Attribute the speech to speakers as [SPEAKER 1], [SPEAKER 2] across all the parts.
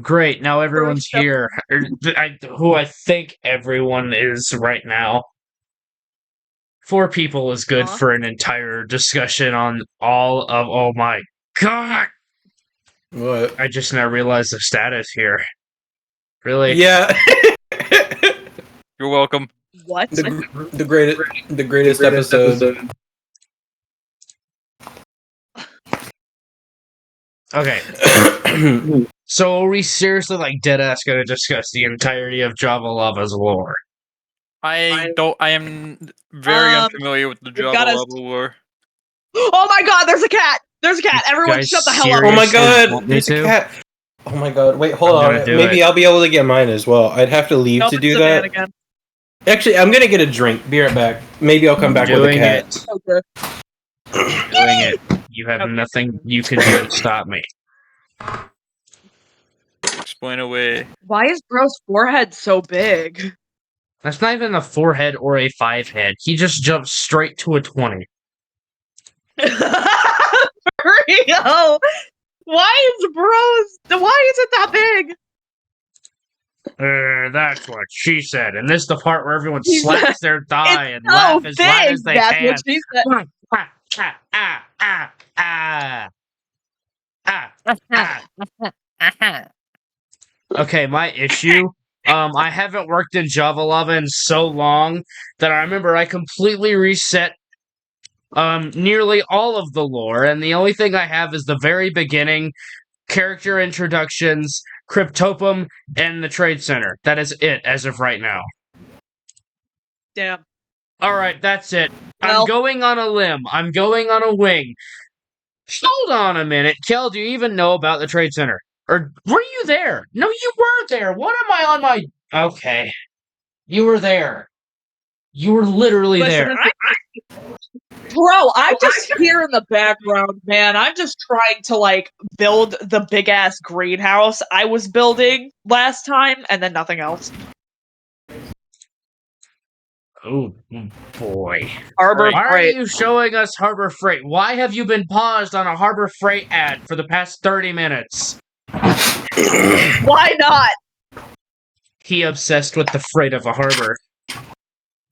[SPEAKER 1] Great, now everyone's
[SPEAKER 2] step.
[SPEAKER 1] here. Who I think everyone is right now. 4 people is good
[SPEAKER 2] Huh?
[SPEAKER 1] for an entire discussion on all of. Oh my god!
[SPEAKER 3] What?
[SPEAKER 1] I just now realized the status here. Really?
[SPEAKER 3] Yeah.
[SPEAKER 4] You're welcome.
[SPEAKER 2] What?
[SPEAKER 3] the greatest episode.
[SPEAKER 1] Okay. So are we seriously deadass gonna discuss the entirety of Java Lava's lore?
[SPEAKER 4] I am very unfamiliar with the Java
[SPEAKER 2] gotta-
[SPEAKER 4] Lava lore.
[SPEAKER 2] Oh my god, there's a cat! There's a cat!
[SPEAKER 1] You
[SPEAKER 2] Everyone
[SPEAKER 1] guys
[SPEAKER 2] shut the hell up!
[SPEAKER 3] Oh my
[SPEAKER 1] seriously
[SPEAKER 3] god,
[SPEAKER 1] want me
[SPEAKER 3] there's a
[SPEAKER 1] to?
[SPEAKER 3] cat. Oh my god, wait, hold
[SPEAKER 1] I'm gonna
[SPEAKER 3] on.
[SPEAKER 1] do
[SPEAKER 3] Maybe
[SPEAKER 1] it.
[SPEAKER 3] I'll be able to get mine as well. I'd have to leave
[SPEAKER 2] Nope,
[SPEAKER 3] to
[SPEAKER 2] it's
[SPEAKER 3] do
[SPEAKER 2] the man
[SPEAKER 3] that.
[SPEAKER 2] again.
[SPEAKER 3] Actually, I'm gonna get a drink. Be right back. Maybe I'll come back with a
[SPEAKER 1] Doing
[SPEAKER 3] cat.
[SPEAKER 1] it.
[SPEAKER 2] Okay.
[SPEAKER 1] Doing it. You have
[SPEAKER 2] Okay.
[SPEAKER 1] nothing you can do to stop me.
[SPEAKER 4] Explain away.
[SPEAKER 2] Why is Bro's forehead so big?
[SPEAKER 1] That's not even a 4-head or a 5-head. He just jumped straight to a 20.
[SPEAKER 2] For real? Why is it that big?
[SPEAKER 1] That's what she said. And this is the part where everyone
[SPEAKER 2] He
[SPEAKER 1] slaps their thigh and
[SPEAKER 2] So
[SPEAKER 1] laugh as loud
[SPEAKER 2] big!
[SPEAKER 1] as they
[SPEAKER 2] That's
[SPEAKER 1] can.
[SPEAKER 2] what she said.
[SPEAKER 1] Okay, my issue. I haven't worked in Java Lava in so long that I remember I completely reset nearly all of the lore, and the only thing I have is the very beginning, character introductions, Cryptopum, and the Trade Center. That is it as of right now.
[SPEAKER 2] Damn.
[SPEAKER 1] Alright, that's it.
[SPEAKER 2] Well-
[SPEAKER 1] I'm going on a limb. I'm going on a wing. Hold on a minute. Kel, do you even know about the Trade Center? Or were you there? No, you weren't there. What am I on my... Okay. You were there. You were literally
[SPEAKER 2] Listen,
[SPEAKER 1] there.
[SPEAKER 2] Bro, I'm just here in the background, man. I'm just trying to, build the big-ass greenhouse I was building last time, and then nothing else.
[SPEAKER 1] Oh, boy.
[SPEAKER 2] Harbor
[SPEAKER 1] Why are
[SPEAKER 2] Freight.
[SPEAKER 1] you showing us Harbor Freight? Why have you been paused on a Harbor Freight ad for the past 30 minutes?
[SPEAKER 2] Why not?
[SPEAKER 1] He obsessed with the freight of a harbor.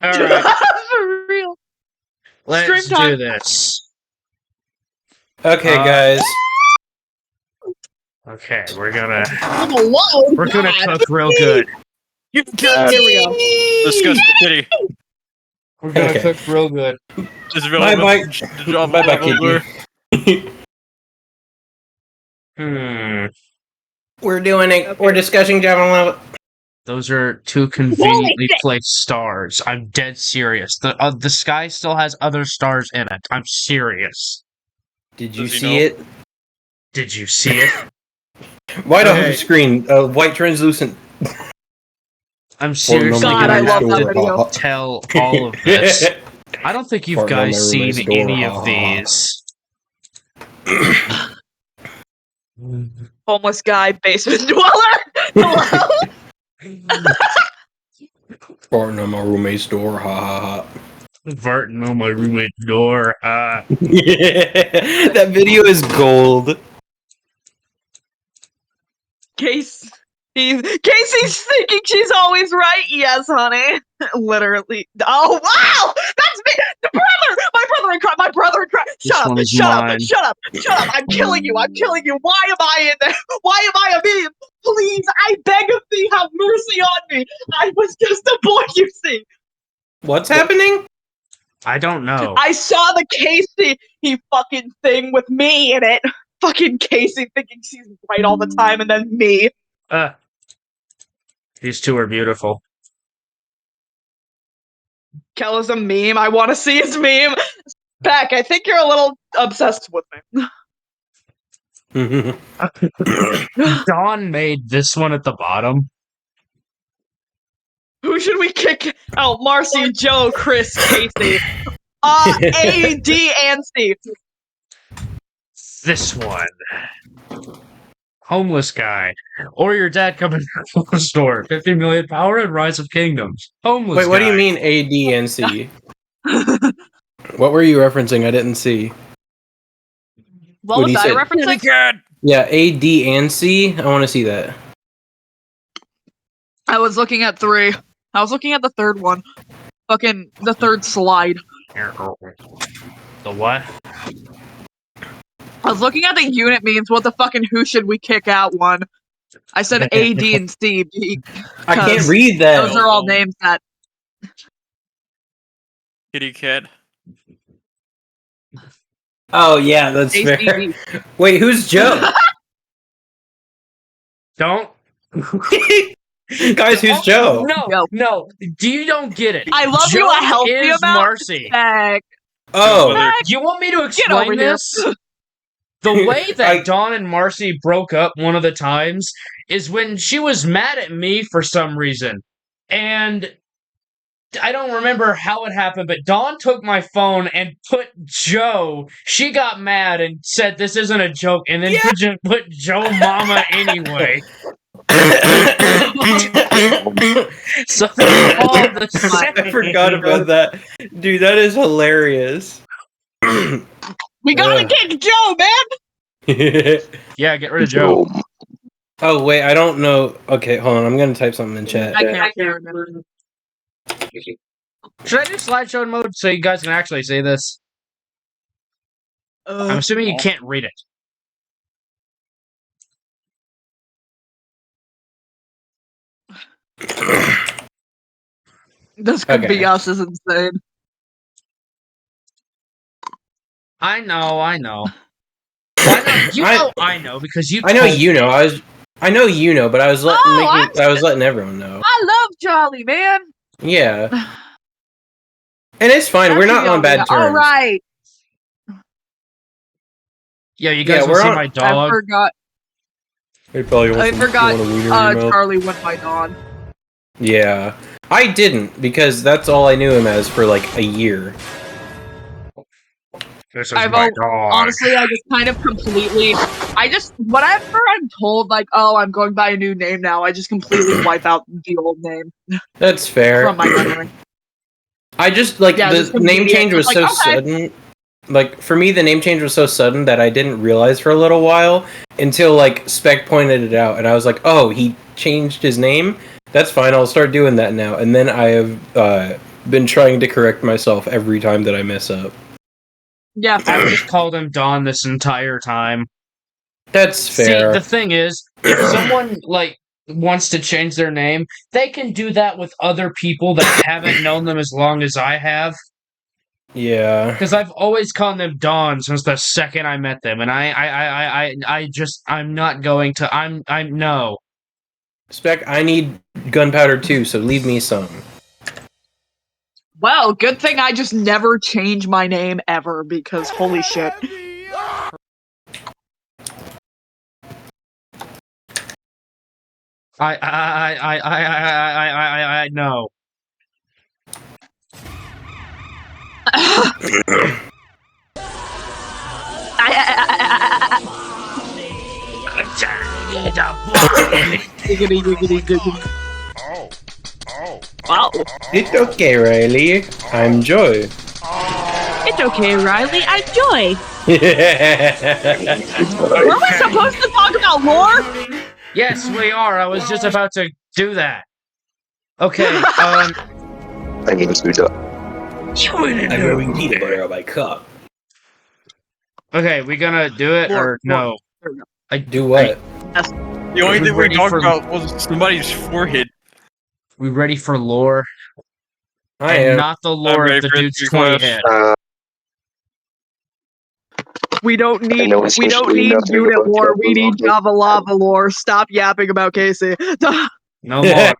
[SPEAKER 1] Alright,
[SPEAKER 2] For real.
[SPEAKER 1] let's
[SPEAKER 2] Stream
[SPEAKER 1] do
[SPEAKER 2] time.
[SPEAKER 1] this.
[SPEAKER 3] Okay, guys.
[SPEAKER 1] Okay, we're gonna
[SPEAKER 2] Whoa,
[SPEAKER 1] cook real good.
[SPEAKER 2] Here we go.
[SPEAKER 4] Discuss the kitty.
[SPEAKER 1] We're gonna
[SPEAKER 3] Okay.
[SPEAKER 1] cook real good.
[SPEAKER 4] Is it
[SPEAKER 3] Bye,
[SPEAKER 4] relevant
[SPEAKER 3] bye.
[SPEAKER 4] to Java
[SPEAKER 3] Bye, bye,
[SPEAKER 4] Lava lore?
[SPEAKER 3] kitty. We're doing it. We're discussing Java Lava.
[SPEAKER 1] Those are 2 conveniently placed stars. I'm dead serious. The sky still has other stars in it. I'm serious.
[SPEAKER 3] Did you
[SPEAKER 4] Does he
[SPEAKER 3] see
[SPEAKER 4] know?
[SPEAKER 3] it?
[SPEAKER 1] Did you see it?
[SPEAKER 3] White on
[SPEAKER 1] Okay.
[SPEAKER 3] the screen. White translucent.
[SPEAKER 1] I'm seriously
[SPEAKER 2] God,
[SPEAKER 1] gonna
[SPEAKER 2] I love
[SPEAKER 1] have
[SPEAKER 2] that
[SPEAKER 1] to
[SPEAKER 2] video.
[SPEAKER 1] tell all of this. I don't think you've
[SPEAKER 3] Farting on
[SPEAKER 1] guys
[SPEAKER 3] my
[SPEAKER 1] seen
[SPEAKER 3] roommate's door,
[SPEAKER 1] any
[SPEAKER 3] ha,
[SPEAKER 1] of
[SPEAKER 3] ha,
[SPEAKER 1] these.
[SPEAKER 2] Homeless guy, basement dweller. Hello?
[SPEAKER 3] Farting on my roommate's door. Ha ha ha.
[SPEAKER 1] Farting on my roommate's door.
[SPEAKER 3] That video is gold.
[SPEAKER 2] Casey's thinking she's always right. Yes, honey. Literally. Oh wow, that's me. The brother, my brother in Christ.
[SPEAKER 1] This
[SPEAKER 2] Shut
[SPEAKER 1] one
[SPEAKER 2] up!
[SPEAKER 1] is
[SPEAKER 2] Shut up!
[SPEAKER 1] mine.
[SPEAKER 2] Shut up! Shut up! I'm killing you! I'm killing you! Why am I in there? Why am I a meme? Please, I beg of thee, have mercy on me. I was just a boy, you see.
[SPEAKER 3] What's happening?
[SPEAKER 1] I don't know.
[SPEAKER 2] I saw the Casey fucking thing with me in it. Fucking Casey thinking she's right all the time, and then me.
[SPEAKER 1] These 2 are beautiful.
[SPEAKER 2] Kel is a meme. I want to see his meme. Beck, I think you're a little obsessed with me.
[SPEAKER 1] Dawn made this one at the bottom.
[SPEAKER 2] Who should we kick out? Marcy, Joe, Chris, Casey. A, D, and C.
[SPEAKER 1] This one. Homeless guy. Or your dad coming from the store. 50 million power and Rise of Kingdoms. Homeless
[SPEAKER 3] Wait, what do
[SPEAKER 1] guy.
[SPEAKER 3] you mean A, D, and C? What were you referencing? I didn't see. What
[SPEAKER 2] What was
[SPEAKER 3] do you
[SPEAKER 2] I
[SPEAKER 3] say?
[SPEAKER 2] referencing?
[SPEAKER 4] Cat.
[SPEAKER 3] Yeah, A, D, and C. I want to see that.
[SPEAKER 2] I was looking at 3. I was looking at the third one. Fucking the third slide.
[SPEAKER 1] The what?
[SPEAKER 2] I was looking at the unit memes. What the fucking who should we kick out one? I said A, D, and C.
[SPEAKER 3] I can't
[SPEAKER 2] because
[SPEAKER 3] read that.
[SPEAKER 2] Those are all names that.
[SPEAKER 4] Kitty cat.
[SPEAKER 3] Oh yeah, that's fair.
[SPEAKER 2] ACD.
[SPEAKER 3] Wait, who's Joe?
[SPEAKER 1] Don't.
[SPEAKER 3] Guys, who's Joe?
[SPEAKER 1] No. You don't get it.
[SPEAKER 2] I love
[SPEAKER 1] Joe
[SPEAKER 2] you a healthy
[SPEAKER 1] is
[SPEAKER 2] amount.
[SPEAKER 1] Marcy.
[SPEAKER 2] Heck.
[SPEAKER 3] Oh,
[SPEAKER 4] Mother-
[SPEAKER 1] Do you want me to
[SPEAKER 2] over
[SPEAKER 1] explain
[SPEAKER 2] here.
[SPEAKER 1] this? The way that
[SPEAKER 3] I-
[SPEAKER 1] Dawn and Marcy broke up one of the times is when she was mad at me for some reason. And I don't remember how it happened, but Dawn took my phone and put Joe. She got mad and said this isn't a joke, and then put Joe Mama anyway. So they're all the same.
[SPEAKER 3] I forgot about that. Dude, that is hilarious.
[SPEAKER 2] We gotta kick Joe, man.
[SPEAKER 1] Yeah, get rid of Joe.
[SPEAKER 3] Oh, wait, I don't know. Okay, hold on. I'm going to type something in chat.
[SPEAKER 2] I can't remember.
[SPEAKER 1] Should I do slideshow mode so you guys can actually see this? I'm assuming you can't read it.
[SPEAKER 2] This could
[SPEAKER 3] Okay.
[SPEAKER 2] be us is insane.
[SPEAKER 1] I know. I know, because you.
[SPEAKER 3] I know
[SPEAKER 1] told
[SPEAKER 3] you know.
[SPEAKER 1] me.
[SPEAKER 3] I know you know, but I was letting I was letting everyone know.
[SPEAKER 2] I love Jolly, man.
[SPEAKER 3] Yeah. And it's fine. We're not on bad terms.
[SPEAKER 2] All right.
[SPEAKER 1] Yeah, you guys
[SPEAKER 3] Yeah,
[SPEAKER 1] want to see
[SPEAKER 3] we're
[SPEAKER 1] my
[SPEAKER 2] I
[SPEAKER 1] dog?
[SPEAKER 2] forgot.
[SPEAKER 3] Hey, probably
[SPEAKER 2] I forgot. Charlie went by Dawn.
[SPEAKER 3] Yeah. I didn't, because that's all I knew him as for like a year.
[SPEAKER 1] This is
[SPEAKER 2] I've
[SPEAKER 1] my
[SPEAKER 2] al-
[SPEAKER 1] dog.
[SPEAKER 2] Honestly, I just kind of completely. Whenever I'm told like, oh, I'm going by a new name now, I just completely wipe out the old name
[SPEAKER 3] That's fair.
[SPEAKER 2] from my memory.
[SPEAKER 3] I just, like,
[SPEAKER 2] Yeah,
[SPEAKER 3] the
[SPEAKER 2] just
[SPEAKER 3] name
[SPEAKER 2] immediate.
[SPEAKER 3] change was
[SPEAKER 2] Like,
[SPEAKER 3] so
[SPEAKER 2] okay.
[SPEAKER 3] sudden. Like, for me, the name change was so sudden that I didn't realize for a little while until, like, Spec pointed it out. And I was like, oh, he changed his name? That's fine, I'll start doing that now. And then I have been trying to correct myself every time that I mess up.
[SPEAKER 2] Yeah,
[SPEAKER 1] I've just called him Don this entire time.
[SPEAKER 3] That's fair.
[SPEAKER 1] See, the thing is, if someone like wants to change their name, they can do that with other people that haven't known them as long as I have.
[SPEAKER 3] Yeah.
[SPEAKER 1] Because I've always called them Don since the second I met them, and I'm not going to. I'm no.
[SPEAKER 3] Spec, I need gunpowder too, so leave me some.
[SPEAKER 2] well, good thing I just never change my name ever because holy shit.
[SPEAKER 1] I know.
[SPEAKER 2] Giggity, giggity, giggity. Wow.
[SPEAKER 3] It's okay, Riley. I'm Joy.
[SPEAKER 2] It's okay, Riley. I'm Joy. Were we supposed to talk about lore?
[SPEAKER 1] Yes, we are. I was just about to do that. Okay.
[SPEAKER 5] I need to do.
[SPEAKER 3] I'm going peanut butter on my cup.
[SPEAKER 1] Okay, we gonna do it or no?
[SPEAKER 3] Do what?
[SPEAKER 4] The only thing we
[SPEAKER 1] ready
[SPEAKER 4] talked
[SPEAKER 1] for-
[SPEAKER 4] about was somebody's forehead.
[SPEAKER 1] We ready for lore?
[SPEAKER 3] I
[SPEAKER 1] And
[SPEAKER 3] am.
[SPEAKER 1] not the lore
[SPEAKER 4] ready
[SPEAKER 1] of the
[SPEAKER 4] for
[SPEAKER 1] dude's
[SPEAKER 4] the
[SPEAKER 1] 20
[SPEAKER 4] quest.
[SPEAKER 1] head.
[SPEAKER 2] We don't need
[SPEAKER 5] know it's
[SPEAKER 2] unit
[SPEAKER 5] nothing about
[SPEAKER 2] lore. We need
[SPEAKER 5] Java
[SPEAKER 2] Java lava lore. Stop yapping about Casey.
[SPEAKER 1] No more.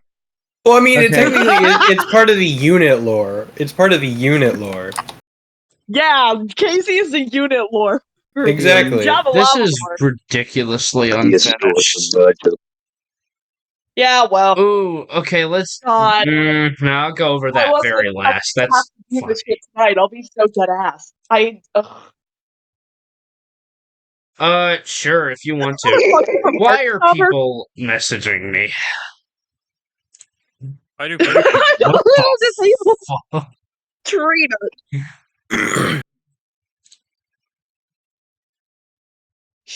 [SPEAKER 3] Well, I mean, it
[SPEAKER 1] Okay.
[SPEAKER 3] technically it's part of the unit lore. It's part of the unit lore.
[SPEAKER 2] Yeah, Casey is the unit lore.
[SPEAKER 3] Exactly.
[SPEAKER 2] Java
[SPEAKER 1] This
[SPEAKER 2] lava
[SPEAKER 1] is
[SPEAKER 2] lore.
[SPEAKER 1] ridiculously
[SPEAKER 5] The
[SPEAKER 1] unfinished.
[SPEAKER 2] Yeah, well.
[SPEAKER 1] Ooh, okay, let's.
[SPEAKER 2] God.
[SPEAKER 1] No, I'll go over
[SPEAKER 2] I
[SPEAKER 1] that
[SPEAKER 2] wasn't
[SPEAKER 1] very
[SPEAKER 2] expecting
[SPEAKER 1] last.
[SPEAKER 2] to have
[SPEAKER 1] That's
[SPEAKER 2] to do
[SPEAKER 1] funny.
[SPEAKER 2] this shit tonight. I'll be so dead ass.
[SPEAKER 1] Sure, if you want to. Why are people messaging me?
[SPEAKER 4] I do.
[SPEAKER 2] I'm a
[SPEAKER 1] What
[SPEAKER 2] little
[SPEAKER 1] the
[SPEAKER 2] disabled.
[SPEAKER 1] fuck?
[SPEAKER 2] Trina.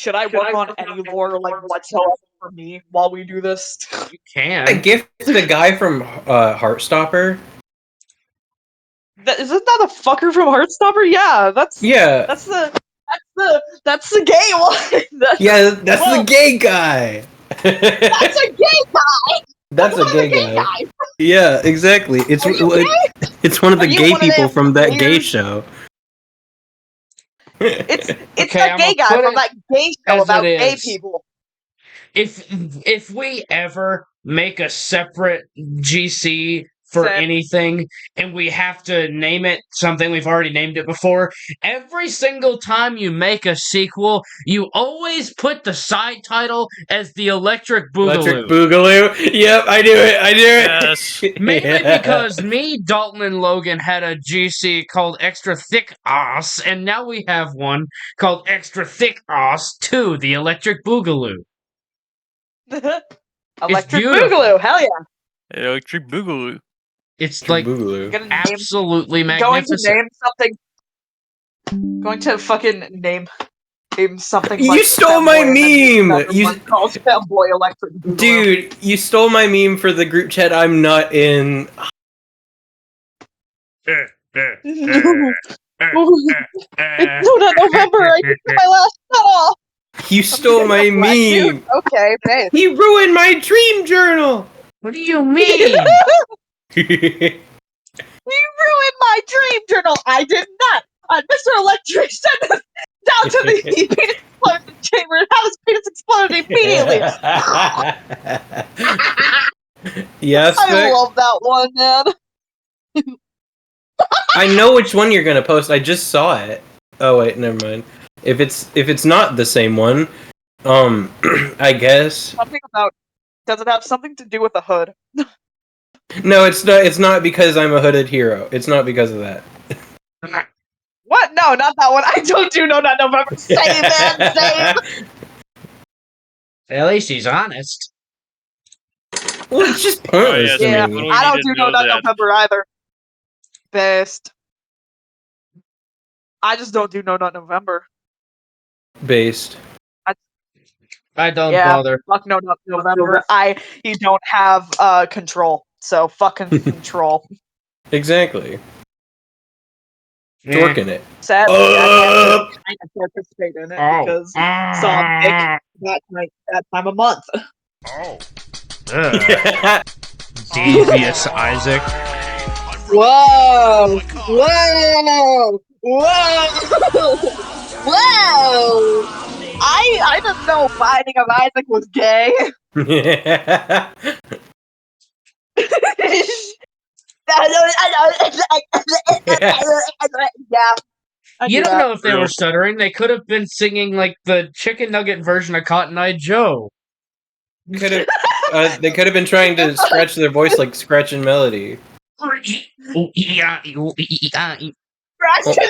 [SPEAKER 2] should I work on any lore like whatsoever for me while we do this?
[SPEAKER 1] You
[SPEAKER 3] I
[SPEAKER 1] can.
[SPEAKER 3] gifted the guy from Heartstopper.
[SPEAKER 2] Isn't that a fucker from Heartstopper? Yeah, that's the game one.
[SPEAKER 3] Yeah, that's
[SPEAKER 2] Well,
[SPEAKER 3] the gay guy.
[SPEAKER 2] That's a gay guy.
[SPEAKER 3] That's a
[SPEAKER 2] One of the
[SPEAKER 3] gay guy. Yeah, exactly. It's
[SPEAKER 2] Are you gay?
[SPEAKER 3] it's one of the
[SPEAKER 2] Are you
[SPEAKER 3] gay
[SPEAKER 2] one of
[SPEAKER 3] people
[SPEAKER 2] them
[SPEAKER 3] from that gay
[SPEAKER 2] queers?
[SPEAKER 3] show.
[SPEAKER 2] It's
[SPEAKER 1] Okay,
[SPEAKER 2] that
[SPEAKER 1] I'm
[SPEAKER 2] gay
[SPEAKER 1] gonna
[SPEAKER 2] guy
[SPEAKER 1] put
[SPEAKER 2] from
[SPEAKER 1] it
[SPEAKER 2] that gay show
[SPEAKER 1] as
[SPEAKER 2] about
[SPEAKER 1] it
[SPEAKER 2] gay
[SPEAKER 1] is.
[SPEAKER 2] people.
[SPEAKER 1] If we ever make a separate GC for
[SPEAKER 2] Same.
[SPEAKER 1] anything and we have to name it something we've already named it before, every single time you make a sequel, you always put the side title as the Electric Boogaloo.
[SPEAKER 3] Electric Boogaloo. Yep, I do it.
[SPEAKER 4] Yes.
[SPEAKER 1] Mainly
[SPEAKER 3] Yeah.
[SPEAKER 1] because me, Dalton, and Logan had a GC called Extra Thick Ass, and now we have one called Extra Thick Ass 2, the Electric Boogaloo.
[SPEAKER 2] Electric
[SPEAKER 1] beautiful.
[SPEAKER 2] Boogaloo, hell yeah!
[SPEAKER 4] Electric Boogaloo.
[SPEAKER 1] It's like
[SPEAKER 3] Boogaloo.
[SPEAKER 2] Gonna
[SPEAKER 1] absolutely
[SPEAKER 2] going to
[SPEAKER 1] magnificent.
[SPEAKER 2] name something. Going to fucking name something.
[SPEAKER 3] You
[SPEAKER 2] like
[SPEAKER 3] stole
[SPEAKER 2] Femboy
[SPEAKER 3] my
[SPEAKER 2] and then
[SPEAKER 3] meme!
[SPEAKER 2] another
[SPEAKER 3] You-
[SPEAKER 2] one called Femboy Electric Boogaloo.
[SPEAKER 3] Dude, you stole my meme for the group chat I'm not in.
[SPEAKER 2] No, not November. I took my last cut off.
[SPEAKER 3] You stole my meme.
[SPEAKER 2] Okay, babe.
[SPEAKER 3] He ruined my dream journal.
[SPEAKER 1] What do you mean?
[SPEAKER 2] You ruined my dream journal. I did not. Mr. Electric sent us down to the penis explosion chamber and had his penis explode immediately.
[SPEAKER 3] Yes,
[SPEAKER 2] I love that one, man.
[SPEAKER 3] I know which one you're gonna post. I just saw it. Oh wait, never mind. If it's not the same one, I guess.
[SPEAKER 2] Something about. Does it have something to do with the hood?
[SPEAKER 3] No, it's not. It's not because I'm a hooded hero. It's not because of that.
[SPEAKER 2] What? No, not that one. I don't do no, not November. Same, man, same.
[SPEAKER 1] At least he's honest.
[SPEAKER 3] Well, it's just pointless
[SPEAKER 4] yes,
[SPEAKER 3] to
[SPEAKER 2] Yeah,
[SPEAKER 3] me.
[SPEAKER 4] we
[SPEAKER 2] I don't
[SPEAKER 4] need to
[SPEAKER 2] do no,
[SPEAKER 4] know
[SPEAKER 2] not
[SPEAKER 4] that.
[SPEAKER 2] November either. Best. I just don't do no, not November.
[SPEAKER 3] Based.
[SPEAKER 1] I don't
[SPEAKER 2] Yeah.
[SPEAKER 1] bother.
[SPEAKER 2] Fuck no, not November. You don't have control. So fucking control.
[SPEAKER 3] Exactly.
[SPEAKER 1] Yeah.
[SPEAKER 3] Dorking it.
[SPEAKER 2] Sadly, I can't participate in it because Sonic that time of month.
[SPEAKER 1] Oh. Devious Isaac.
[SPEAKER 2] Whoa! Whoa! Whoa! Whoa! I didn't know Binding of Isaac was gay. Yeah.
[SPEAKER 1] You don't know if they were stuttering. They could have been singing like the chicken nugget version of Cotton Eye Joe.
[SPEAKER 3] They could have been trying to scratch their voice like Scratch and Melody.
[SPEAKER 2] Scratch
[SPEAKER 3] Oh,
[SPEAKER 2] and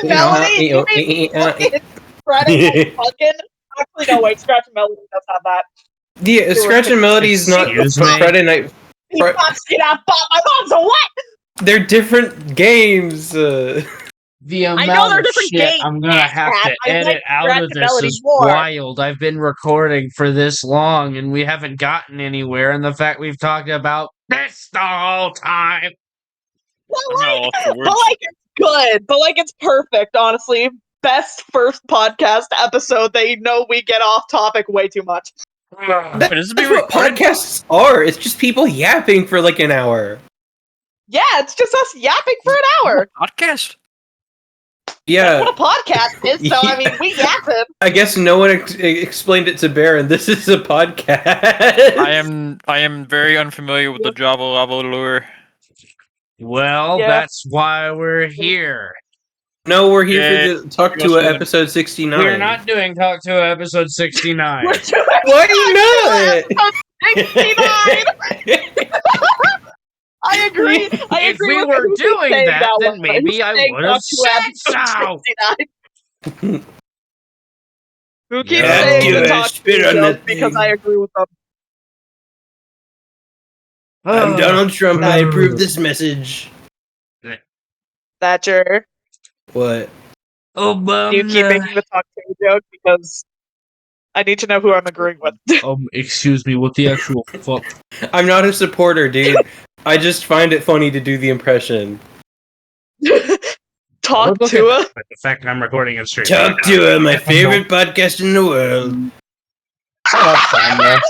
[SPEAKER 2] Melody? You mean fucking Scratch fucking? Actually, no, wait, Scratch and Melody does have that.
[SPEAKER 3] Yeah, Scratch and Melody's not
[SPEAKER 1] Excuse me?
[SPEAKER 3] Friday Night.
[SPEAKER 2] He pops it up, my mom's a what?
[SPEAKER 3] They're different games.
[SPEAKER 1] The amount
[SPEAKER 2] know they're
[SPEAKER 1] of
[SPEAKER 2] different
[SPEAKER 1] shit
[SPEAKER 2] games,
[SPEAKER 1] I'm gonna have
[SPEAKER 2] Pat.
[SPEAKER 1] to
[SPEAKER 2] I
[SPEAKER 1] edit
[SPEAKER 2] like
[SPEAKER 1] out
[SPEAKER 2] Scratch
[SPEAKER 1] of
[SPEAKER 2] and
[SPEAKER 1] this
[SPEAKER 2] Melody
[SPEAKER 1] is
[SPEAKER 2] more.
[SPEAKER 1] wild. I've been recording for this long and we haven't gotten anywhere, and the fact we've talked about this the whole time.
[SPEAKER 2] But
[SPEAKER 4] I'm not lost for words.
[SPEAKER 2] it's good. But like it's perfect, honestly. Best first podcast episode. They know we get off topic way too much.
[SPEAKER 3] That-
[SPEAKER 4] Wait, is this being
[SPEAKER 3] That's what
[SPEAKER 4] recorded?
[SPEAKER 3] podcasts are. It's just people yapping for like an hour.
[SPEAKER 2] Yeah, it's just us yapping for an hour.
[SPEAKER 4] Podcast.
[SPEAKER 3] Yeah,
[SPEAKER 2] That's what a podcast is. So I mean, we yapping.
[SPEAKER 3] I guess no one explained it to Baron. This is a podcast.
[SPEAKER 4] I am very unfamiliar with the Java Lava lure.
[SPEAKER 1] Well,
[SPEAKER 2] Yeah.
[SPEAKER 1] that's why we're here.
[SPEAKER 3] No, we're here
[SPEAKER 4] Yeah,
[SPEAKER 3] for the Talk
[SPEAKER 4] you
[SPEAKER 3] to
[SPEAKER 4] also-
[SPEAKER 3] episode 69.
[SPEAKER 1] We're not doing Talk to episode 69.
[SPEAKER 2] We're doing
[SPEAKER 3] Why not?
[SPEAKER 2] 69. I agree. I
[SPEAKER 1] If
[SPEAKER 2] agree
[SPEAKER 1] we
[SPEAKER 2] with
[SPEAKER 1] were
[SPEAKER 2] who's
[SPEAKER 1] doing
[SPEAKER 2] saying
[SPEAKER 1] that, then
[SPEAKER 2] one.
[SPEAKER 1] maybe
[SPEAKER 2] Who's
[SPEAKER 1] I
[SPEAKER 2] saying
[SPEAKER 1] would have
[SPEAKER 2] Talk to
[SPEAKER 1] said
[SPEAKER 2] episode
[SPEAKER 1] so.
[SPEAKER 2] 69? Who keeps
[SPEAKER 1] Yeah,
[SPEAKER 2] saying
[SPEAKER 3] do
[SPEAKER 2] the
[SPEAKER 3] it.
[SPEAKER 2] talk
[SPEAKER 3] Spit
[SPEAKER 2] to
[SPEAKER 3] on
[SPEAKER 2] joke
[SPEAKER 3] that
[SPEAKER 2] because
[SPEAKER 3] thing.
[SPEAKER 2] I agree with them.
[SPEAKER 3] I'm Donald Trump. I
[SPEAKER 1] Oh.
[SPEAKER 3] approve this message.
[SPEAKER 2] Thatcher,
[SPEAKER 3] What?
[SPEAKER 2] do you keep making the talk to joke because I need to know who I'm agreeing with.
[SPEAKER 1] Excuse me, what the actual fuck?
[SPEAKER 3] I'm not a supporter, dude. I just find it funny to do the impression.
[SPEAKER 2] Talk
[SPEAKER 1] Look
[SPEAKER 2] to
[SPEAKER 1] at
[SPEAKER 2] her.
[SPEAKER 1] that, the fact that I'm recording a stream.
[SPEAKER 3] Talk to her, my favorite podcast in the world.
[SPEAKER 1] Shut up, Sandra.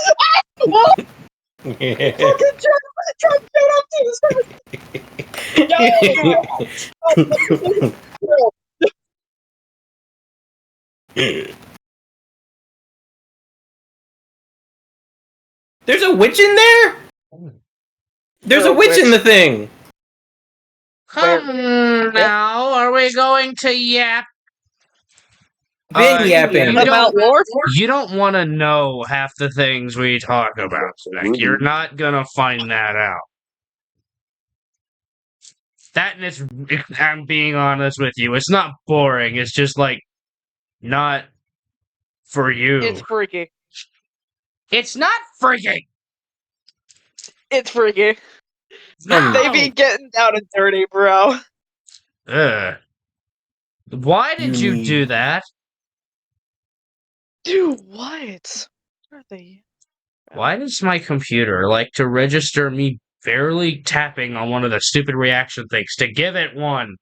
[SPEAKER 3] There's a witch in there? There's a witch in the thing.
[SPEAKER 1] Now, are we going to yap?
[SPEAKER 3] Been yapping.
[SPEAKER 1] you
[SPEAKER 2] About
[SPEAKER 1] don't-
[SPEAKER 2] lore?
[SPEAKER 1] You don't want to know half the things we talk about. Like, you're not gonna find that out. That and I'm being honest with you. It's not boring. It's just like not for you.
[SPEAKER 2] It's freaky.
[SPEAKER 1] It's not freaking.
[SPEAKER 2] It's freaky.
[SPEAKER 1] No.
[SPEAKER 2] They be getting down and dirty, bro.
[SPEAKER 1] Ugh. Why did you do that?
[SPEAKER 2] Dude, what? What are they?
[SPEAKER 1] Why does my computer like to register me barely tapping on one of the stupid reaction things to give it one?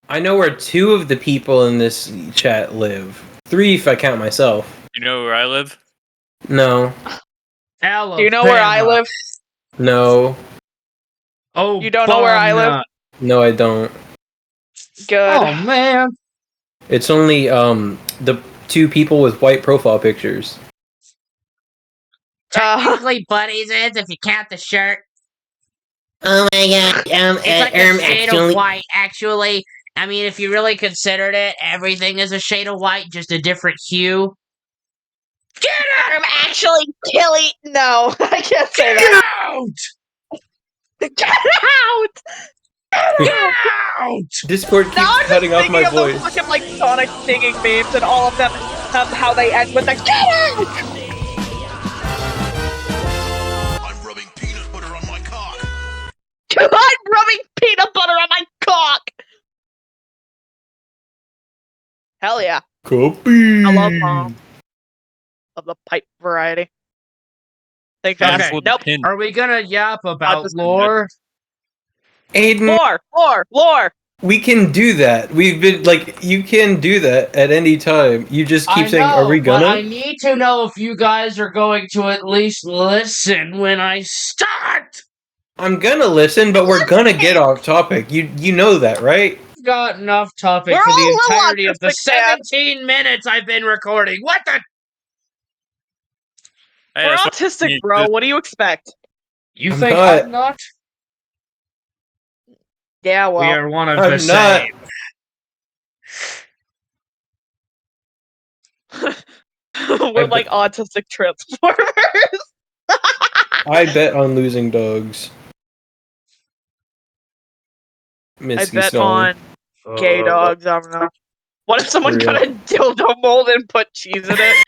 [SPEAKER 3] I know where 2 of the people in this chat live. 3 if I count myself.
[SPEAKER 4] You know where I live?
[SPEAKER 3] No.
[SPEAKER 1] Alabama.
[SPEAKER 2] Do you know where I live?
[SPEAKER 3] No.
[SPEAKER 1] Oh,
[SPEAKER 2] You don't know where I live?
[SPEAKER 3] No, I don't.
[SPEAKER 2] Good.
[SPEAKER 1] Oh man.
[SPEAKER 3] It's only the 2 people with white profile pictures.
[SPEAKER 1] Technically, buddies is if you count the shirt.
[SPEAKER 6] Oh my god,
[SPEAKER 1] It's like a shade
[SPEAKER 6] actually,
[SPEAKER 1] of white. Actually, I mean, if you really considered it, everything is a shade of white, just a different hue. Get out!
[SPEAKER 2] I'm actually killing. No, I can't say
[SPEAKER 1] Get
[SPEAKER 2] that.
[SPEAKER 1] out!
[SPEAKER 2] Get out!
[SPEAKER 1] Get out!
[SPEAKER 3] Discord keeps
[SPEAKER 2] Now I'm just
[SPEAKER 3] cutting off
[SPEAKER 2] thinking
[SPEAKER 3] my
[SPEAKER 2] of those
[SPEAKER 3] voice.
[SPEAKER 2] fucking like Sonic singing memes and all of them, how they end with the "Get out!"
[SPEAKER 7] I'm rubbing peanut butter on my cock.
[SPEAKER 2] I'm rubbing peanut butter on my cock. Hell yeah!
[SPEAKER 3] Copy.
[SPEAKER 2] I love of the pipe variety. Think fast.
[SPEAKER 1] Okay.
[SPEAKER 2] Nope.
[SPEAKER 4] Pin.
[SPEAKER 1] Are we gonna yap about
[SPEAKER 2] just-
[SPEAKER 1] lore?
[SPEAKER 3] Aiden,
[SPEAKER 2] Lore.
[SPEAKER 3] we can do that. We've been like, you can do that at any time. You just keep
[SPEAKER 1] I
[SPEAKER 3] saying,
[SPEAKER 1] know,
[SPEAKER 3] "Are we
[SPEAKER 1] but
[SPEAKER 3] gonna?"
[SPEAKER 1] I need to know if you guys are going to at least listen when I start.
[SPEAKER 3] I'm gonna listen, but we're gonna get off topic. You know that, right?
[SPEAKER 1] Got enough topic
[SPEAKER 2] We're
[SPEAKER 1] for
[SPEAKER 2] all
[SPEAKER 1] the
[SPEAKER 2] real
[SPEAKER 1] entirety of the
[SPEAKER 2] autistic, man.
[SPEAKER 1] 17 minutes I've been recording. What the?
[SPEAKER 4] Hey,
[SPEAKER 2] We're
[SPEAKER 4] that's what
[SPEAKER 2] autistic,
[SPEAKER 4] you
[SPEAKER 2] bro.
[SPEAKER 4] do.
[SPEAKER 2] What do you expect?
[SPEAKER 1] You
[SPEAKER 3] I'm
[SPEAKER 1] think
[SPEAKER 3] not.
[SPEAKER 1] I'm not?
[SPEAKER 2] Yeah,
[SPEAKER 1] We
[SPEAKER 2] well,
[SPEAKER 1] are one of
[SPEAKER 3] I'm
[SPEAKER 1] the
[SPEAKER 3] not.
[SPEAKER 2] we're
[SPEAKER 3] bet-
[SPEAKER 2] like autistic transformers.
[SPEAKER 3] I bet on losing dogs.
[SPEAKER 2] I
[SPEAKER 3] Misky
[SPEAKER 2] bet
[SPEAKER 3] song.
[SPEAKER 2] on gay dogs. I don't know. What if someone
[SPEAKER 3] For
[SPEAKER 2] got
[SPEAKER 3] real.
[SPEAKER 2] a dildo mold and put cheese in it?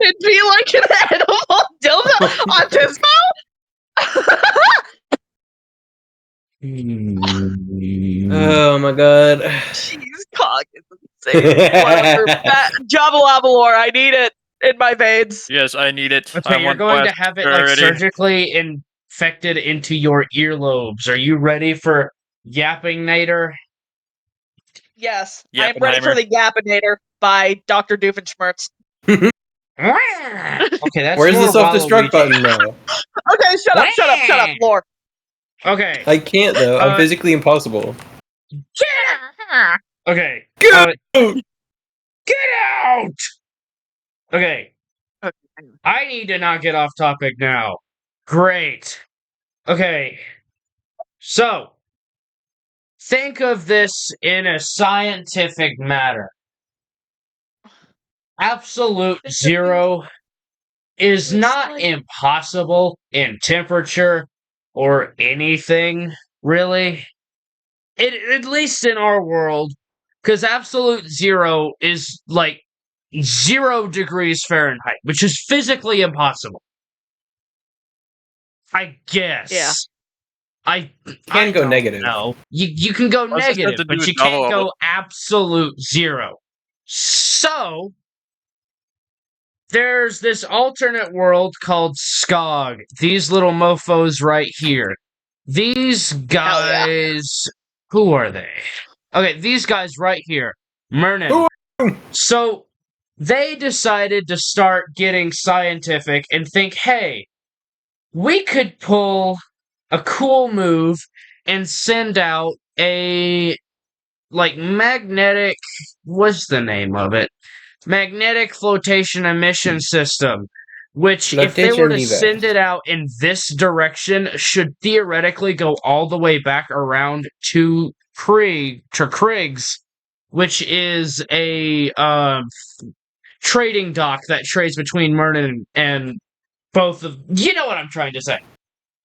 [SPEAKER 2] It'd be like an edible dildo autismo.
[SPEAKER 3] Oh my god.
[SPEAKER 2] Cheese cock is insane. Whatever. Java Lava lore. I need it in my veins.
[SPEAKER 4] Yes, I need it. I
[SPEAKER 1] Okay, you're
[SPEAKER 4] want
[SPEAKER 1] going to
[SPEAKER 4] plastic
[SPEAKER 1] have it like
[SPEAKER 4] already.
[SPEAKER 1] surgically infected into your earlobes. Are you ready for Yapping Nader?
[SPEAKER 2] Yes, I'm ready for
[SPEAKER 4] Yappenheimer.
[SPEAKER 2] the Yapinator by Dr. Doofenshmirtz.
[SPEAKER 1] Okay, that's
[SPEAKER 3] Where's the
[SPEAKER 1] more
[SPEAKER 3] self-destruct
[SPEAKER 1] Waluigi.
[SPEAKER 3] button now?
[SPEAKER 2] Okay, shut up, lore.
[SPEAKER 1] Okay,
[SPEAKER 3] I can't though. I'm
[SPEAKER 1] Uh,
[SPEAKER 3] physically impossible.
[SPEAKER 1] okay.
[SPEAKER 3] Get
[SPEAKER 1] uh,
[SPEAKER 3] out!
[SPEAKER 1] Get out! Okay,
[SPEAKER 2] Okay.
[SPEAKER 1] I need to not get off topic now. Great. Okay, so think of this in a scientific matter. Absolute zero is not impossible in temperature or anything, really. At least in our world, because absolute zero is like 0 degrees Fahrenheit, which is physically impossible. I guess.
[SPEAKER 2] Yeah.
[SPEAKER 1] I
[SPEAKER 3] Can go negative.
[SPEAKER 1] No, you can go
[SPEAKER 4] What's this got
[SPEAKER 1] negative,
[SPEAKER 4] to do
[SPEAKER 1] but
[SPEAKER 4] with
[SPEAKER 1] you can't
[SPEAKER 4] Java?
[SPEAKER 1] go absolute zero. So there's this alternate world called Skog. These little mofos right here. These guys. Who are they? Okay, these guys right here. Mernin. So they decided to start getting scientific and think, hey, we could pull a cool move and send out a magnetic. What's the name of it? Magnetic flotation emission system, which, if they were to
[SPEAKER 3] Flotation device.
[SPEAKER 1] send it out in this direction, should theoretically go all the way back around to Krieg's, which is a trading dock that trades between Mernon and both of. You know what I'm trying to say.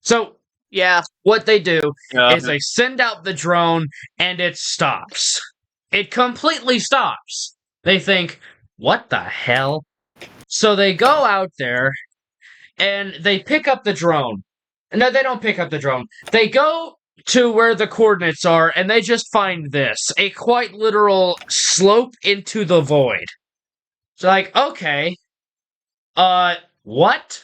[SPEAKER 1] So
[SPEAKER 2] Yeah.
[SPEAKER 1] what they do
[SPEAKER 4] Yeah.
[SPEAKER 1] is they send out the drone and it stops. It completely stops. They think, what the hell? So they go out there and they pick up the drone. No, they don't pick up the drone. They go to where the coordinates are and they just find this, a quite literal slope into the void. So like, okay, what?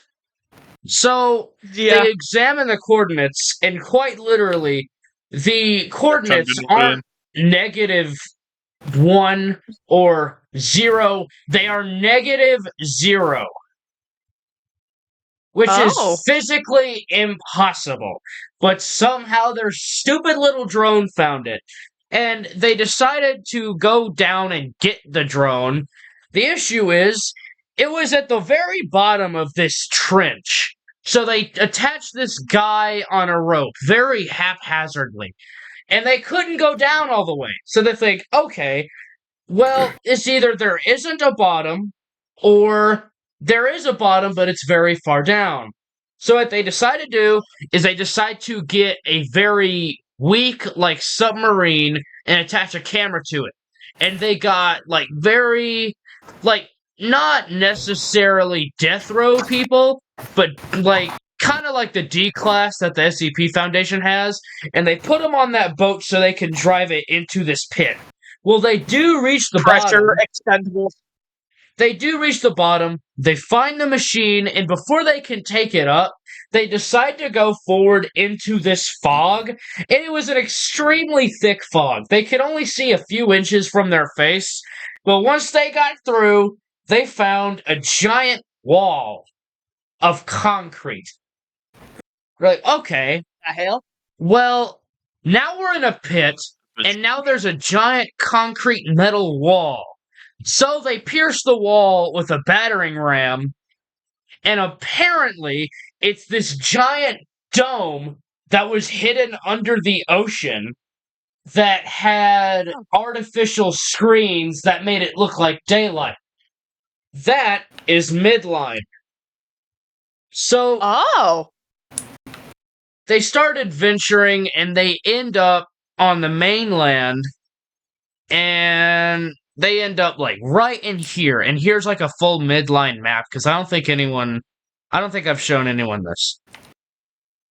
[SPEAKER 1] So
[SPEAKER 2] Yeah.
[SPEAKER 1] they examine the coordinates, and quite literally, the coordinates aren't -1 or 0. They are -0, which
[SPEAKER 2] Oh.
[SPEAKER 1] is physically impossible. But somehow their stupid little drone found it, and they decided to go down and get the drone. The issue is, it was at the very bottom of this trench. So they attached this guy on a rope very haphazardly. And they couldn't go down all the way. So they think, okay, well, it's either there isn't a bottom, or there is a bottom, but it's very far down. So what they decide to do is they decide to get a very weak, submarine and attach a camera to it. And they got, very, not necessarily death row people, but, kind of like the D class that the SCP Foundation has, and they put them on that boat so they can drive it into this pit. Well, they do reach the bottom.
[SPEAKER 2] Pressure expendables.
[SPEAKER 1] They do reach the bottom, they find the machine, and before they can take it up, they decide to go forward into this fog, and it was an extremely thick fog. They could only see a few inches from their face, but once they got through, they found a giant wall of concrete. They're like, okay,
[SPEAKER 2] The hell?
[SPEAKER 1] well, now we're in a pit, and now there's a giant concrete metal wall. So they pierce the wall with a battering ram, and apparently it's this giant dome that was hidden under the ocean that had artificial screens that made it look like daylight. That is midline. So
[SPEAKER 2] Oh.
[SPEAKER 1] they start adventuring and they end up on the mainland, and they end up right in here. And here's a full midline map, because I don't think I've shown anyone this.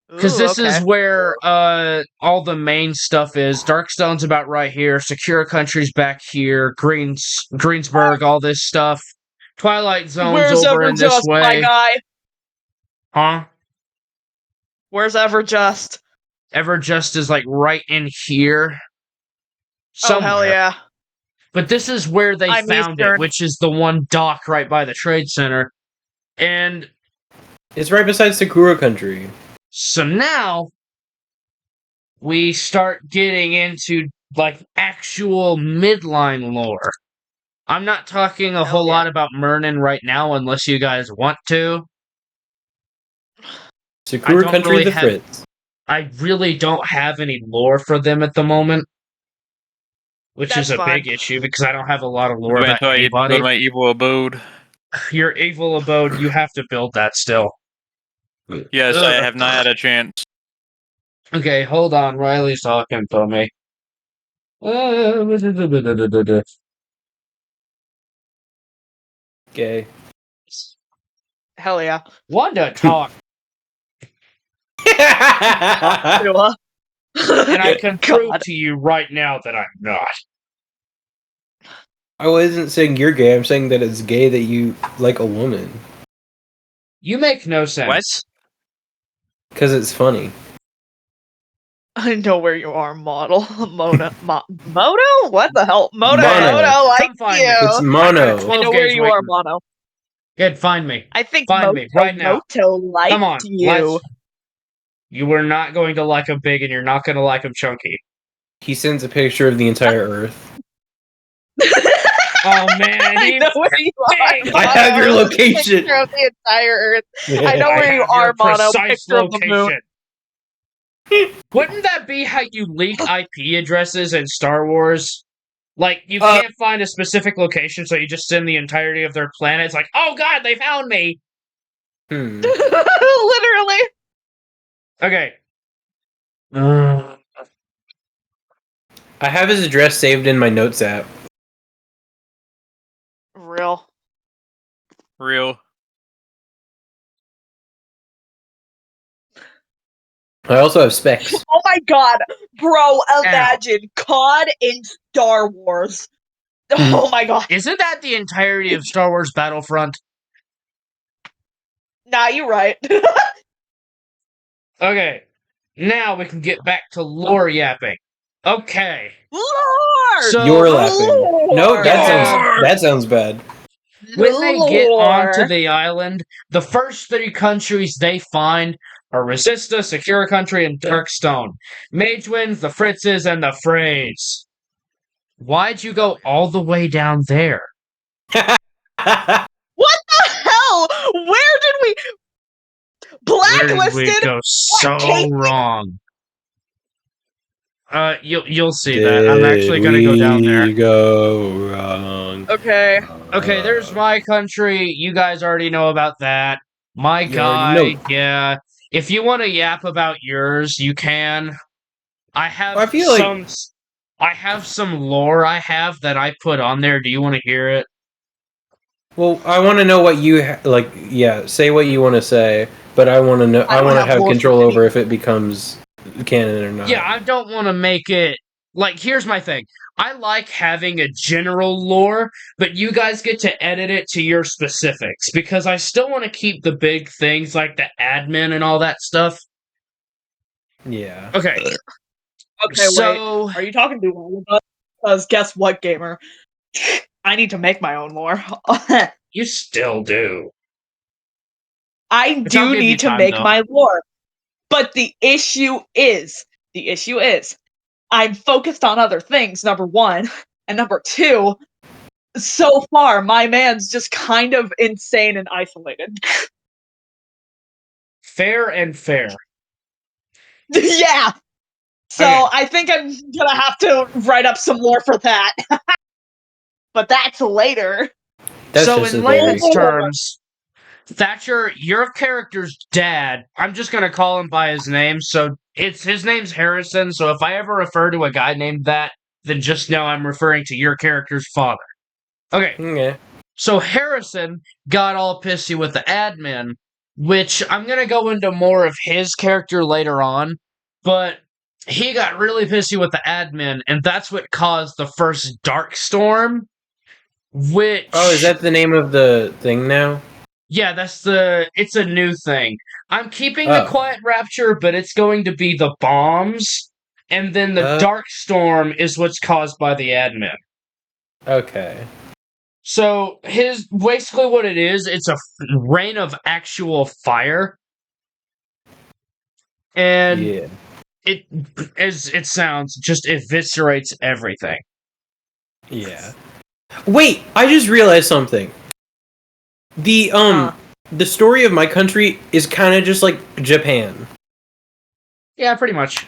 [SPEAKER 1] Because this is where all the main stuff is. Darkstone's about right here. Secure Country's back here. Greensburg, all this stuff. Twilight Zone's
[SPEAKER 2] Where's
[SPEAKER 1] over in this
[SPEAKER 2] Everjust,
[SPEAKER 1] way.
[SPEAKER 2] my guy?
[SPEAKER 1] Huh?
[SPEAKER 2] Where's Everjust?
[SPEAKER 1] Everjust is right in here.
[SPEAKER 2] Oh, hell
[SPEAKER 1] Somewhere.
[SPEAKER 2] yeah.
[SPEAKER 1] But this is where they
[SPEAKER 2] I'm
[SPEAKER 1] found
[SPEAKER 2] Eastern.
[SPEAKER 1] it, which is the one dock right by the Trade Center. And
[SPEAKER 3] It's right beside Sakura Country.
[SPEAKER 1] so now we start getting into actual midline lore. I'm not talking a whole lot about Mernon right now, unless you guys want to.
[SPEAKER 3] Sakura
[SPEAKER 1] don't
[SPEAKER 3] Country
[SPEAKER 1] really
[SPEAKER 3] the
[SPEAKER 1] have-
[SPEAKER 3] Fritz.
[SPEAKER 1] I really don't have any lore for them at the moment, which
[SPEAKER 2] That's
[SPEAKER 1] is a
[SPEAKER 2] fine.
[SPEAKER 1] big issue because I don't have a lot of lore
[SPEAKER 4] Wait
[SPEAKER 1] about
[SPEAKER 4] until I go
[SPEAKER 1] anybody.
[SPEAKER 4] to my evil abode.
[SPEAKER 1] Your evil abode, you have to build that still.
[SPEAKER 4] Yes, I have not had a chance.
[SPEAKER 1] Okay, hold on. Riley's talking to me.
[SPEAKER 3] Gay.
[SPEAKER 2] Hell yeah.
[SPEAKER 1] Wanda talk, and
[SPEAKER 2] Tua.
[SPEAKER 1] I can prove
[SPEAKER 2] God.
[SPEAKER 1] to you right now that I'm not.
[SPEAKER 3] I wasn't saying you're gay. I'm saying that it's gay that you like a woman
[SPEAKER 1] You make no sense.
[SPEAKER 3] because it's funny.
[SPEAKER 2] I know where you are, model. Mono? What the hell? Mono,
[SPEAKER 3] Mono.
[SPEAKER 2] like
[SPEAKER 1] Come find me.
[SPEAKER 2] you.
[SPEAKER 3] It's
[SPEAKER 1] I got a
[SPEAKER 3] mono.
[SPEAKER 1] 12
[SPEAKER 2] I know where
[SPEAKER 1] gauge
[SPEAKER 2] you are,
[SPEAKER 1] waiting.
[SPEAKER 2] Mono.
[SPEAKER 1] Good, find me.
[SPEAKER 2] I think
[SPEAKER 1] Find me right now.
[SPEAKER 2] Moto liked
[SPEAKER 1] Come on,
[SPEAKER 2] you.
[SPEAKER 1] You are not going to like him big, and you're not going to like him chunky.
[SPEAKER 3] He sends a picture of the entire Earth.
[SPEAKER 1] Oh man,
[SPEAKER 2] I know where you are.
[SPEAKER 1] big.
[SPEAKER 3] I have your location.
[SPEAKER 2] Picture of the entire Earth. I know
[SPEAKER 1] I
[SPEAKER 2] where you
[SPEAKER 1] have your
[SPEAKER 2] are, Mono.
[SPEAKER 1] precise
[SPEAKER 2] Picture of the moon.
[SPEAKER 1] location. Wouldn't that be how you leak IP addresses in Star Wars? Like, you can't find a specific location, so you just send the entirety of their planet. It's like, oh god, they found me!
[SPEAKER 2] Literally.
[SPEAKER 1] Okay.
[SPEAKER 3] I have his address saved in my notes app.
[SPEAKER 2] Real.
[SPEAKER 4] Real.
[SPEAKER 3] I also have specs.
[SPEAKER 2] Oh my god, bro! Imagine COD in Star Wars. Oh my god.
[SPEAKER 1] Isn't that the entirety of Star Wars Battlefront?
[SPEAKER 2] Nah, you're right.
[SPEAKER 1] Okay. Now we can get back to lore yapping. Okay.
[SPEAKER 2] Lord.
[SPEAKER 1] So
[SPEAKER 3] You're laughing. No,
[SPEAKER 2] Lord.
[SPEAKER 3] that sounds bad.
[SPEAKER 1] when they get onto
[SPEAKER 2] Lord.
[SPEAKER 1] the island, the first 3 countries they find are Resista, Secure Country, and Turkstone. Magewinds, the Fritzes, and the Freys. Why'd you go all the way down there?
[SPEAKER 2] What the hell? Where did we
[SPEAKER 1] Where did
[SPEAKER 2] blacklisted?
[SPEAKER 1] we go so
[SPEAKER 2] Kate?
[SPEAKER 1] wrong? You'll see that. I'm actually gonna go down there.
[SPEAKER 3] Go wrong.
[SPEAKER 2] Okay.
[SPEAKER 1] Okay, there's my country. You guys already know about that. My
[SPEAKER 3] You
[SPEAKER 1] guy,
[SPEAKER 3] already know.
[SPEAKER 1] yeah. If you want to yap about yours, you can. I have
[SPEAKER 3] I feel
[SPEAKER 1] some. I have some lore I have that I put on there. Do you want to hear it?
[SPEAKER 3] Well, I want to know what you like. Yeah, say what you want to say, but I want to know. I
[SPEAKER 2] don't
[SPEAKER 3] want to
[SPEAKER 2] have
[SPEAKER 3] have
[SPEAKER 2] lore for
[SPEAKER 3] control over
[SPEAKER 2] any-
[SPEAKER 3] if it becomes canon or not.
[SPEAKER 1] Yeah, I don't want to make it. Like, here's my thing. I like having a general lore, but you guys get to edit it to your specifics because I still want to keep the big things like the admin and all that stuff.
[SPEAKER 3] Yeah.
[SPEAKER 1] Okay.
[SPEAKER 2] Okay,
[SPEAKER 1] So,
[SPEAKER 2] wait. Are you talking to all of us? Because guess what, gamer? I need to make my own lore.
[SPEAKER 1] you still do.
[SPEAKER 2] I
[SPEAKER 1] I'll
[SPEAKER 2] do
[SPEAKER 1] give you
[SPEAKER 2] need to
[SPEAKER 1] time,
[SPEAKER 2] make
[SPEAKER 1] though.
[SPEAKER 2] my lore. But the issue is, I'm focused on other things, number one. And number two, so far, my man's just kind of insane and isolated.
[SPEAKER 1] Fair and fair.
[SPEAKER 2] Yeah! So
[SPEAKER 1] Okay.
[SPEAKER 2] I think I'm gonna have to write up some lore for that. But that's later.
[SPEAKER 3] That's
[SPEAKER 1] So,
[SPEAKER 3] just
[SPEAKER 1] in
[SPEAKER 3] a very-
[SPEAKER 1] layman's terms, Thatcher, your character's dad, I'm just going to call him by his name. So, his name's Harrison. So, if I ever refer to a guy named that, then just know I'm referring to your character's father. Okay.
[SPEAKER 3] Okay.
[SPEAKER 1] So, Harrison got all pissy with the admin, which I'm going to go into more of his character later on. But he got really pissy with the admin, and that's what caused the first Dark Storm. Which.
[SPEAKER 3] Oh, is that the name of the thing now?
[SPEAKER 1] Yeah, it's a new thing. I'm keeping the
[SPEAKER 3] Oh.
[SPEAKER 1] Quiet Rapture, but it's going to be the bombs, and then the Dark Storm is what's caused by the admin.
[SPEAKER 3] Okay.
[SPEAKER 1] So basically what it is, it's a rain of actual fire. And
[SPEAKER 3] Yeah.
[SPEAKER 1] it, as it sounds, just eviscerates everything.
[SPEAKER 3] Yeah. Wait, I just realized something. The story of my country is kind of just like Japan.
[SPEAKER 1] Yeah, pretty much.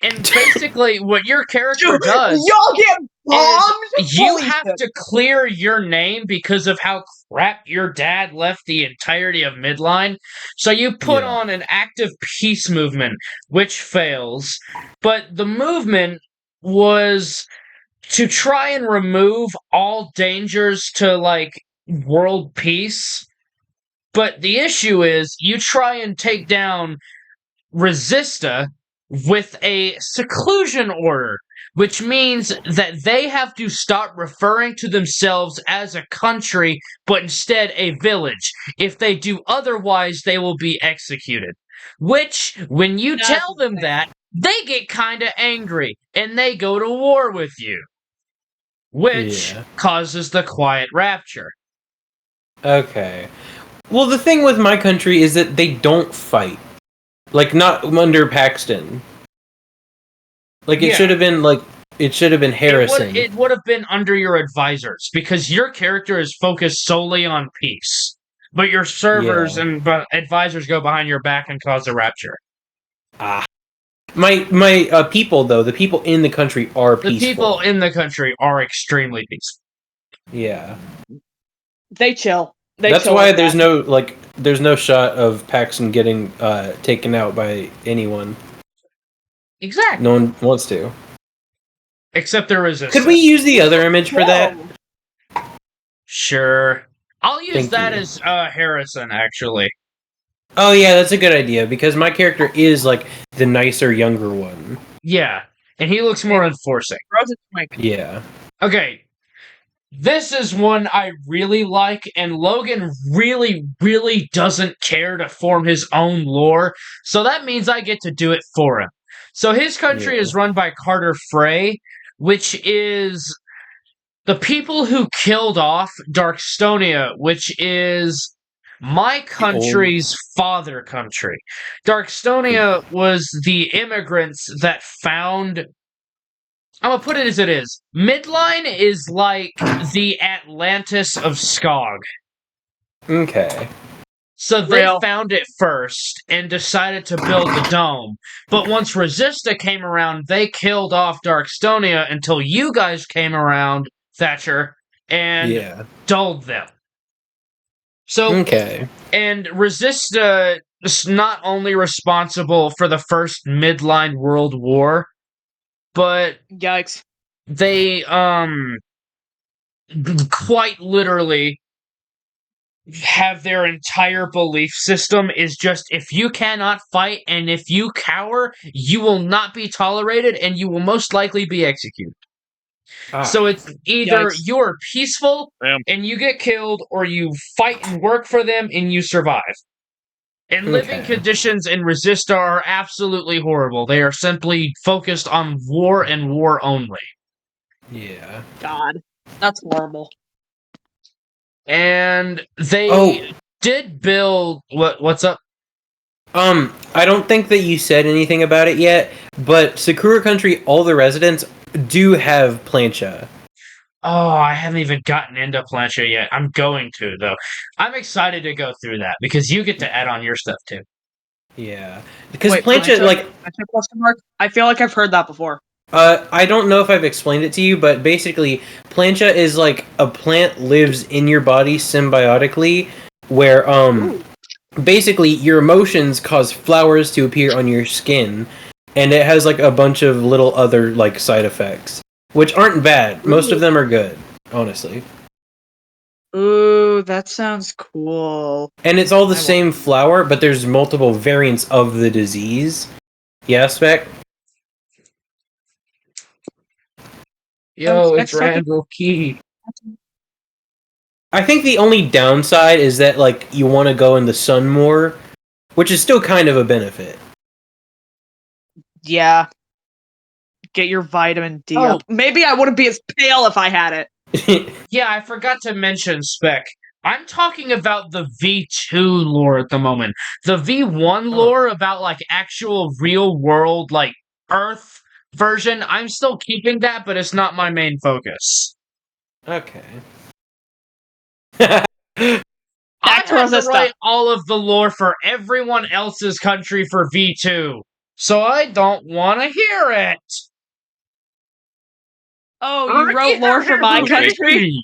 [SPEAKER 1] And basically, what your character does...
[SPEAKER 2] Y'all get bombed?
[SPEAKER 1] You
[SPEAKER 2] Holy
[SPEAKER 1] have
[SPEAKER 2] shit.
[SPEAKER 1] to clear your name because of how crap your dad left the entirety of Midline. So you put on an active peace movement, which fails. But the movement was to try and remove all dangers to, like, world peace. But the issue is, you try and take down Resista with a seclusion order, which means that they have to stop referring to themselves as a country, but instead a village. If they do otherwise, they will be executed. Which, when you
[SPEAKER 2] That's
[SPEAKER 1] tell them
[SPEAKER 2] insane.
[SPEAKER 1] that, they get kinda angry, and they go to war with you. Which
[SPEAKER 3] Yeah.
[SPEAKER 1] causes the quiet rapture.
[SPEAKER 3] Okay. Well, the thing with my country is that they don't fight. Like, not under Paxton. Like, it
[SPEAKER 1] Yeah.
[SPEAKER 3] should have been, like, it should have been Harrison.
[SPEAKER 1] It would have been under your advisors, because your character is focused solely on peace. But your servers
[SPEAKER 3] Yeah.
[SPEAKER 1] and advisors go behind your back and cause a rapture.
[SPEAKER 3] My people, though, the people in the country are
[SPEAKER 1] The
[SPEAKER 3] peaceful.
[SPEAKER 1] people in the country are extremely peaceful.
[SPEAKER 3] Yeah.
[SPEAKER 2] They chill.
[SPEAKER 3] That's
[SPEAKER 2] chill
[SPEAKER 3] why
[SPEAKER 2] like
[SPEAKER 3] there's
[SPEAKER 2] that.
[SPEAKER 3] there's no shot of Paxton getting taken out by anyone.
[SPEAKER 1] Exactly.
[SPEAKER 3] No one wants to.
[SPEAKER 1] Except there is a.
[SPEAKER 3] Could we use the other image for that?
[SPEAKER 2] Whoa.
[SPEAKER 1] Sure. I'll use
[SPEAKER 3] Thank
[SPEAKER 1] that
[SPEAKER 3] you.
[SPEAKER 1] as Harrison, actually.
[SPEAKER 3] Oh yeah, that's a good idea because my character is like the nicer younger one.
[SPEAKER 1] Yeah. And he looks more enforcing.
[SPEAKER 2] Rose is Mike.
[SPEAKER 3] Yeah.
[SPEAKER 1] Okay. This is one I really like, and Logan really, really doesn't care to form his own lore, so that means I get to do it for him. So his country
[SPEAKER 3] Yeah.
[SPEAKER 1] is run by Carter Frey, which is the people who killed off Darkstonia, which is my country's father country. Darkstonia was the immigrants that found. I'm gonna put it as it is. Midline is like the Atlantis of Skog.
[SPEAKER 3] Okay.
[SPEAKER 1] So they
[SPEAKER 2] Real.
[SPEAKER 1] found it first and decided to build the dome. But once Resista came around, they killed off Darkstonia until you guys came around, Thatcher, and
[SPEAKER 3] Yeah.
[SPEAKER 1] dulled them. So,
[SPEAKER 3] Okay.
[SPEAKER 1] and Resista is not only responsible for the first Midline World War, but
[SPEAKER 2] Yikes.
[SPEAKER 1] they quite literally have their entire belief system is just if you cannot fight and if you cower, you will not be tolerated and you will most likely be executed. So it's either
[SPEAKER 2] Yikes.
[SPEAKER 1] you're peaceful
[SPEAKER 4] Damn.
[SPEAKER 1] and you get killed, or you fight and work for them and you survive. And living
[SPEAKER 3] Okay.
[SPEAKER 1] conditions in Resista are absolutely horrible. They are simply focused on war and war only.
[SPEAKER 3] Yeah.
[SPEAKER 2] God. That's horrible.
[SPEAKER 1] And they did build what's up?
[SPEAKER 3] I don't think that you said anything about it yet, but Sakura Country, all the residents do have plancha.
[SPEAKER 1] Oh, I haven't even gotten into plancha yet. I'm going to, though. I'm excited to go through that because you get to add on your stuff too.
[SPEAKER 3] Yeah. Because
[SPEAKER 2] Wait,
[SPEAKER 3] plancha, like,
[SPEAKER 2] question mark? I feel like I've heard that before.
[SPEAKER 3] I don't know if I've explained it to you, but basically, plancha is like a plant lives in your body symbiotically, where basically your emotions cause flowers to appear on your skin, and it has like a bunch of little other like side effects, which aren't bad. Most of them are good, honestly.
[SPEAKER 2] Ooh, that sounds cool.
[SPEAKER 3] And it's all the
[SPEAKER 2] I
[SPEAKER 3] same flower, but there's multiple variants of the disease. Yeah, Spec?
[SPEAKER 1] Yo,
[SPEAKER 2] Next
[SPEAKER 1] it's
[SPEAKER 2] topic.
[SPEAKER 1] Randall Key.
[SPEAKER 3] I think the only downside is that like you want to go in the sun more, which is still kind of a benefit.
[SPEAKER 2] Yeah. Get your vitamin D
[SPEAKER 1] Oh.
[SPEAKER 2] up. Maybe I wouldn't be as pale if I had it.
[SPEAKER 1] Yeah, I forgot to mention Spec. I'm talking about the V2 lore at the moment. The V1 lore about like actual real world like Earth version, I'm still keeping that, but it's not my main focus.
[SPEAKER 3] Okay.
[SPEAKER 1] I
[SPEAKER 2] Back to
[SPEAKER 1] had to
[SPEAKER 2] Resista.
[SPEAKER 1] write all of the lore for everyone else's country for V2, so I don't want to hear it.
[SPEAKER 2] Oh, you wrote lore for my country?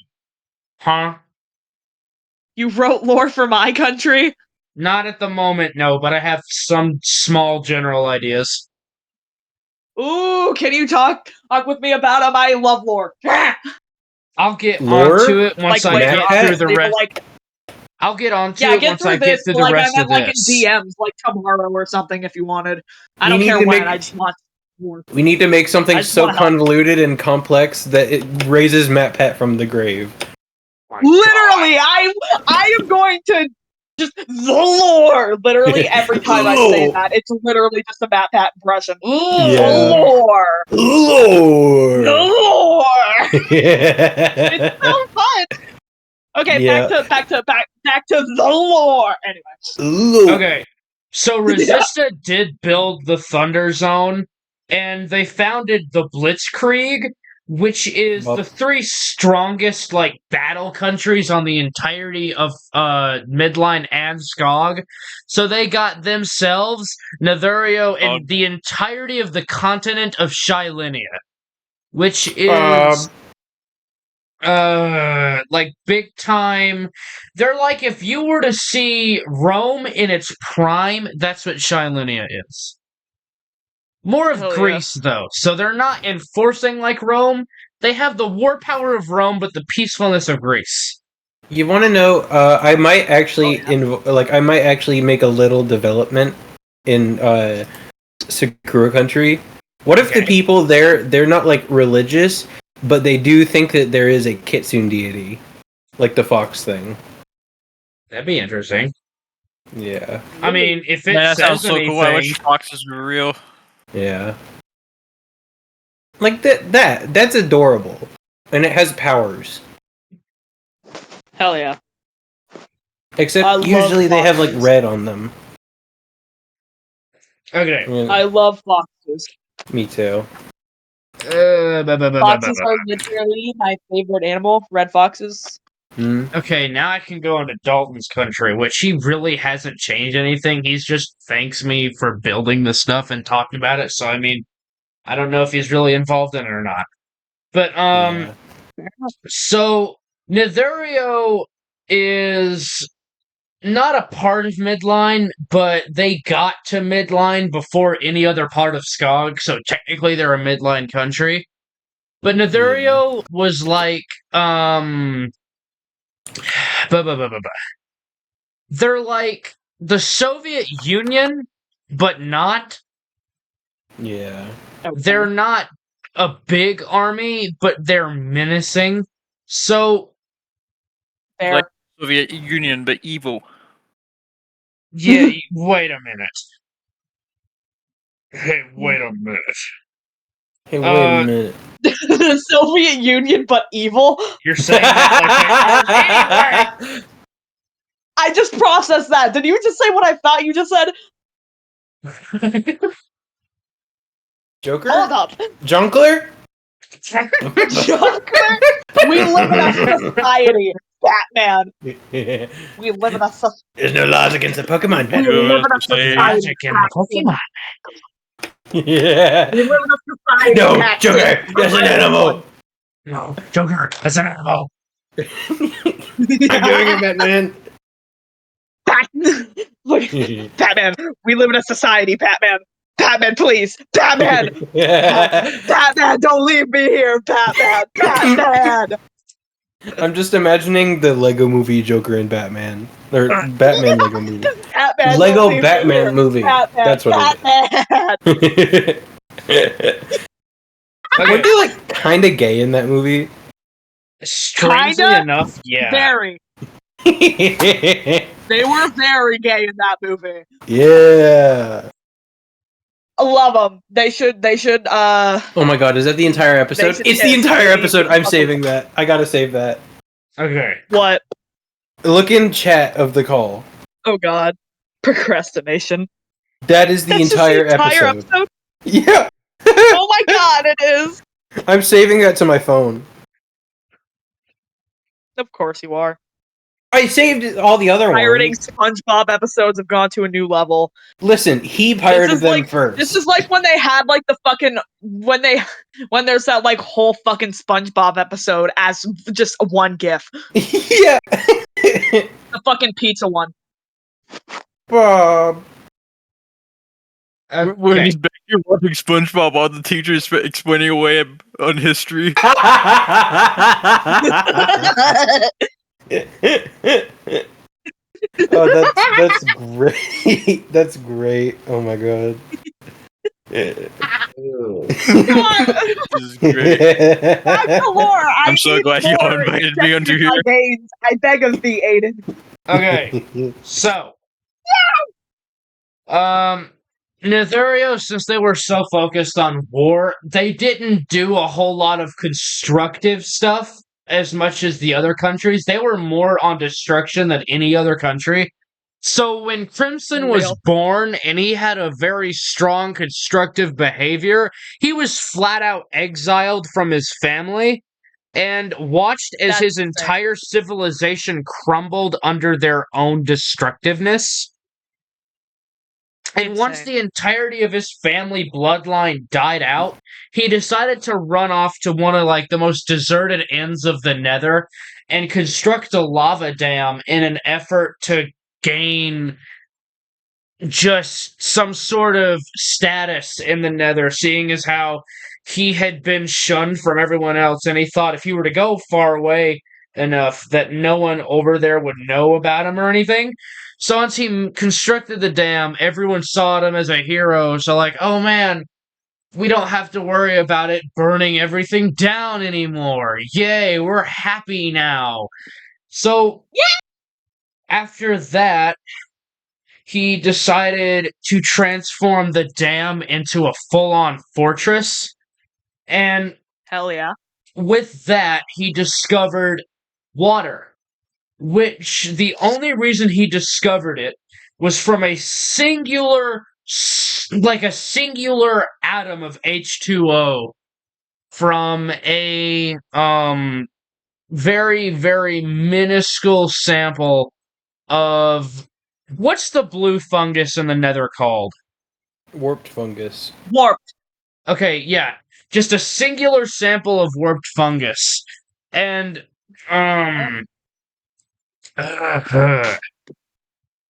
[SPEAKER 1] Huh?
[SPEAKER 2] You wrote lore for my country?
[SPEAKER 1] Not at the moment, no, but I have some small general ideas.
[SPEAKER 2] Ooh, can you talk with me about them? I love lore.
[SPEAKER 1] I'll get
[SPEAKER 3] Lore?
[SPEAKER 1] onto it once
[SPEAKER 3] Like,
[SPEAKER 1] I
[SPEAKER 3] later
[SPEAKER 1] get
[SPEAKER 3] on,
[SPEAKER 1] through the
[SPEAKER 2] But,
[SPEAKER 1] rest.
[SPEAKER 2] like,
[SPEAKER 1] I'll get onto
[SPEAKER 2] yeah,
[SPEAKER 1] it
[SPEAKER 2] get
[SPEAKER 1] once
[SPEAKER 2] through
[SPEAKER 1] I
[SPEAKER 2] this.
[SPEAKER 1] get through
[SPEAKER 2] but,
[SPEAKER 1] the
[SPEAKER 2] like,
[SPEAKER 1] rest
[SPEAKER 2] I
[SPEAKER 1] of
[SPEAKER 2] meant like in
[SPEAKER 1] this.
[SPEAKER 2] DMs, like tomorrow or something, if you wanted. I
[SPEAKER 3] We
[SPEAKER 2] don't
[SPEAKER 3] need
[SPEAKER 2] care
[SPEAKER 3] to
[SPEAKER 2] when.
[SPEAKER 3] make-
[SPEAKER 2] I just want.
[SPEAKER 3] We need to make something
[SPEAKER 2] I just
[SPEAKER 3] so
[SPEAKER 2] wanna help.
[SPEAKER 3] convoluted and complex that it raises Matt Pat from the grave.
[SPEAKER 2] Literally, I am going to just the lore. Literally every time I say that, it's literally just a Matt Pat impression.
[SPEAKER 3] Yeah.
[SPEAKER 2] The lore.
[SPEAKER 3] Lord.
[SPEAKER 2] The lore. It's so fun. Okay,
[SPEAKER 3] Yeah.
[SPEAKER 2] back to the lore. Anyway.
[SPEAKER 1] Okay, so Resista did build the Thunder Zone, and they founded the Blitzkrieg, which is
[SPEAKER 3] Well-
[SPEAKER 1] the three strongest like battle countries on the entirety of Midline and Skog. So they got themselves, Nethurio, and the entirety of the continent of Shylinia, which is like big time. They're like if you were to see Rome in its prime, that's what Shylinia is. More of
[SPEAKER 2] Hell yeah.
[SPEAKER 1] Greece though, so they're not enforcing like Rome. They have the war power of Rome, but the peacefulness of Greece.
[SPEAKER 3] You want to know? I might actually I might actually make a little development in Sakura Country. What if the
[SPEAKER 1] Okay.
[SPEAKER 3] people there they're not like religious, but they do think that there is a Kitsune deity, like the fox thing?
[SPEAKER 1] That'd be interesting.
[SPEAKER 3] Yeah,
[SPEAKER 1] I mean, if it
[SPEAKER 4] that
[SPEAKER 1] says
[SPEAKER 4] sounds so
[SPEAKER 1] anything,
[SPEAKER 4] cool. I wish foxes were real.
[SPEAKER 3] yeah. Like that's adorable, and it has powers.
[SPEAKER 2] Hell yeah.
[SPEAKER 3] Except
[SPEAKER 2] I love
[SPEAKER 3] usually they have like
[SPEAKER 2] foxes.
[SPEAKER 3] red on them.
[SPEAKER 1] okay.
[SPEAKER 3] Yeah,
[SPEAKER 2] I love foxes.
[SPEAKER 3] me too.
[SPEAKER 2] Foxes are literally my favorite animal. Red foxes.
[SPEAKER 1] Okay, now I can go into Dalton's country, which he really hasn't changed anything. He's just thanks me for building the stuff and talking about it. So I mean, I don't know if he's really involved in it or not. But
[SPEAKER 3] Yeah.
[SPEAKER 1] so Nethurio is not a part of Midline, but they got to Midline before any other part of Skog, so technically they're a Midline country. But Nethurio was like, they're like the Soviet Union, but not.
[SPEAKER 3] Yeah.
[SPEAKER 1] They're not a big army, but they're menacing. So,
[SPEAKER 2] Fair.
[SPEAKER 4] Like Soviet Union, but evil.
[SPEAKER 1] yeah, wait a minute. Hey, wait a minute.
[SPEAKER 3] Hey, wait a minute.
[SPEAKER 2] The Soviet Union, but evil.
[SPEAKER 1] You're saying that like they are anyway.
[SPEAKER 2] I just processed that. Did you just say what I thought you just said?
[SPEAKER 3] Joker?
[SPEAKER 2] Hold up.
[SPEAKER 3] Junkler?
[SPEAKER 2] Joker? We live in a society, Batman. We live in a society.
[SPEAKER 3] There's no laws against the Pokemon.
[SPEAKER 2] We live in a society.
[SPEAKER 1] Magic in Pokemon.
[SPEAKER 3] Yeah.
[SPEAKER 2] We live in a society.
[SPEAKER 3] No,
[SPEAKER 2] Batman.
[SPEAKER 3] Joker, that's an animal.
[SPEAKER 1] No, Joker, that's an animal.
[SPEAKER 3] I'm doing it, Batman.
[SPEAKER 2] Batman, we live in a society, Batman. Batman, please. Batman. Batman, don't leave me here, Batman. Batman.
[SPEAKER 3] I'm just imagining the Lego movie Joker and Batman. Or Batman Lego movie.
[SPEAKER 2] Batman,
[SPEAKER 3] Lego
[SPEAKER 2] don't leave me
[SPEAKER 3] Batman
[SPEAKER 2] here.
[SPEAKER 3] movie.
[SPEAKER 2] Batman,
[SPEAKER 3] That's what
[SPEAKER 2] Batman.
[SPEAKER 3] it is. Weren't they like kinda gay in that movie?
[SPEAKER 1] Strangely
[SPEAKER 2] Kinda?
[SPEAKER 1] enough, yeah.
[SPEAKER 2] Very. They were very gay in that movie.
[SPEAKER 3] Yeah.
[SPEAKER 2] I love them. They should,
[SPEAKER 3] Oh my god, is that the entire episode?
[SPEAKER 2] should
[SPEAKER 3] It's the
[SPEAKER 2] kiss.
[SPEAKER 3] entire
[SPEAKER 2] They
[SPEAKER 3] episode.
[SPEAKER 2] should
[SPEAKER 3] I'm
[SPEAKER 2] fucking-
[SPEAKER 3] saving that. I gotta save that.
[SPEAKER 1] Okay.
[SPEAKER 2] what?
[SPEAKER 3] Look in chat of the call.
[SPEAKER 2] Oh god. Procrastination.
[SPEAKER 3] That is the
[SPEAKER 2] That's just
[SPEAKER 3] entire episode. Yeah.
[SPEAKER 2] Oh my god, it is.
[SPEAKER 3] I'm saving that to my phone.
[SPEAKER 2] Of course you are.
[SPEAKER 3] I saved all the other
[SPEAKER 2] Pirating
[SPEAKER 3] ones.
[SPEAKER 2] SpongeBob episodes have gone to a new level.
[SPEAKER 3] Listen, he pirated
[SPEAKER 2] is
[SPEAKER 3] them
[SPEAKER 2] like-
[SPEAKER 3] first.
[SPEAKER 2] This is like when they had like the fucking when there's that like whole fucking SpongeBob episode as just one GIF.
[SPEAKER 3] Yeah.
[SPEAKER 2] The fucking pizza one.
[SPEAKER 3] Bob.
[SPEAKER 4] When
[SPEAKER 1] Okay.
[SPEAKER 4] he's back here watching SpongeBob while the teacher is explaining away on history.
[SPEAKER 3] Oh, that's great. That's great. Oh my god.
[SPEAKER 4] This is great.
[SPEAKER 2] That's the lore.
[SPEAKER 4] I'm so glad you all invited me onto here.
[SPEAKER 2] I beg of thee, Aiden.
[SPEAKER 1] Okay, so Nethereo, since they were so focused on war, they didn't do a whole lot of constructive stuff as much as the other countries. They were more on destruction than any other country. So when Crimson was
[SPEAKER 2] Real.
[SPEAKER 1] born and he had a very strong constructive behavior, he was flat out exiled from his family and watched as
[SPEAKER 2] That's
[SPEAKER 1] his
[SPEAKER 2] fair.
[SPEAKER 1] entire civilization crumbled under their own destructiveness. And once
[SPEAKER 2] Insane.
[SPEAKER 1] the entirety of his family bloodline died out, he decided to run off to one of like the most deserted ends of the Nether and construct a lava dam in an effort to gain just some sort of status in the Nether, seeing as how he had been shunned from everyone else, and he thought if he were to go far away enough that no one over there would know about him or anything. So once he constructed the dam, everyone saw him as a hero, so like, oh man, we don't have to worry about it burning everything down anymore. Yay, we're happy now. So after that, he decided to transform the dam into a full-on fortress. And
[SPEAKER 2] Hell yeah.
[SPEAKER 1] with that, he discovered water, which the only reason he discovered it was from a singular atom of H2O from a very, very minuscule sample of what's the blue fungus in the Nether called?
[SPEAKER 3] Warped fungus.
[SPEAKER 2] Warped.
[SPEAKER 1] Okay, yeah. Just a singular sample of warped fungus. And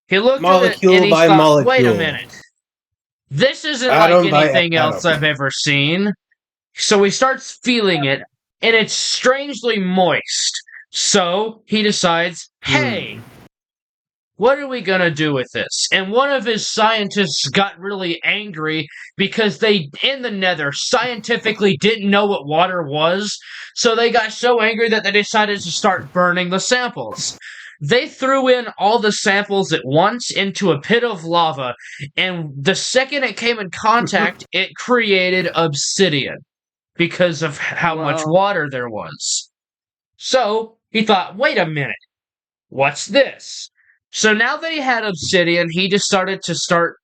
[SPEAKER 1] he looked
[SPEAKER 3] Molecule
[SPEAKER 1] at it and he
[SPEAKER 3] by
[SPEAKER 1] thought,
[SPEAKER 3] molecule.
[SPEAKER 1] wait a minute. This isn't
[SPEAKER 3] Atom
[SPEAKER 1] like
[SPEAKER 3] by
[SPEAKER 1] anything else
[SPEAKER 3] atom.
[SPEAKER 1] I've ever seen. So he starts feeling it, and it's strangely moist. So he decides, hey, what are we gonna do with this? And one of his scientists got really angry because they, in the Nether, scientifically didn't know what water was, so they got so angry that they decided to start burning the samples. They threw in all the samples at once into a pit of lava, and the second it came in contact, it created obsidian because of how much
[SPEAKER 2] Whoa.
[SPEAKER 1] water there was. So he thought, wait a minute, what's this? So now that he had obsidian, he decided to start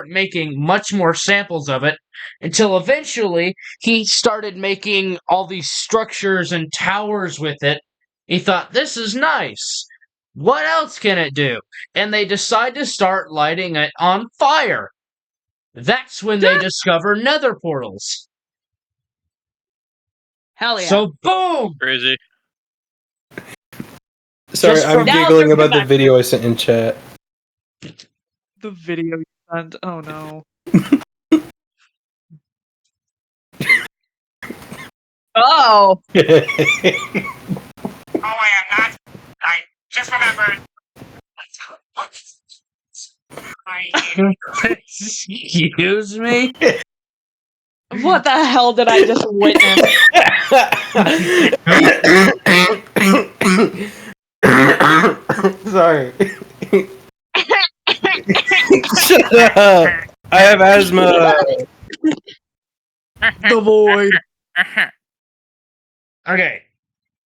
[SPEAKER 1] making much more samples of it until eventually he started making all these structures and towers with it. He thought, this is nice. What else can it do? And they decide to start lighting it on fire. That's when they discover nether portals.
[SPEAKER 2] Hell yeah.
[SPEAKER 1] So boom!
[SPEAKER 4] Crazy.
[SPEAKER 3] Sorry,
[SPEAKER 1] Just
[SPEAKER 3] I'm
[SPEAKER 1] from-
[SPEAKER 2] Now
[SPEAKER 3] giggling
[SPEAKER 2] let's get
[SPEAKER 3] about the
[SPEAKER 2] back
[SPEAKER 3] video I sent in chat.
[SPEAKER 2] The video you sent. Oh no. Oh.
[SPEAKER 6] Oh, I am not. I just remembered.
[SPEAKER 1] Excuse me?
[SPEAKER 2] What the hell did I just witness?
[SPEAKER 3] Sorry. Shut up! I have asthma!
[SPEAKER 2] The void.
[SPEAKER 1] Okay,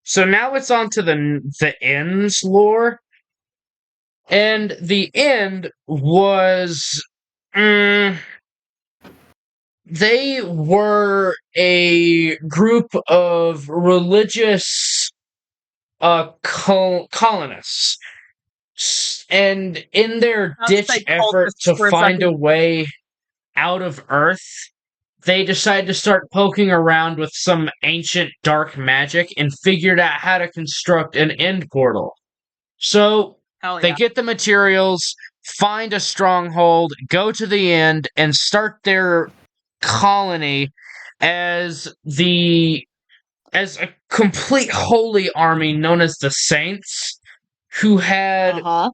[SPEAKER 1] so now it's on to the End's lore. And the End was... they were a group of religious colonists. And in their
[SPEAKER 2] I'll
[SPEAKER 1] ditch
[SPEAKER 2] say
[SPEAKER 1] effort
[SPEAKER 2] cultists
[SPEAKER 1] to
[SPEAKER 2] for a
[SPEAKER 1] find a
[SPEAKER 2] second.
[SPEAKER 1] way out of Earth, they decided to start poking around with some ancient dark magic and figured out how to construct an end portal. So
[SPEAKER 2] Hell
[SPEAKER 1] they
[SPEAKER 2] yeah.
[SPEAKER 1] get the materials, find a stronghold, go to the end, and start their colony as a complete holy army known as the Saints, who had
[SPEAKER 2] Uh-huh.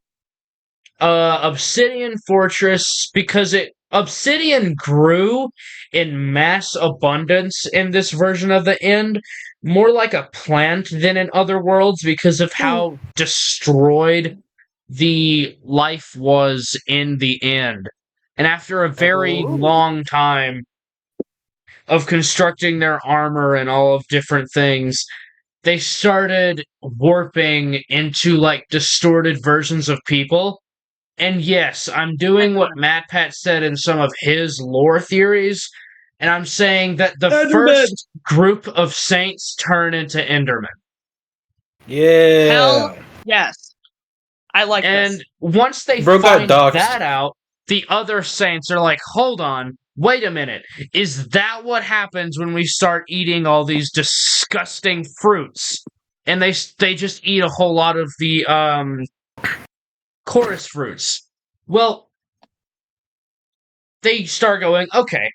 [SPEAKER 1] obsidian fortress because obsidian grew in mass abundance in this version of the end, more like a plant than in other worlds because of how destroyed the life was in the end. And after a very long time of constructing their armor and all of different things, they started warping into like distorted versions of people. And yes, I'm doing what MatPat said in some of his lore theories, and I'm saying that the first group of saints turn into Endermen.
[SPEAKER 3] Yeah.
[SPEAKER 2] Hell yes. I like
[SPEAKER 1] And
[SPEAKER 2] this.
[SPEAKER 1] once they
[SPEAKER 3] Bro got
[SPEAKER 1] find
[SPEAKER 3] doxxed.
[SPEAKER 1] that out, the other saints are like, hold on, wait a minute. Is that what happens when we start eating all these disgusting fruits? And they just eat a whole lot of the chorus fruits. Well, they start going, okay,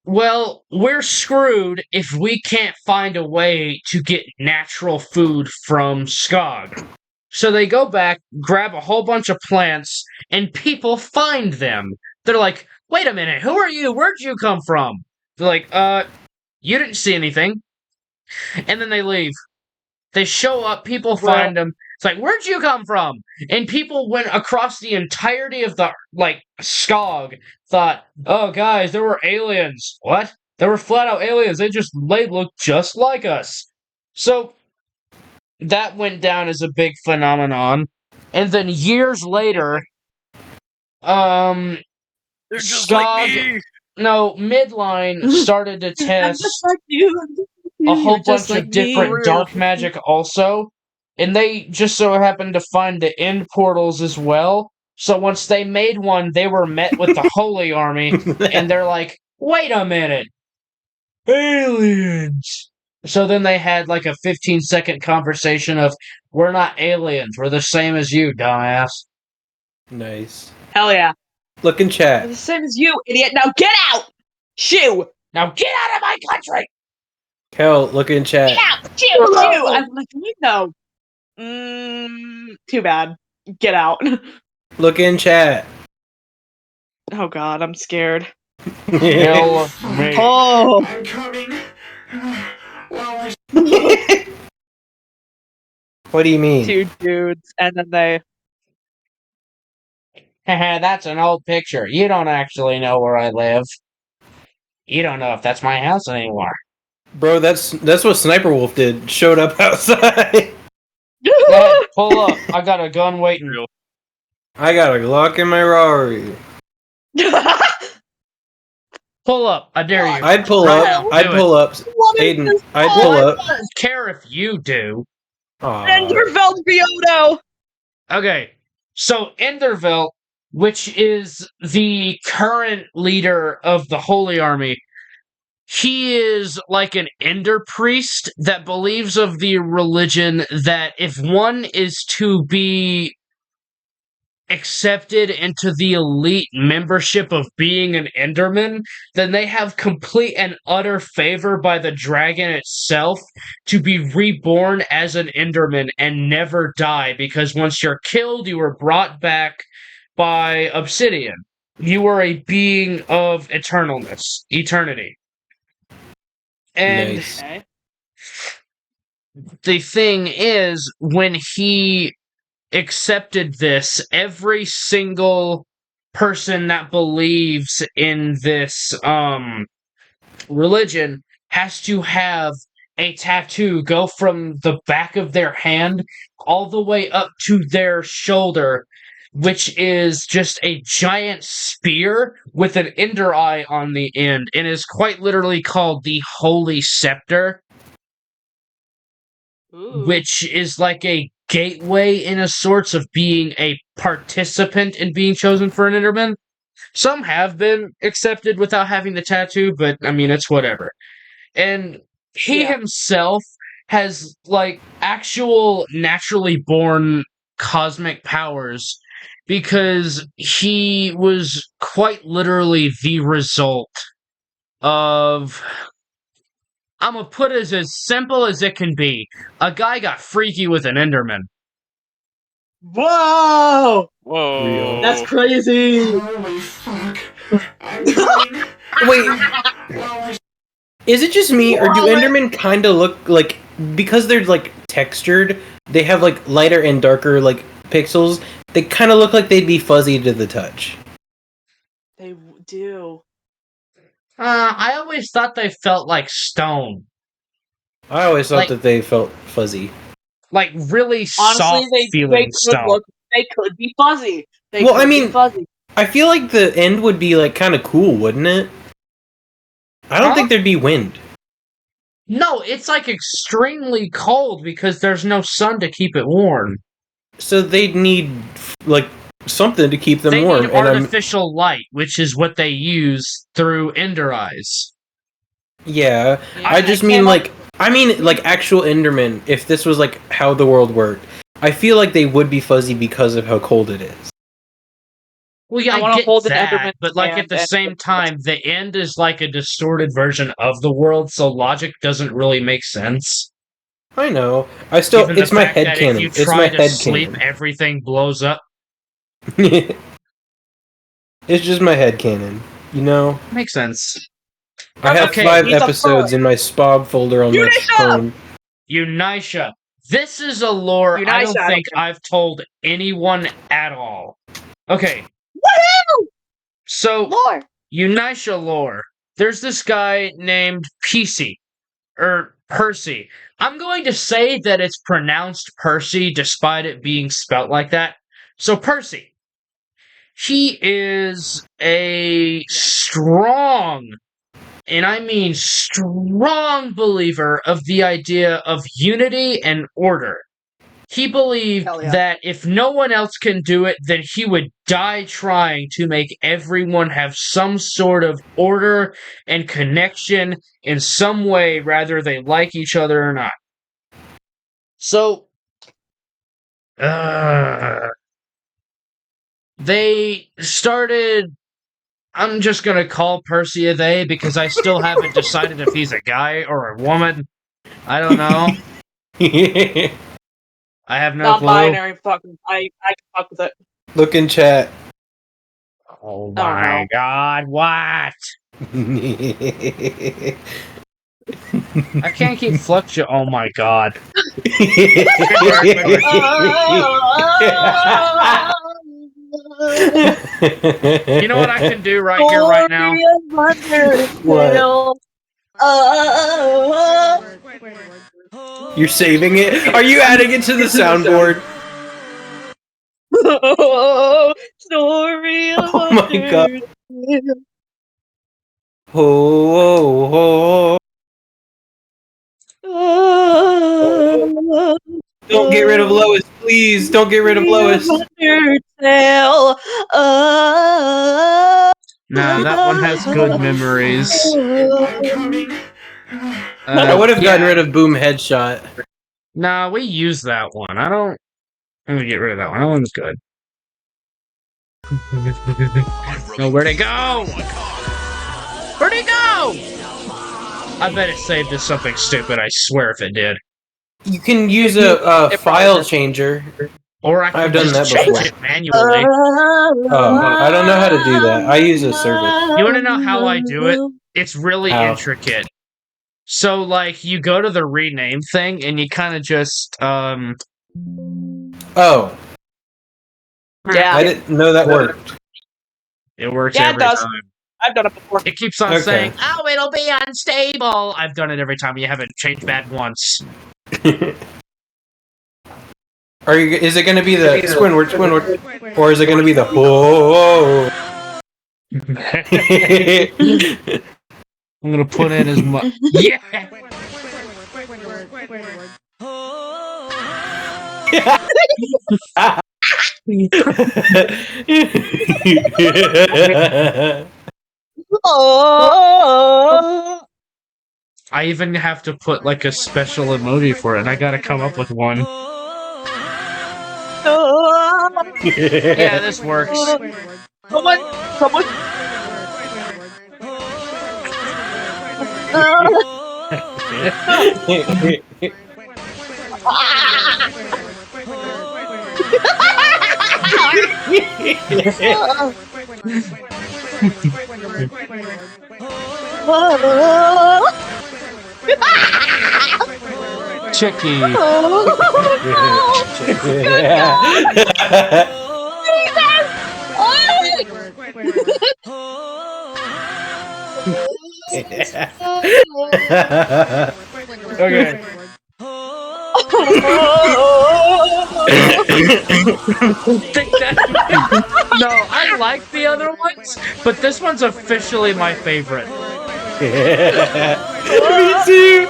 [SPEAKER 1] well, we're screwed if we can't find a way to get natural food from Skog. So they go back, grab a whole bunch of plants, and people find them. They're like, wait a minute, who are you? Where'd you come from? They're like, you didn't see anything. And then they leave. They show up, people find them. It's like, where'd you come from? And people went across the entirety of the, like, Skog, thought, oh, guys, there were aliens. What? There were flat-out aliens. They looked just like us. So, that went down as a big phenomenon. And then years later,
[SPEAKER 4] They're just like
[SPEAKER 1] Skog,
[SPEAKER 4] me.
[SPEAKER 1] no, Midline started to
[SPEAKER 2] I'm
[SPEAKER 1] test
[SPEAKER 2] just like you.
[SPEAKER 1] a whole
[SPEAKER 2] You're just
[SPEAKER 1] bunch of
[SPEAKER 2] like
[SPEAKER 1] different
[SPEAKER 2] me.
[SPEAKER 1] dark magic also, and they just so happened to find the end portals as well. So once they made one, they were met with the Holy Army, and they're like, wait a minute, aliens! So then they had like a 15-second conversation of, we're not aliens, we're the same as you, dumbass.
[SPEAKER 3] Nice.
[SPEAKER 2] Hell yeah.
[SPEAKER 3] Look in
[SPEAKER 2] We're
[SPEAKER 3] chat.
[SPEAKER 2] the same as you, idiot. Now get out! Shoo!
[SPEAKER 1] Now get out of my country!
[SPEAKER 3] Kel, look in chat.
[SPEAKER 2] Get out! Shoo! I'm like, you know. Too bad. Get out.
[SPEAKER 3] Look in chat.
[SPEAKER 2] Oh god, I'm scared.
[SPEAKER 1] Kill me.
[SPEAKER 2] Oh!
[SPEAKER 7] I'm coming. Well,
[SPEAKER 3] What do you mean?
[SPEAKER 2] Two dudes, and then they.
[SPEAKER 1] Haha, that's an old picture. You don't actually know where I live. You don't know if that's my house anymore.
[SPEAKER 3] Bro, that's what Sniper Wolf did. Showed up outside.
[SPEAKER 1] Go ahead, pull up. I got a gun waiting.
[SPEAKER 4] Real.
[SPEAKER 3] I got a Glock in my Rari.
[SPEAKER 1] Pull up. I dare you.
[SPEAKER 3] I'd pull
[SPEAKER 1] Right
[SPEAKER 3] up.
[SPEAKER 1] now,
[SPEAKER 3] I'd
[SPEAKER 1] do
[SPEAKER 3] pull up. Aiden, I'd pull up.
[SPEAKER 1] I don't care if you do.
[SPEAKER 3] Aw.
[SPEAKER 2] Enderveld Biodo!
[SPEAKER 1] Okay, so Endervelt, which is the current leader of the Holy Army, he is like an Ender priest that believes of the religion that if one is to be accepted into the elite membership of being an Enderman, then they have complete and utter favor by the dragon itself to be reborn as an Enderman and never die, because once you're killed, you are brought back by obsidian. You are a being of eternity. And
[SPEAKER 3] Nice.
[SPEAKER 2] Okay.
[SPEAKER 1] the thing is, when he accepted this, every single person that believes in this religion has to have a tattoo go from the back of their hand all the way up to their shoulder, which is just a giant spear with an ender eye on the end, and is quite literally called the Holy Scepter, which is like a gateway in a sorts of being a participant in being chosen for an Enderman. Some have been accepted without having the tattoo, but I mean, it's whatever. And he himself has like actual naturally born cosmic powers because he was quite literally the result of, I'm gonna put it as simple as it can be. A guy got freaky with an Enderman.
[SPEAKER 2] Whoa!
[SPEAKER 4] Whoa.
[SPEAKER 3] Real.
[SPEAKER 2] That's crazy!
[SPEAKER 7] holy fuck.
[SPEAKER 3] Wait, is it just me, or do Endermen kind of look like, because they're like textured, they have like lighter and darker like pixels, they kind of look like they'd be fuzzy to the touch.
[SPEAKER 2] They do.
[SPEAKER 1] I always thought they felt like stone.
[SPEAKER 3] I always thought
[SPEAKER 1] Like-
[SPEAKER 3] that they felt fuzzy.
[SPEAKER 1] Like really
[SPEAKER 2] Honestly,
[SPEAKER 1] soft
[SPEAKER 2] they
[SPEAKER 1] feeling
[SPEAKER 2] could
[SPEAKER 1] stone.
[SPEAKER 2] they could be fuzzy. They
[SPEAKER 3] Well,
[SPEAKER 2] could
[SPEAKER 3] I
[SPEAKER 2] be
[SPEAKER 3] mean-
[SPEAKER 2] fuzzy.
[SPEAKER 3] I feel like the end would be like kind of cool, wouldn't it? I don't
[SPEAKER 1] Huh?
[SPEAKER 3] think there'd be wind.
[SPEAKER 1] No, it's like extremely cold because there's no sun to keep it warm.
[SPEAKER 3] So they'd need like something to keep them
[SPEAKER 1] They
[SPEAKER 3] warm.
[SPEAKER 1] need
[SPEAKER 3] And
[SPEAKER 1] artificial light, which is what they use through Ender Eyes.
[SPEAKER 3] yeah,
[SPEAKER 2] Yeah,
[SPEAKER 3] I just
[SPEAKER 2] I
[SPEAKER 3] mean
[SPEAKER 2] came
[SPEAKER 3] like actual Endermen. If this was like how the world worked, I feel like they would be fuzzy because of how cold it is.
[SPEAKER 1] Well, yeah,
[SPEAKER 2] I
[SPEAKER 1] I
[SPEAKER 2] wanna
[SPEAKER 1] get
[SPEAKER 2] hold an
[SPEAKER 1] that,
[SPEAKER 2] Enderman's
[SPEAKER 1] but like at
[SPEAKER 2] hand
[SPEAKER 1] the
[SPEAKER 2] and
[SPEAKER 1] same
[SPEAKER 2] think
[SPEAKER 1] time, the end is like a distorted version of the world, so logic doesn't really make sense.
[SPEAKER 3] I know. I still,
[SPEAKER 1] Given the
[SPEAKER 3] it's my
[SPEAKER 1] fact that
[SPEAKER 3] headcanon.
[SPEAKER 1] if you
[SPEAKER 3] It's
[SPEAKER 1] try
[SPEAKER 3] my
[SPEAKER 1] to sleep,
[SPEAKER 3] headcanon.
[SPEAKER 1] everything blows up.
[SPEAKER 3] It's just my headcanon. You know,
[SPEAKER 1] Makes sense.
[SPEAKER 3] I have
[SPEAKER 1] Okay,
[SPEAKER 3] 5
[SPEAKER 2] he's a
[SPEAKER 3] episodes in my SPOG folder on my
[SPEAKER 2] Unisha!
[SPEAKER 3] phone.
[SPEAKER 1] Unisha. This is a lore I don't
[SPEAKER 2] Unisha,
[SPEAKER 1] think I've told anyone at all. Okay,
[SPEAKER 2] Woohoo!
[SPEAKER 1] so
[SPEAKER 2] Lore.
[SPEAKER 1] Unisha lore. There's this guy named Percy. I'm going to say that it's pronounced Percy despite it being spelt like that. So Percy. He is a strong, and I mean strong believer of the idea of unity and order. He believed
[SPEAKER 2] Hell yeah.
[SPEAKER 1] that if no one else can do it, then he would die trying to make everyone have some sort of order and connection in some way, whether they like each other or not. So, they started. I'm just gonna call Percy a they because I still haven't decided if he's a guy or a woman. I don't know. I have no clue.
[SPEAKER 2] Non-binary. Fucking. I can fuck with it.
[SPEAKER 3] Look in chat.
[SPEAKER 1] Oh
[SPEAKER 2] I don't
[SPEAKER 1] my
[SPEAKER 2] know.
[SPEAKER 1] god, what? I can't keep fluctuating. Oh my god. You know what I can do right here, right now?
[SPEAKER 3] What? You're saving it? Are you adding it to the soundboard?
[SPEAKER 2] Story of
[SPEAKER 3] Oh my god.
[SPEAKER 2] Undertale.
[SPEAKER 3] Oh, don't get rid of Lois, please. Don't get rid of Lois.
[SPEAKER 2] Undertale.
[SPEAKER 1] Nah, that one has good memories.
[SPEAKER 3] I would have gotten
[SPEAKER 1] yeah.
[SPEAKER 3] rid of Boom Headshot.
[SPEAKER 1] Nah, we use that one. I'm gonna get rid of that one. That one's good. No, where'd it go? Where'd it go? I bet it saved as something stupid. I swear if it did.
[SPEAKER 3] You can use a file changer.
[SPEAKER 1] Or I
[SPEAKER 3] I've
[SPEAKER 1] could
[SPEAKER 3] done
[SPEAKER 1] just
[SPEAKER 3] that
[SPEAKER 1] change
[SPEAKER 3] before.
[SPEAKER 1] it manually.
[SPEAKER 3] I don't know how to do that. I use a service.
[SPEAKER 1] You wanna know how I do it? It's really
[SPEAKER 3] How?
[SPEAKER 1] intricate. So, like, you go to the rename thing, and you kind of just,
[SPEAKER 3] Oh,
[SPEAKER 2] Yeah.
[SPEAKER 3] I didn't know that worked.
[SPEAKER 1] It works
[SPEAKER 2] Yeah, it
[SPEAKER 1] every
[SPEAKER 2] does.
[SPEAKER 1] time.
[SPEAKER 2] I've done it before.
[SPEAKER 1] It keeps on
[SPEAKER 3] Okay.
[SPEAKER 1] saying, "Oh, it'll be unstable." I've done it every time. You haven't changed bad once.
[SPEAKER 3] Is it going to be the Squidward, or is it going to be the oh?
[SPEAKER 1] I'm gonna put in as much. Yeah.
[SPEAKER 2] Oh.
[SPEAKER 1] I even have to put like a special emoji for it, and I gotta come up with one. Yeah, this works.
[SPEAKER 2] Someone.
[SPEAKER 1] Chicky. Okay. Think that- no, I like the other ones, but this one's officially my favorite.
[SPEAKER 3] Me too.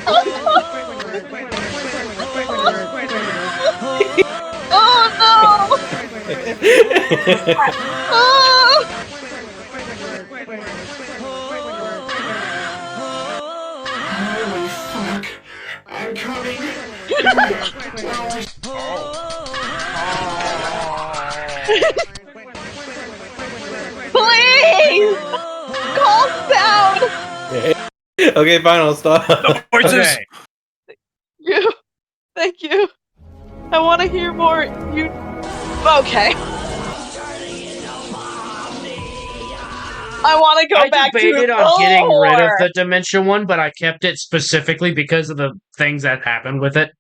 [SPEAKER 7] Holy fuck. I'm coming.
[SPEAKER 2] Please! Calm down!
[SPEAKER 3] Okay, fine, I'll stop.
[SPEAKER 4] Voices.
[SPEAKER 1] Okay.
[SPEAKER 2] You. Thank you. I want to hear more. You. Okay. I want to go
[SPEAKER 1] I
[SPEAKER 2] back to
[SPEAKER 1] debated
[SPEAKER 2] the
[SPEAKER 1] on getting rid of
[SPEAKER 2] lore.
[SPEAKER 1] the Dementia one, but I kept it specifically because of the things that happened with it.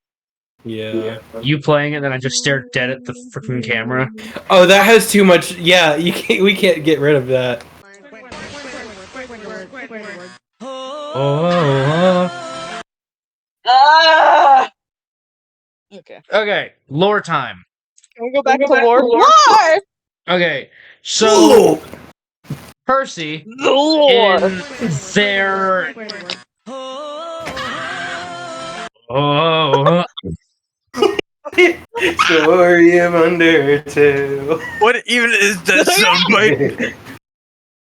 [SPEAKER 3] Yeah.
[SPEAKER 1] You playing it, then I just stared dead at the freaking camera.
[SPEAKER 3] Oh, that has too much. Yeah, you can't. We can't get rid of that.
[SPEAKER 1] Oh.
[SPEAKER 2] Ah! Okay.
[SPEAKER 1] Okay, lore time.
[SPEAKER 2] Can we go back to lore? Lore!
[SPEAKER 1] Okay, so
[SPEAKER 3] Ooh.
[SPEAKER 1] Percy
[SPEAKER 2] The lore.
[SPEAKER 1] in their oh
[SPEAKER 3] Story of Undertale.
[SPEAKER 4] What even is that soundbite?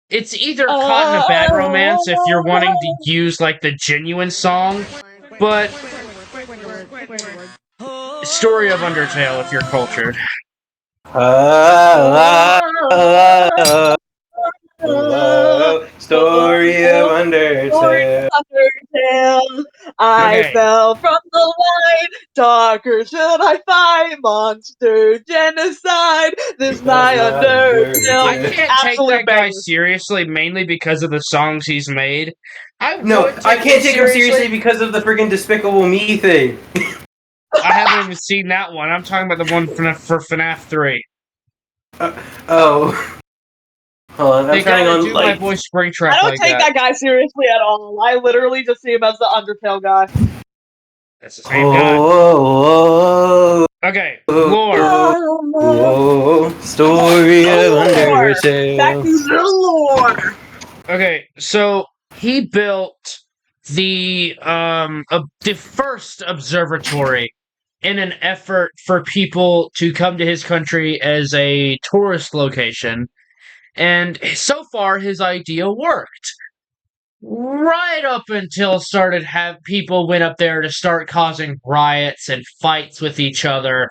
[SPEAKER 1] it's either Caught in a Bad Romance if you're wanting to use like the genuine song, but Story of Undertale if you're cultured.
[SPEAKER 3] Story of Undertale.
[SPEAKER 2] Undertale. I
[SPEAKER 1] Okay.
[SPEAKER 2] fell from the light. Darker should I find monster genocide? This my Undertale.
[SPEAKER 1] I can't take
[SPEAKER 2] Absolute
[SPEAKER 1] that guy
[SPEAKER 2] bangers.
[SPEAKER 1] seriously, mainly because of the songs he's made.
[SPEAKER 3] No, I can't take him seriously because of the friggin' Despicable Me thing.
[SPEAKER 1] I haven't even seen that one. I'm talking about the one for FNAF 3.
[SPEAKER 3] Oh. Hold on,
[SPEAKER 1] They
[SPEAKER 3] I'm trying
[SPEAKER 1] gotta
[SPEAKER 3] on
[SPEAKER 1] do my
[SPEAKER 3] like.
[SPEAKER 1] voice spring
[SPEAKER 2] I
[SPEAKER 1] track
[SPEAKER 2] don't
[SPEAKER 1] like
[SPEAKER 2] take that guy seriously at all. I literally just see him as the Undertale guy.
[SPEAKER 1] That's the same guy.
[SPEAKER 3] Oh,
[SPEAKER 1] Okay, lore.
[SPEAKER 3] Story of
[SPEAKER 2] Lore. Back
[SPEAKER 3] Undertale.
[SPEAKER 2] to the lore.
[SPEAKER 1] Okay, so he built the first observatory in an effort for people to come to his country as a tourist location. And so far, his idea worked. Right up until people went up there to start causing riots and fights with each other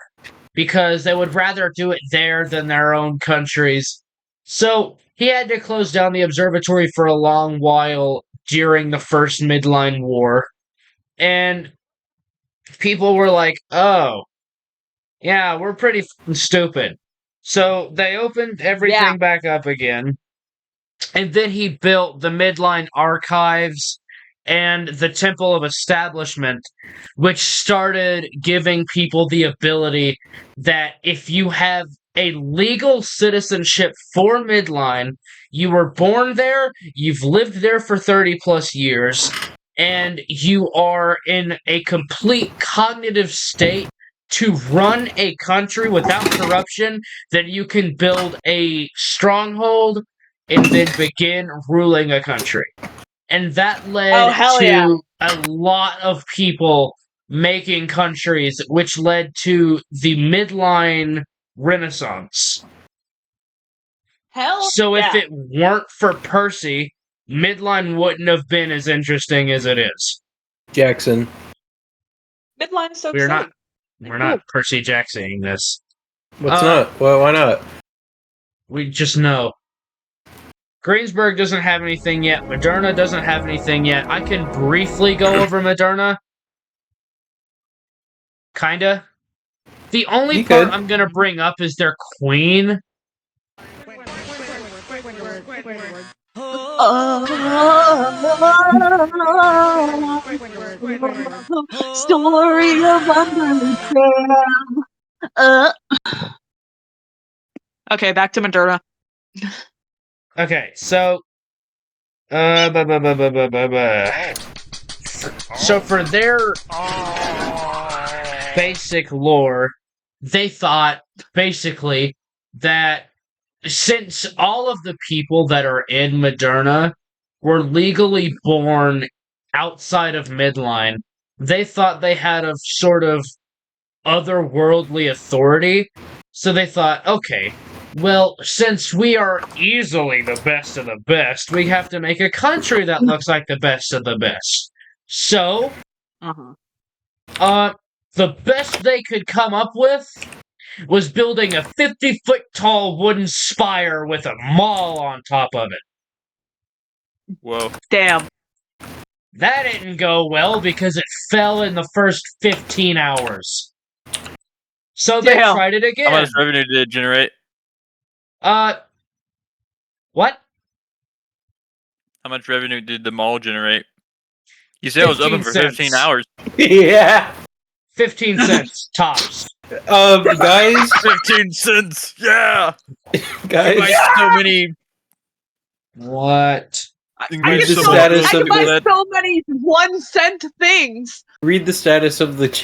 [SPEAKER 1] because they would rather do it there than their own countries. So he had to close down the observatory for a long while during the First Midline War. And people were like, oh, yeah, we're pretty stupid. So they opened everything back up again. And then he built the Midline Archives and the Temple of Establishment, which started giving people the ability that if you have a legal citizenship for Midline, you were born there, you've lived there for 30 plus years, and you are in a complete cognitive state to run a country without corruption, then you can build a stronghold and then begin ruling a country. And that led to a lot of people making countries, which led to the midline Renaissance. So if it weren't for Percy, midline wouldn't have been as interesting as it is.
[SPEAKER 3] Jackson.
[SPEAKER 2] Midline is so
[SPEAKER 1] We're
[SPEAKER 2] exciting.
[SPEAKER 1] not Percy Jacksoning this.
[SPEAKER 3] What's not? Well, why not?
[SPEAKER 1] We just know. Greensburg doesn't have anything yet. Moderna doesn't have anything yet. I can briefly go over Moderna. Kinda. The only
[SPEAKER 3] You
[SPEAKER 1] part
[SPEAKER 3] could.
[SPEAKER 1] I'm gonna bring up is their queen.
[SPEAKER 2] Story of undertale. Okay, back to Moderna.
[SPEAKER 1] Okay, so so for their basic lore, they thought basically that since all of the people that are in Moderna were legally born outside of Midline, they thought they had a sort of otherworldly authority. So they thought, okay, well, since we are easily the best of the best, we have to make a country that looks like the best of the best. So, the best they could come up with was building a 50-foot tall wooden spire with a mall on top of it.
[SPEAKER 4] Whoa.
[SPEAKER 2] Damn.
[SPEAKER 1] That didn't go well because it fell in the first 15 hours. So they
[SPEAKER 2] Damn.
[SPEAKER 1] tried it again.
[SPEAKER 4] How much revenue did it generate?
[SPEAKER 1] What?
[SPEAKER 4] How much revenue did the mall generate? You said it was open
[SPEAKER 1] 15
[SPEAKER 4] for
[SPEAKER 1] cents.
[SPEAKER 4] 15 hours.
[SPEAKER 3] Yeah.
[SPEAKER 1] 15 cents tops.
[SPEAKER 3] Guys,
[SPEAKER 4] 15 cents. Yeah.
[SPEAKER 3] guys.
[SPEAKER 4] Like so many.
[SPEAKER 1] What?
[SPEAKER 2] I
[SPEAKER 3] Read
[SPEAKER 2] can
[SPEAKER 3] the
[SPEAKER 2] so,
[SPEAKER 3] status
[SPEAKER 2] I can
[SPEAKER 3] of
[SPEAKER 2] buy
[SPEAKER 3] the-
[SPEAKER 2] so many 1 cent things.
[SPEAKER 3] Read the status of the.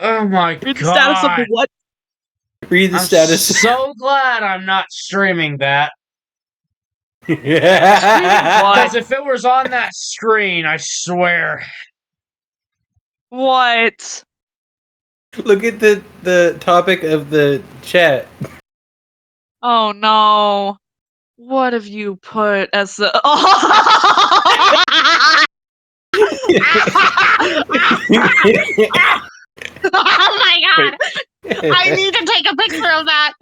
[SPEAKER 1] Oh my
[SPEAKER 2] Read the
[SPEAKER 1] god.
[SPEAKER 2] status of the what?
[SPEAKER 3] Read the
[SPEAKER 1] I'm
[SPEAKER 3] status.
[SPEAKER 1] so glad I'm not streaming that.
[SPEAKER 3] Yeah.
[SPEAKER 1] Because if it was on that screen, I swear.
[SPEAKER 2] What?
[SPEAKER 3] Look at the topic of the chat.
[SPEAKER 2] Oh no. What have you put as the
[SPEAKER 6] Oh my god! I need to take a picture of that.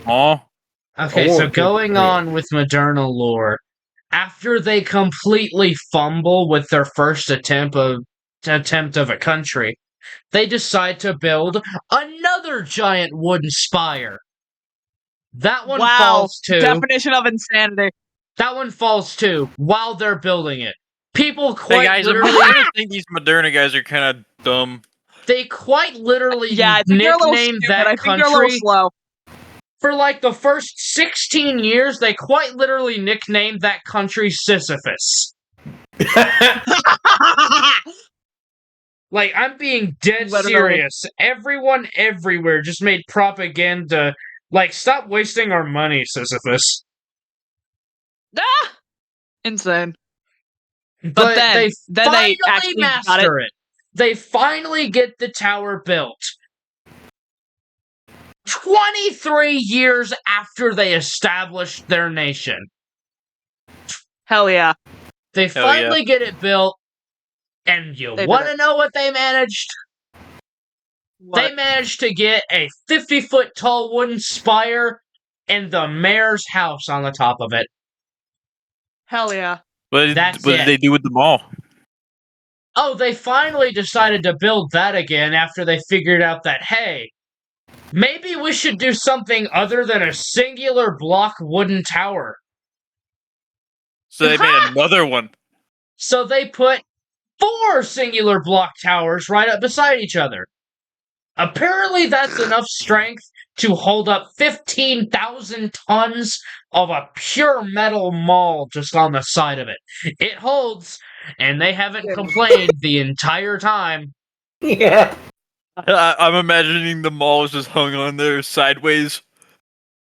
[SPEAKER 4] Oh.
[SPEAKER 1] Okay,
[SPEAKER 3] Oh,
[SPEAKER 1] so
[SPEAKER 3] okay,
[SPEAKER 1] going
[SPEAKER 3] great.
[SPEAKER 1] on with Moderna lore, after they completely fumble with their first attempt of a country, they decide to build another giant wooden spire. That one
[SPEAKER 2] wow.
[SPEAKER 1] falls too.
[SPEAKER 2] Definition of insanity.
[SPEAKER 1] That one falls too while they're building it. People
[SPEAKER 4] Hey
[SPEAKER 1] quite
[SPEAKER 4] guys,
[SPEAKER 1] literally
[SPEAKER 4] I think these Moderna guys are kind of dumb.
[SPEAKER 1] they quite literally
[SPEAKER 2] Yeah, I think they're a little
[SPEAKER 1] nicknamed
[SPEAKER 2] stupid.
[SPEAKER 1] that
[SPEAKER 2] I think they're a little
[SPEAKER 1] country
[SPEAKER 2] slow.
[SPEAKER 1] for like the first 16 years. They quite literally nicknamed that country Sisyphus. Like, I'm being dead
[SPEAKER 2] Literally.
[SPEAKER 1] serious. Everyone everywhere just made propaganda. Like, stop wasting our money, Sisyphus.
[SPEAKER 2] Ah! Insane.
[SPEAKER 1] But
[SPEAKER 2] then-
[SPEAKER 1] they
[SPEAKER 2] then
[SPEAKER 1] finally
[SPEAKER 2] they actually got
[SPEAKER 1] master it. They finally get the tower built. 23 years after they established their nation.
[SPEAKER 2] Hell yeah.
[SPEAKER 1] They
[SPEAKER 4] Hell yeah.
[SPEAKER 1] finally get it built. And you
[SPEAKER 2] They did
[SPEAKER 1] want
[SPEAKER 2] it.
[SPEAKER 1] to know what they managed?
[SPEAKER 2] What?
[SPEAKER 1] They managed to get a 50-foot tall wooden spire and the mayor's house on the top of it.
[SPEAKER 2] Hell yeah.
[SPEAKER 4] What
[SPEAKER 1] That's
[SPEAKER 4] did
[SPEAKER 1] it.
[SPEAKER 4] they do with the mall?
[SPEAKER 1] Oh, they finally decided to build that again after they figured out that, hey, maybe we should do something other than a singular block wooden tower.
[SPEAKER 4] So they made another one.
[SPEAKER 1] So they put 4 singular block towers right up beside each other. Apparently that's enough strength to hold up 15,000 tons of a pure metal maul just on the side of it. It holds, and they haven't complained the entire time.
[SPEAKER 3] Yeah.
[SPEAKER 4] I'm imagining the mall is just hung on there sideways.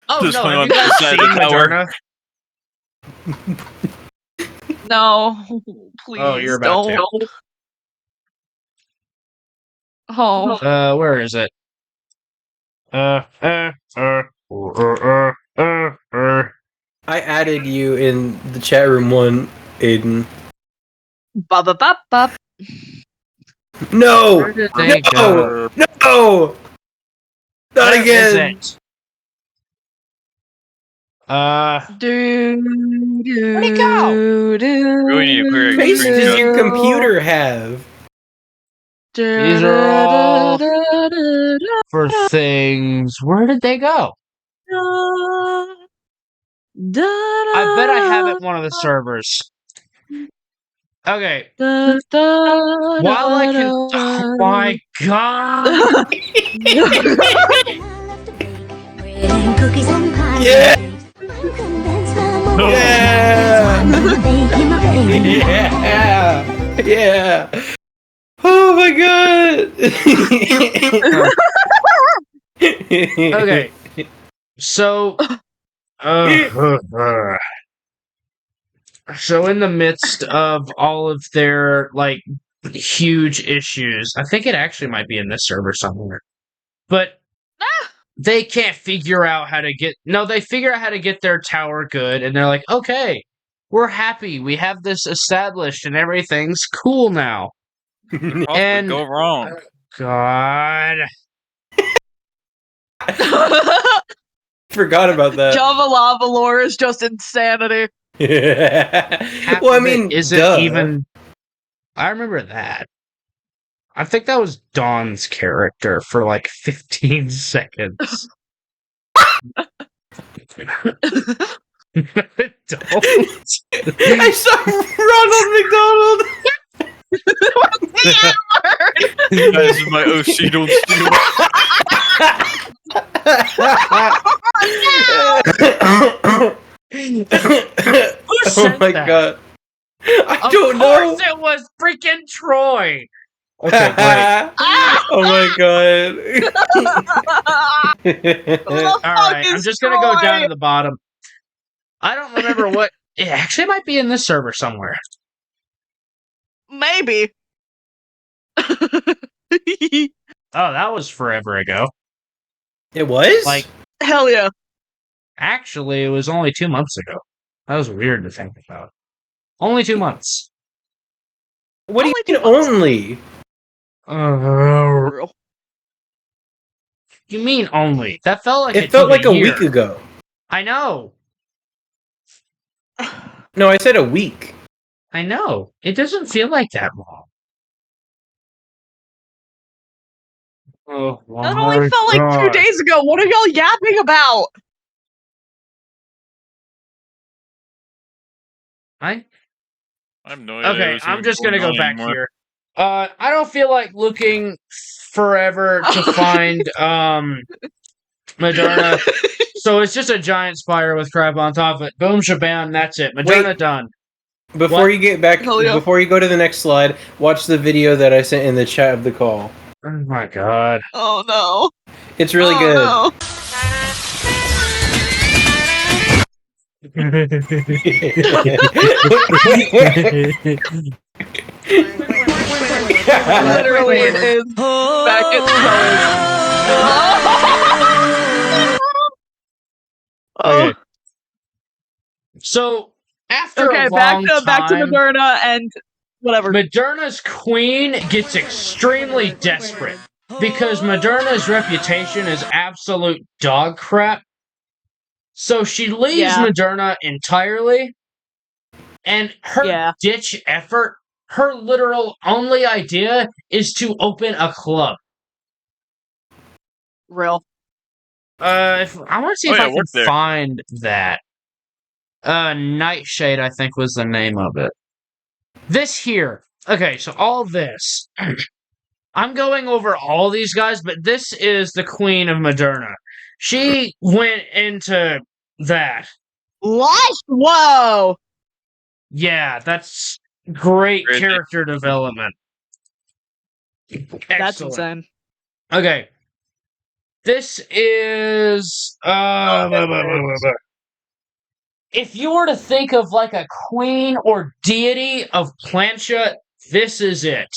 [SPEAKER 1] Oh
[SPEAKER 4] Just
[SPEAKER 1] no,
[SPEAKER 4] hung
[SPEAKER 1] have
[SPEAKER 4] on
[SPEAKER 1] you
[SPEAKER 4] to
[SPEAKER 1] guys
[SPEAKER 4] the side
[SPEAKER 1] seen
[SPEAKER 4] of the tower.
[SPEAKER 1] Moderna?
[SPEAKER 2] No. Please
[SPEAKER 1] Oh, you're about
[SPEAKER 2] don't.
[SPEAKER 1] to.
[SPEAKER 2] Oh.
[SPEAKER 1] Where is it?
[SPEAKER 3] I added you in the chat room one, Aiden.
[SPEAKER 2] Ba ba ba ba.
[SPEAKER 3] No!
[SPEAKER 1] Where did they
[SPEAKER 3] No!
[SPEAKER 1] go?
[SPEAKER 3] No! Not
[SPEAKER 1] Where is
[SPEAKER 3] again!
[SPEAKER 1] it?
[SPEAKER 2] Where'd
[SPEAKER 3] it go?
[SPEAKER 4] Really need a clear
[SPEAKER 3] Space
[SPEAKER 4] screen
[SPEAKER 3] does
[SPEAKER 4] shot.
[SPEAKER 3] your computer have?
[SPEAKER 1] These are all for things. Where did they go? I bet I have it in one of the servers. Okay. While I can. Oh my god!
[SPEAKER 3] Yeah! Yeah! Yeah! Oh my god!
[SPEAKER 1] Okay. So. So in the midst of all of their like huge issues, I think it actually might be in this server somewhere. But they can't figure out how to get they figure out how to get their tower good, and they're like, okay, we're happy. We have this established and everything's cool now.
[SPEAKER 4] Possibly
[SPEAKER 1] And
[SPEAKER 4] go wrong.
[SPEAKER 1] God.
[SPEAKER 3] Forgot about that.
[SPEAKER 2] Java Lava lore is just insanity.
[SPEAKER 1] Half
[SPEAKER 3] Well, I
[SPEAKER 1] of it
[SPEAKER 3] mean,
[SPEAKER 1] isn't
[SPEAKER 3] duh.
[SPEAKER 1] even. I remember that. I think that was Dawn's character for like 15 seconds. Don't.
[SPEAKER 3] I saw Ronald McDonald.
[SPEAKER 4] That is my OC, don't steal.
[SPEAKER 1] Who said
[SPEAKER 3] Oh my
[SPEAKER 1] that?
[SPEAKER 3] god. I
[SPEAKER 1] Of
[SPEAKER 3] don't know.
[SPEAKER 1] course it was freaking Troy! Okay, great.
[SPEAKER 3] Oh my god.
[SPEAKER 1] Alright, I'm just gonna go down to the bottom. I don't remember what... It actually might be in this server somewhere.
[SPEAKER 2] Maybe.
[SPEAKER 1] Oh, that was forever ago.
[SPEAKER 3] It was?
[SPEAKER 1] Like,
[SPEAKER 2] Hell yeah.
[SPEAKER 1] actually, it was only 2 months ago. That was weird to think about. Only 2 months.
[SPEAKER 3] What do you
[SPEAKER 2] Only
[SPEAKER 3] mean
[SPEAKER 2] 2 months.
[SPEAKER 3] only?
[SPEAKER 1] You mean only? That felt like
[SPEAKER 3] It felt like a
[SPEAKER 1] year.
[SPEAKER 3] week ago.
[SPEAKER 1] I know.
[SPEAKER 3] No, I said a week.
[SPEAKER 1] I know. It doesn't feel like that long. Oh,
[SPEAKER 2] That only felt like 2 days ago. What are y'all yapping about?
[SPEAKER 4] I have no idea.
[SPEAKER 1] Okay,
[SPEAKER 4] what's
[SPEAKER 1] I'm
[SPEAKER 4] even
[SPEAKER 1] just gonna
[SPEAKER 4] going
[SPEAKER 1] go
[SPEAKER 4] on
[SPEAKER 1] back
[SPEAKER 4] anymore.
[SPEAKER 1] here. I don't feel like looking forever to find Moderna. So it's just a giant spire with crap on top of it. Boom, shabam, that's it. Moderna
[SPEAKER 3] Wait.
[SPEAKER 1] done.
[SPEAKER 3] Before
[SPEAKER 1] What?
[SPEAKER 3] you get back,
[SPEAKER 2] Hell yeah.
[SPEAKER 3] before you go to the next slide, watch the video that I sent in the chat of the call.
[SPEAKER 1] Oh my god.
[SPEAKER 2] Oh no.
[SPEAKER 3] It's really good.
[SPEAKER 2] No. Literally, it is back at
[SPEAKER 1] Okay. So after
[SPEAKER 2] Okay,
[SPEAKER 1] a
[SPEAKER 2] back
[SPEAKER 1] long
[SPEAKER 2] to
[SPEAKER 1] time,
[SPEAKER 2] Moderna and whatever.
[SPEAKER 1] Moderna's queen gets extremely desperate because Moderna's reputation is absolute dog crap. So she leaves
[SPEAKER 2] Yeah.
[SPEAKER 1] Moderna entirely, and her
[SPEAKER 2] Yeah.
[SPEAKER 1] ditch effort, her literal only idea is to open a club.
[SPEAKER 2] Real.
[SPEAKER 1] I want to see
[SPEAKER 4] Oh,
[SPEAKER 1] if
[SPEAKER 4] yeah,
[SPEAKER 1] I can
[SPEAKER 4] work there.
[SPEAKER 1] find that. Nightshade, I think, was the name of it. This here. Okay, so all this. I'm going over all these guys, but this is the queen of Moderna. She went into that.
[SPEAKER 2] What? Whoa.
[SPEAKER 1] Yeah, that's great
[SPEAKER 4] Crazy.
[SPEAKER 1] character development.
[SPEAKER 2] That's
[SPEAKER 1] Excellent.
[SPEAKER 2] insane.
[SPEAKER 1] Okay. This is if you were to think of like a queen or deity of Plancha, this is it.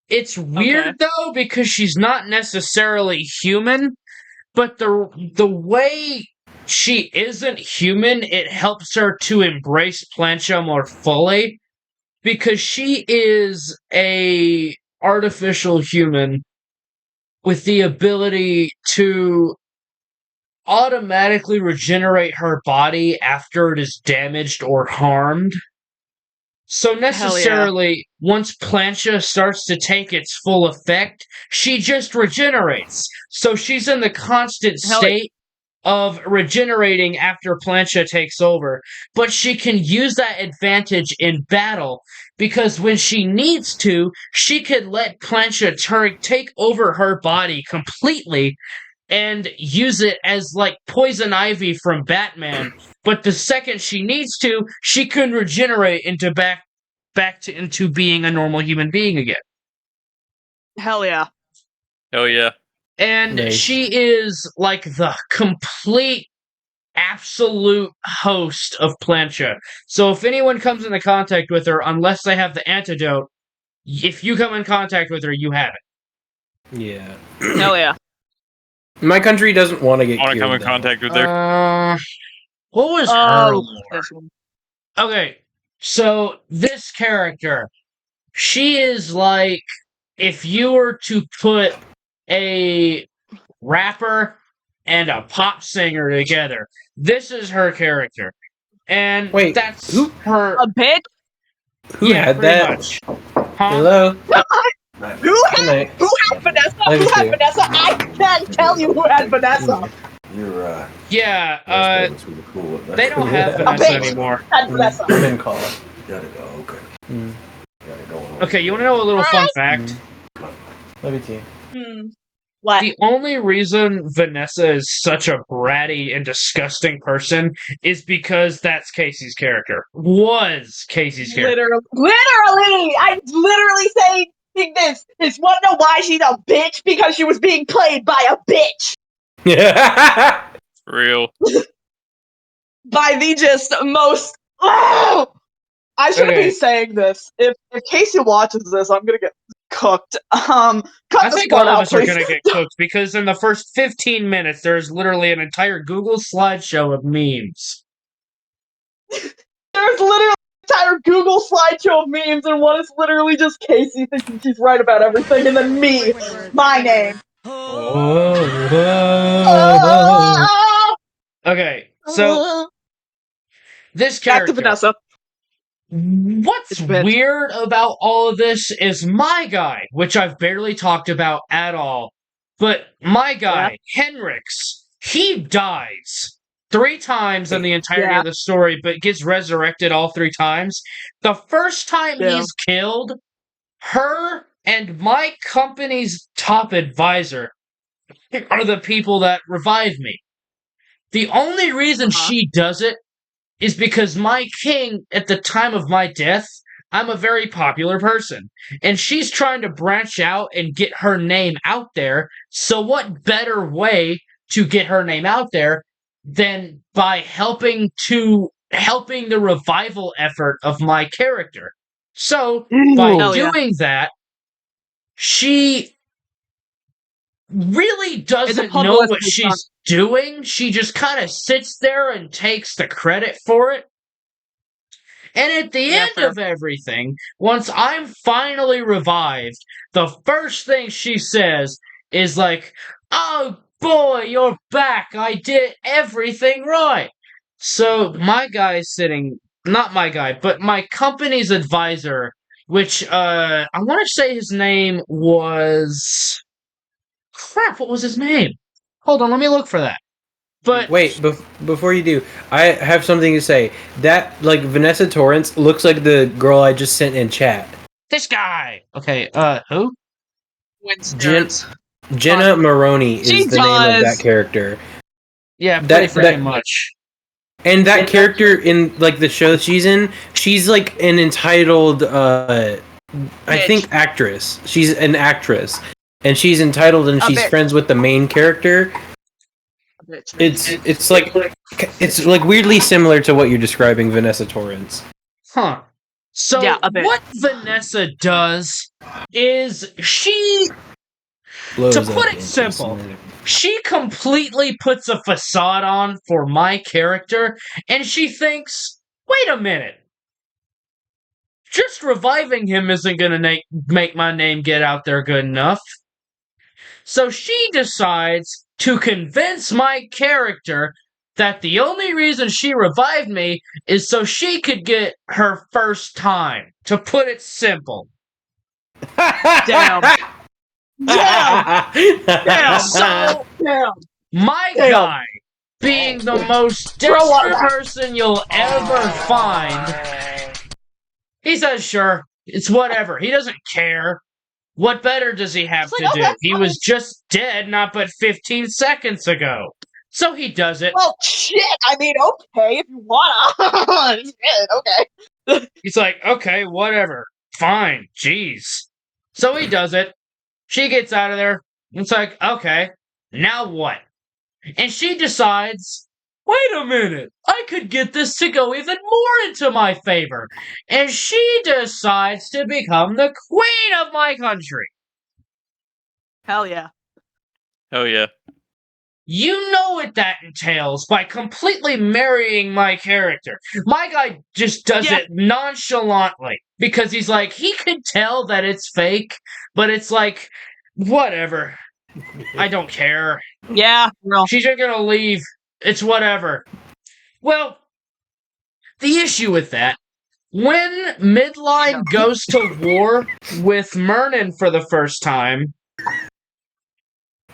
[SPEAKER 1] It's weird though because she's not necessarily human, but the way she isn't human, it helps her to embrace Plancha more fully because she is a artificial human with the ability to automatically regenerate her body after it is damaged or harmed. So necessarily, once Plancha starts to take its full effect, she just regenerates. So she's in the constant state of regenerating after Plancha takes over. But she can use that advantage in battle, because when she needs to, she can let Plancha take over her body completely and use it as like Poison Ivy from Batman. But the second she needs to, she can regenerate into into being a normal human being again.
[SPEAKER 2] Hell yeah.
[SPEAKER 4] Hell yeah.
[SPEAKER 1] And
[SPEAKER 3] Nice.
[SPEAKER 1] she is like the complete, absolute host of Plancha. So if anyone comes into contact with her, unless they have the antidote, if you come in contact with her, you have it.
[SPEAKER 3] Yeah.
[SPEAKER 2] Hell yeah.
[SPEAKER 3] My country doesn't want to get
[SPEAKER 4] Want to
[SPEAKER 3] cured,
[SPEAKER 4] come in
[SPEAKER 3] though.
[SPEAKER 4] contact with her?
[SPEAKER 1] What was her
[SPEAKER 2] Oh,
[SPEAKER 1] lore?
[SPEAKER 2] this one.
[SPEAKER 1] Okay, so this character, she is like if you were to put a rapper and a pop singer together. This is her character. And
[SPEAKER 3] Wait,
[SPEAKER 1] that's
[SPEAKER 3] who-
[SPEAKER 1] her.
[SPEAKER 2] A bitch?
[SPEAKER 3] Who had
[SPEAKER 1] pretty
[SPEAKER 3] that?
[SPEAKER 1] much. Huh?
[SPEAKER 3] Hello?
[SPEAKER 2] Who
[SPEAKER 3] Good night.
[SPEAKER 2] had Vanessa?
[SPEAKER 3] Love
[SPEAKER 2] Who
[SPEAKER 3] you
[SPEAKER 2] had
[SPEAKER 3] too.
[SPEAKER 2] Vanessa? I can't tell you who had Vanessa.
[SPEAKER 5] You're
[SPEAKER 1] Yeah,
[SPEAKER 5] that's really cool.
[SPEAKER 1] they don't have
[SPEAKER 3] Yeah.
[SPEAKER 1] Vanessa
[SPEAKER 2] bitch.
[SPEAKER 1] anymore.
[SPEAKER 2] Had Vanessa.
[SPEAKER 3] I'm in call.
[SPEAKER 5] You gotta go. Okay.
[SPEAKER 3] Mm.
[SPEAKER 5] Gotta go.
[SPEAKER 1] Okay, you want to know a little fun fact?
[SPEAKER 3] Love you too.
[SPEAKER 2] What?
[SPEAKER 1] The only reason Vanessa is such a bratty and disgusting person is because that's Casey's character. Was Casey's character.
[SPEAKER 2] Literally, I'm literally saying this. Is want to know why she's a bitch? Because she was being played by a bitch.
[SPEAKER 4] For real.
[SPEAKER 2] By the just most. Oh! I shouldn't
[SPEAKER 1] Okay.
[SPEAKER 2] be saying this. If Casey watches this, I'm gonna get cooked. Cut
[SPEAKER 1] I
[SPEAKER 2] this
[SPEAKER 1] think
[SPEAKER 2] part
[SPEAKER 1] all of
[SPEAKER 2] out,
[SPEAKER 1] us are
[SPEAKER 2] please.
[SPEAKER 1] going to get cooked because in the first 15 minutes, there's literally an entire Google slideshow of memes.
[SPEAKER 2] There's literally an entire Google slideshow of memes, and one is literally just Casey thinking she's right about everything, and then me, my name.
[SPEAKER 1] Okay, so this
[SPEAKER 2] Back to
[SPEAKER 1] character.
[SPEAKER 2] Vanessa.
[SPEAKER 1] What's
[SPEAKER 2] It's bitch.
[SPEAKER 1] weird about all of this is my guy, which I've barely talked about at all. But my guy, Henrix, he dies 3 times in the entirety of the story, but gets resurrected all 3 times. The first time he's killed, her and my company's top advisor are the people that revive me. The only reason she does it is because my king, at the time of my death, I'm a very popular person. And she's trying to branch out and get her name out there. So what better way to get her name out there than by helping the revival effort of my character? So by doing that, she really doesn't know what she's doing. She just kind of sits there and takes the credit for it. And at the end of everything, once I'm finally revived, the first thing she says is like, "Oh boy, you're back. I did everything right." So my guy's not my guy, but my company's advisor, which I want to say his name was crap, what was his name? Hold on, let me look for that. But
[SPEAKER 3] wait, before you do, I have something to say. That Vanessa Torrance looks like the girl I just sent in chat.
[SPEAKER 1] This guy. Okay, who?
[SPEAKER 3] Jenna Maroney is
[SPEAKER 2] She
[SPEAKER 3] the name of that character.
[SPEAKER 1] Yeah, pretty freaking much.
[SPEAKER 3] And that character in the show she's in, she's like an entitled I think actress. She's an actress. And she's entitled and she's friends with the main character. It's like weirdly similar to what you're describing, Vanessa Torrance.
[SPEAKER 1] Huh. So what Vanessa does is to put it simple, she completely puts a facade on for my character, and she thinks, wait a minute. Just reviving him isn't going to make my name get out there good enough. So she decides to convince my character that the only reason she revived me is so she could get her first time, to put it simple.
[SPEAKER 2] Damn. Damn.
[SPEAKER 1] So,
[SPEAKER 2] Damn.
[SPEAKER 1] my
[SPEAKER 2] Damn.
[SPEAKER 1] guy, being the most
[SPEAKER 2] Throw up.
[SPEAKER 1] desperate person you'll ever find, he says, sure, it's whatever. He doesn't care. What better does he have
[SPEAKER 2] It's
[SPEAKER 1] to
[SPEAKER 2] like,
[SPEAKER 1] do?
[SPEAKER 2] okay,
[SPEAKER 1] He was just dead not but 15 seconds ago. So he does it.
[SPEAKER 2] Well, shit. I mean, okay, if you wanna. Shit, okay.
[SPEAKER 1] He's like, okay, whatever. Fine. Jeez. So he does it. She gets out of there. It's like, okay, now what? And she decides, wait a minute, I could get this to go even more into my favor. And she decides to become the queen of my country.
[SPEAKER 2] Hell yeah.
[SPEAKER 4] Oh yeah.
[SPEAKER 1] You know what that entails by completely marrying my character. My guy just does
[SPEAKER 2] Yeah.
[SPEAKER 1] it nonchalantly because he's like, he could tell that it's fake, but it's like, whatever. I don't care.
[SPEAKER 2] Yeah, real.
[SPEAKER 1] She's just gonna leave. It's whatever. Well, the issue with that, when Midline goes to war with Mernon for the first time,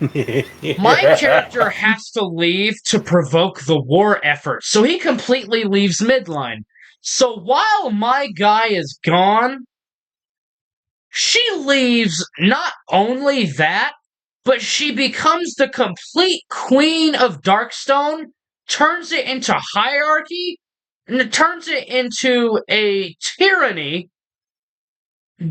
[SPEAKER 1] my character has to leave to provoke the war effort, so he completely leaves Midline. So while my guy is gone, she leaves not only that, but she becomes the complete queen of Darkstone, turns it into hierarchy, and it turns it into a tyranny,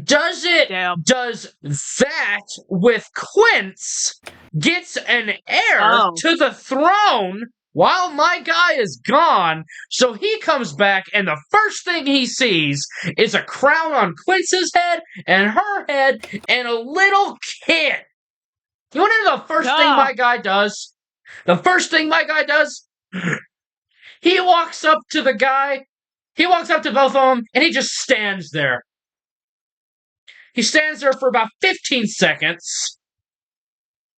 [SPEAKER 1] does that with Quince, gets an heir to the throne while my guy is gone, so he comes back and the first thing he sees is a crown on Quince's head and her head and a little kid. You want to know the first thing my guy does? The first thing my guy does? He walks up to the guy, he walks up to both of them, and he just stands there. He stands there for about 15 seconds.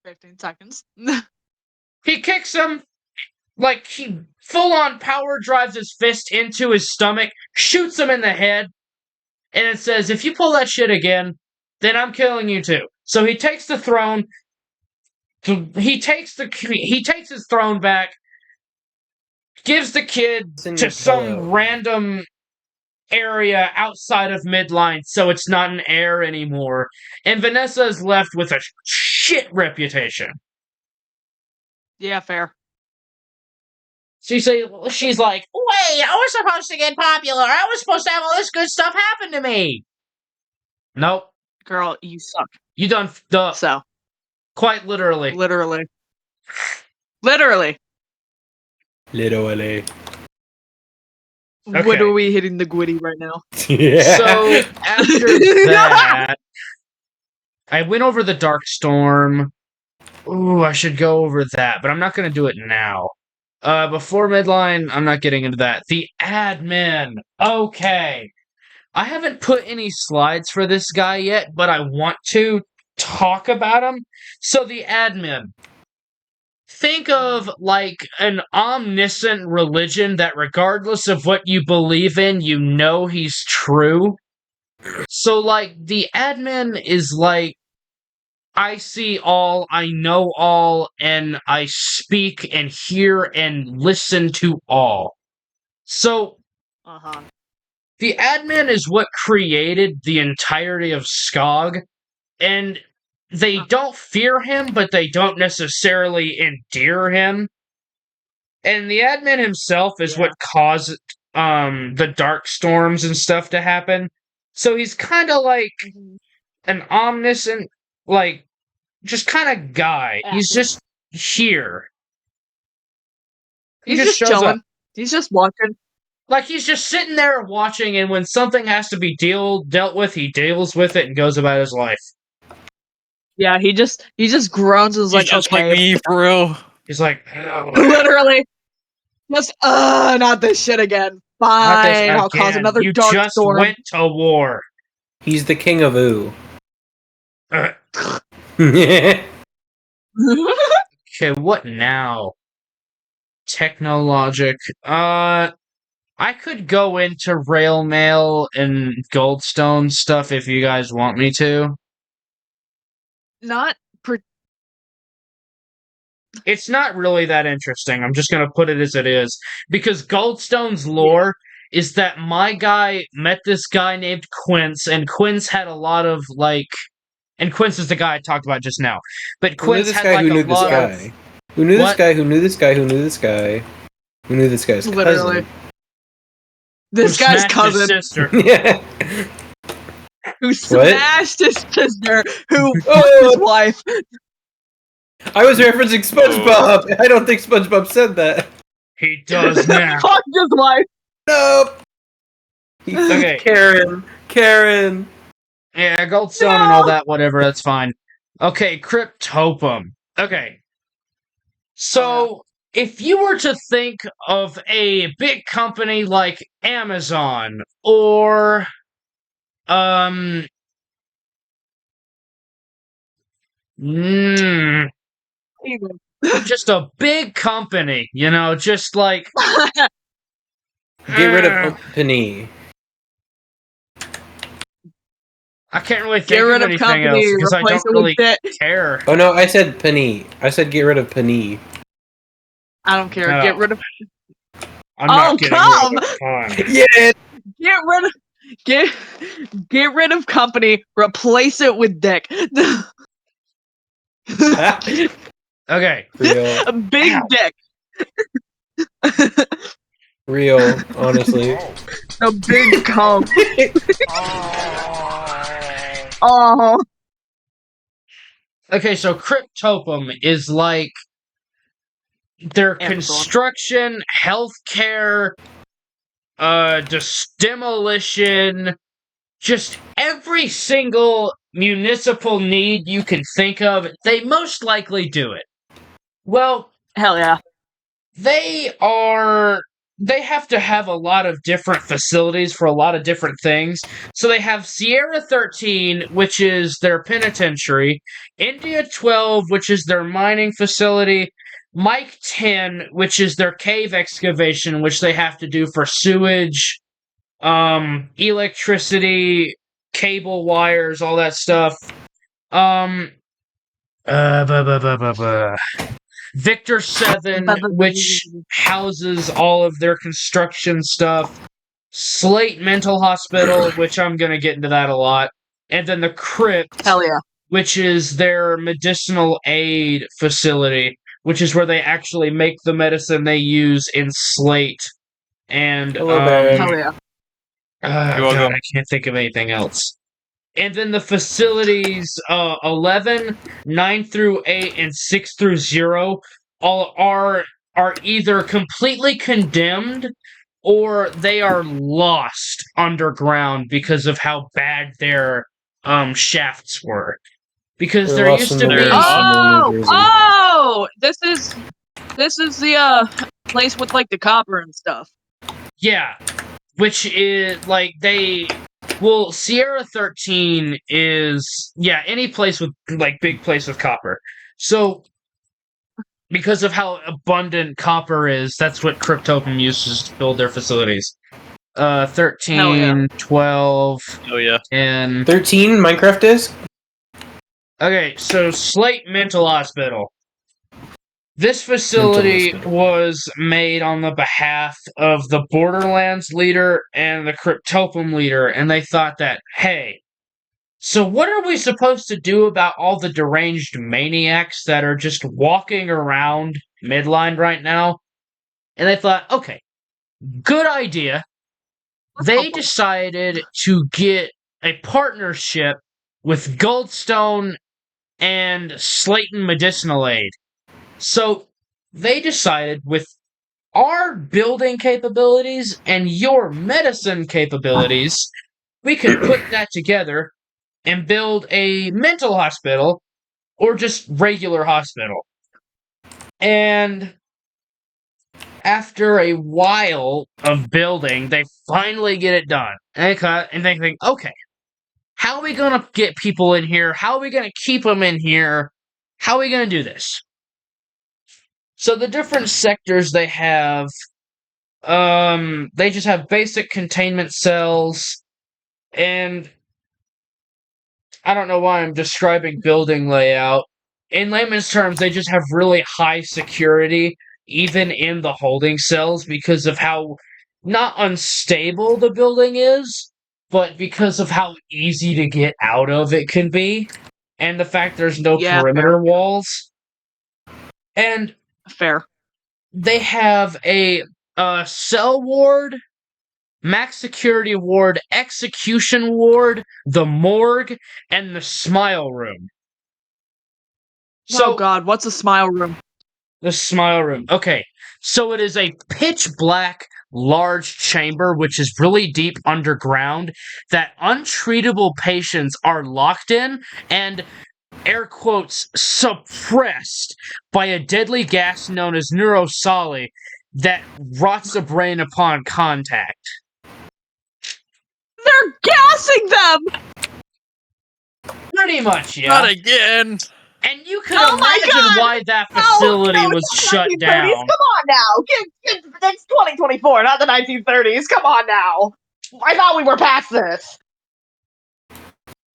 [SPEAKER 2] 15 seconds.
[SPEAKER 1] He kicks him, like he full-on power drives his fist into his stomach, shoots him in the head, and it says, if you pull that shit again, then I'm killing you too. So he takes the throne, he takes his throne back, gives the kid to some random area outside of Midline, so it's not an heir anymore. And Vanessa is left with a shit reputation.
[SPEAKER 2] Yeah, fair.
[SPEAKER 1] She's like, wait, I was supposed to get popular. I was supposed to have all this good stuff happen to me. Nope.
[SPEAKER 2] Girl, you suck.
[SPEAKER 1] You done the
[SPEAKER 2] So.
[SPEAKER 1] Quite literally.
[SPEAKER 2] Literally. Literally.
[SPEAKER 3] Literally.
[SPEAKER 1] Okay.
[SPEAKER 2] What are we hitting the gwitty right now?
[SPEAKER 3] Yeah.
[SPEAKER 1] So after that, I went over the Darkstorm. Ooh, I should go over that, but I'm not going to do it now. Before Midline, I'm not getting into that. The admin. Okay. I haven't put any slides for this guy yet, but I want to talk about him. So the admin. Think of like an omniscient religion that regardless of what you believe in, you know he's true. So like the admin is like, I see all, I know all, and I speak and hear and listen to all. So the admin is what created the entirety of Skog, and they don't fear him, but they don't necessarily endear him. And the admin himself is what caused the dark storms and stuff to happen. So he's kind of like an omniscient, like, just kind of guy. He's just here.
[SPEAKER 2] He's just
[SPEAKER 1] shows
[SPEAKER 2] chilling.
[SPEAKER 1] up.
[SPEAKER 2] He's just watching.
[SPEAKER 1] Like, he's just sitting there watching, and when something has to be dealt with, he deals with it and goes about his life.
[SPEAKER 2] Yeah, he just groans and is like,
[SPEAKER 4] just
[SPEAKER 2] okay.
[SPEAKER 4] like me, for real.
[SPEAKER 1] He's like,
[SPEAKER 2] Literally. Just, not this shit again. Fine, I'll cause another
[SPEAKER 1] you
[SPEAKER 2] dark
[SPEAKER 1] just
[SPEAKER 2] storm.
[SPEAKER 1] went to war.
[SPEAKER 3] He's the king of ooh.
[SPEAKER 1] Okay, what now? Technologic. I could go into Rail Mail and Goldstone stuff if you guys want me to.
[SPEAKER 2] Not per-
[SPEAKER 1] It's not really that interesting. I'm just gonna put it as it is. Because Goldstone's lore is that my guy met this guy named Quince, and Quince had a lot of, like... And Quince is the guy I talked about just now. But
[SPEAKER 3] Who knew
[SPEAKER 1] Quince
[SPEAKER 3] this
[SPEAKER 1] had,
[SPEAKER 3] guy
[SPEAKER 1] like,
[SPEAKER 3] who
[SPEAKER 1] a
[SPEAKER 3] knew this
[SPEAKER 1] lot of...
[SPEAKER 3] guy? Who knew this
[SPEAKER 1] What?
[SPEAKER 3] guy who knew this guy who knew this guy? Who knew this guy's
[SPEAKER 2] Literally.
[SPEAKER 3] cousin?
[SPEAKER 2] This
[SPEAKER 1] who
[SPEAKER 2] guy's
[SPEAKER 1] smashed
[SPEAKER 2] cousin
[SPEAKER 1] his sister.
[SPEAKER 3] Yeah.
[SPEAKER 2] who smashed his sister, who fucked
[SPEAKER 3] Oh!
[SPEAKER 2] his wife.
[SPEAKER 3] I was referencing SpongeBob. I don't think SpongeBob said that.
[SPEAKER 1] He does now.
[SPEAKER 2] Fucked his wife.
[SPEAKER 3] Nope.
[SPEAKER 1] Okay.
[SPEAKER 3] Karen.
[SPEAKER 1] Yeah, Goldstone and all that, whatever, that's fine. Okay, Cryptopum. Okay. So, if you were to think of a big company like Amazon, or, just a big company, you know, just like...
[SPEAKER 3] Get rid of Penny.
[SPEAKER 1] I can't really
[SPEAKER 2] Get
[SPEAKER 1] think
[SPEAKER 2] rid
[SPEAKER 1] of
[SPEAKER 2] of
[SPEAKER 1] anything
[SPEAKER 2] company,
[SPEAKER 1] else, because I
[SPEAKER 2] replace
[SPEAKER 1] don't
[SPEAKER 2] it with
[SPEAKER 1] really
[SPEAKER 2] Dick.
[SPEAKER 1] care.
[SPEAKER 3] Oh no, I said Penny. I said get rid of Penny.
[SPEAKER 2] I don't care.
[SPEAKER 1] No.
[SPEAKER 2] Get rid of.
[SPEAKER 1] I'm not
[SPEAKER 2] Oh,
[SPEAKER 1] getting
[SPEAKER 2] come!
[SPEAKER 1] rid of fun.
[SPEAKER 3] Yeah.
[SPEAKER 2] Get rid of. Get rid of company. Replace it with Dick.
[SPEAKER 1] Okay.
[SPEAKER 3] Real.
[SPEAKER 2] A big
[SPEAKER 1] Ow.
[SPEAKER 2] Dick.
[SPEAKER 3] Real, honestly.
[SPEAKER 2] A big cum. Oh.
[SPEAKER 1] Okay, so Cryptopum is like their
[SPEAKER 2] Amazon.
[SPEAKER 1] construction, healthcare, demolition, just every single municipal need you can think of, they most likely do it. Well,
[SPEAKER 2] Hell yeah.
[SPEAKER 1] they have to have a lot of different facilities for a lot of different things. So they have Sierra 13, which is their penitentiary, India 12, which is their mining facility, Mike 10, which is their cave excavation, which they have to do for sewage, electricity, cable wires, all that stuff. Victor 7, which houses all of their construction stuff. Slate Mental Hospital, which I'm going to get into that a lot. And then the Crypt,
[SPEAKER 2] Hell yeah.
[SPEAKER 1] which is their medicinal aid facility, which is where they actually make the medicine they use in Slate. And,
[SPEAKER 3] Hello, Baron.
[SPEAKER 2] Hell yeah.
[SPEAKER 4] You're welcome.
[SPEAKER 1] I can't think of anything else. And then the facilities 11, 9 through 8, and 6 through 0 all are either completely condemned or they are lost underground because of how bad their shafts were. Because
[SPEAKER 3] They're
[SPEAKER 1] there
[SPEAKER 3] lost
[SPEAKER 1] used
[SPEAKER 3] in
[SPEAKER 1] to
[SPEAKER 3] the
[SPEAKER 1] be...
[SPEAKER 3] woods.
[SPEAKER 2] Oh!
[SPEAKER 3] New Jersey.
[SPEAKER 2] Oh! This is the place with like the copper and stuff.
[SPEAKER 1] Yeah. Which is, like, well, Sierra 13 is, yeah, any place with, like, big place with copper. So, because of how abundant copper is, that's what Cryptopum uses to build their facilities. 13,
[SPEAKER 2] Hell yeah.
[SPEAKER 1] 12,
[SPEAKER 4] Oh yeah.
[SPEAKER 1] 10...
[SPEAKER 3] 13 Minecraft disc?
[SPEAKER 1] Okay, so Slate Mental Hospital. This facility
[SPEAKER 3] Hospital.
[SPEAKER 1] was made on the behalf of the Borderlands leader and the Cryptopum leader, and they thought that, hey, so what are we supposed to do about all the deranged maniacs that are just walking around Midline right now? And they thought, okay, good idea. They decided to get a partnership with Goldstone and Slayton Medicinal Aid. So they decided with our building capabilities and your medicine capabilities, we could put that together and build a mental hospital or just regular hospital. And after a while of building, they finally get it done. And they think, okay, how are we going to get people in here? How are we going to keep them in here? How are we going to do this? So the different sectors they have, they just have basic containment cells, and I don't know why I'm describing building layout. In layman's terms, they just have really high security, even in the holding cells, because of how not unstable the building is, but because of how easy to get out of it can be, and the fact there's no
[SPEAKER 2] Yeah,
[SPEAKER 1] perimeter walls. And
[SPEAKER 2] fair.
[SPEAKER 1] they have a cell ward, max security ward, execution ward, the morgue, and the smile room. So,
[SPEAKER 2] Oh God, what's a smile room?
[SPEAKER 1] the smile room. Okay, so it is a pitch black, large chamber which is really deep underground that untreatable patients are locked in and, air quotes, suppressed by a deadly gas known as neurosoli that rots the brain upon contact.
[SPEAKER 2] They're gassing them!
[SPEAKER 1] Pretty much, yeah.
[SPEAKER 4] Not again.
[SPEAKER 1] And you can
[SPEAKER 6] Oh my
[SPEAKER 1] imagine
[SPEAKER 6] God!
[SPEAKER 1] why that facility was shut
[SPEAKER 2] 1930s.
[SPEAKER 1] down.
[SPEAKER 2] Come on now. It's 2024, not the 1930s. Come on now. I thought we were past this.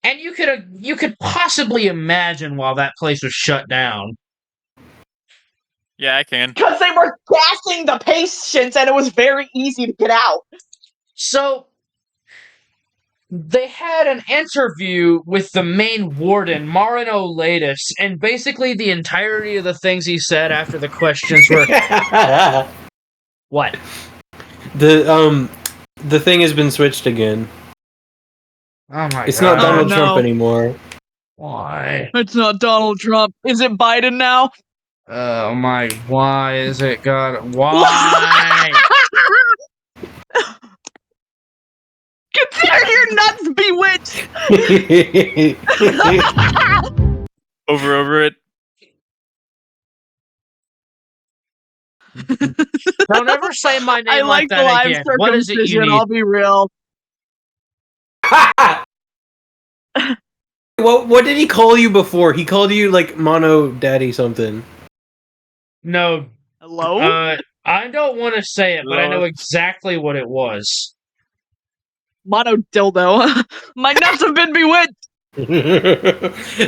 [SPEAKER 1] And you could possibly imagine why that place was shut down.
[SPEAKER 4] Yeah, I can.
[SPEAKER 2] Because they were gassing the patients and it was very easy to get out.
[SPEAKER 1] So they had an interview with the main warden, Marino Latus, and basically the entirety of the things he said after the questions were what?
[SPEAKER 3] The thing has been switched again.
[SPEAKER 1] Oh my
[SPEAKER 3] It's
[SPEAKER 1] god.
[SPEAKER 3] not Donald
[SPEAKER 2] no.
[SPEAKER 3] Trump anymore.
[SPEAKER 1] Why?
[SPEAKER 2] It's not Donald Trump. Is it Biden now?
[SPEAKER 1] Oh my, why is it God? Why?
[SPEAKER 2] Consider your nuts bewitched.
[SPEAKER 4] Over it.
[SPEAKER 1] Don't ever say my name
[SPEAKER 2] I
[SPEAKER 1] like
[SPEAKER 2] like the
[SPEAKER 1] that
[SPEAKER 2] live
[SPEAKER 1] again. What is it you
[SPEAKER 2] circumcision,
[SPEAKER 1] need?
[SPEAKER 2] I'll be real.
[SPEAKER 3] What did he call you before? He called you like Mono Daddy something.
[SPEAKER 1] No,
[SPEAKER 2] Hello?
[SPEAKER 1] I don't want to say it, but I know
[SPEAKER 4] Lord.
[SPEAKER 1] exactly what it was.
[SPEAKER 2] Mono dildo. My nuts have been bewitched.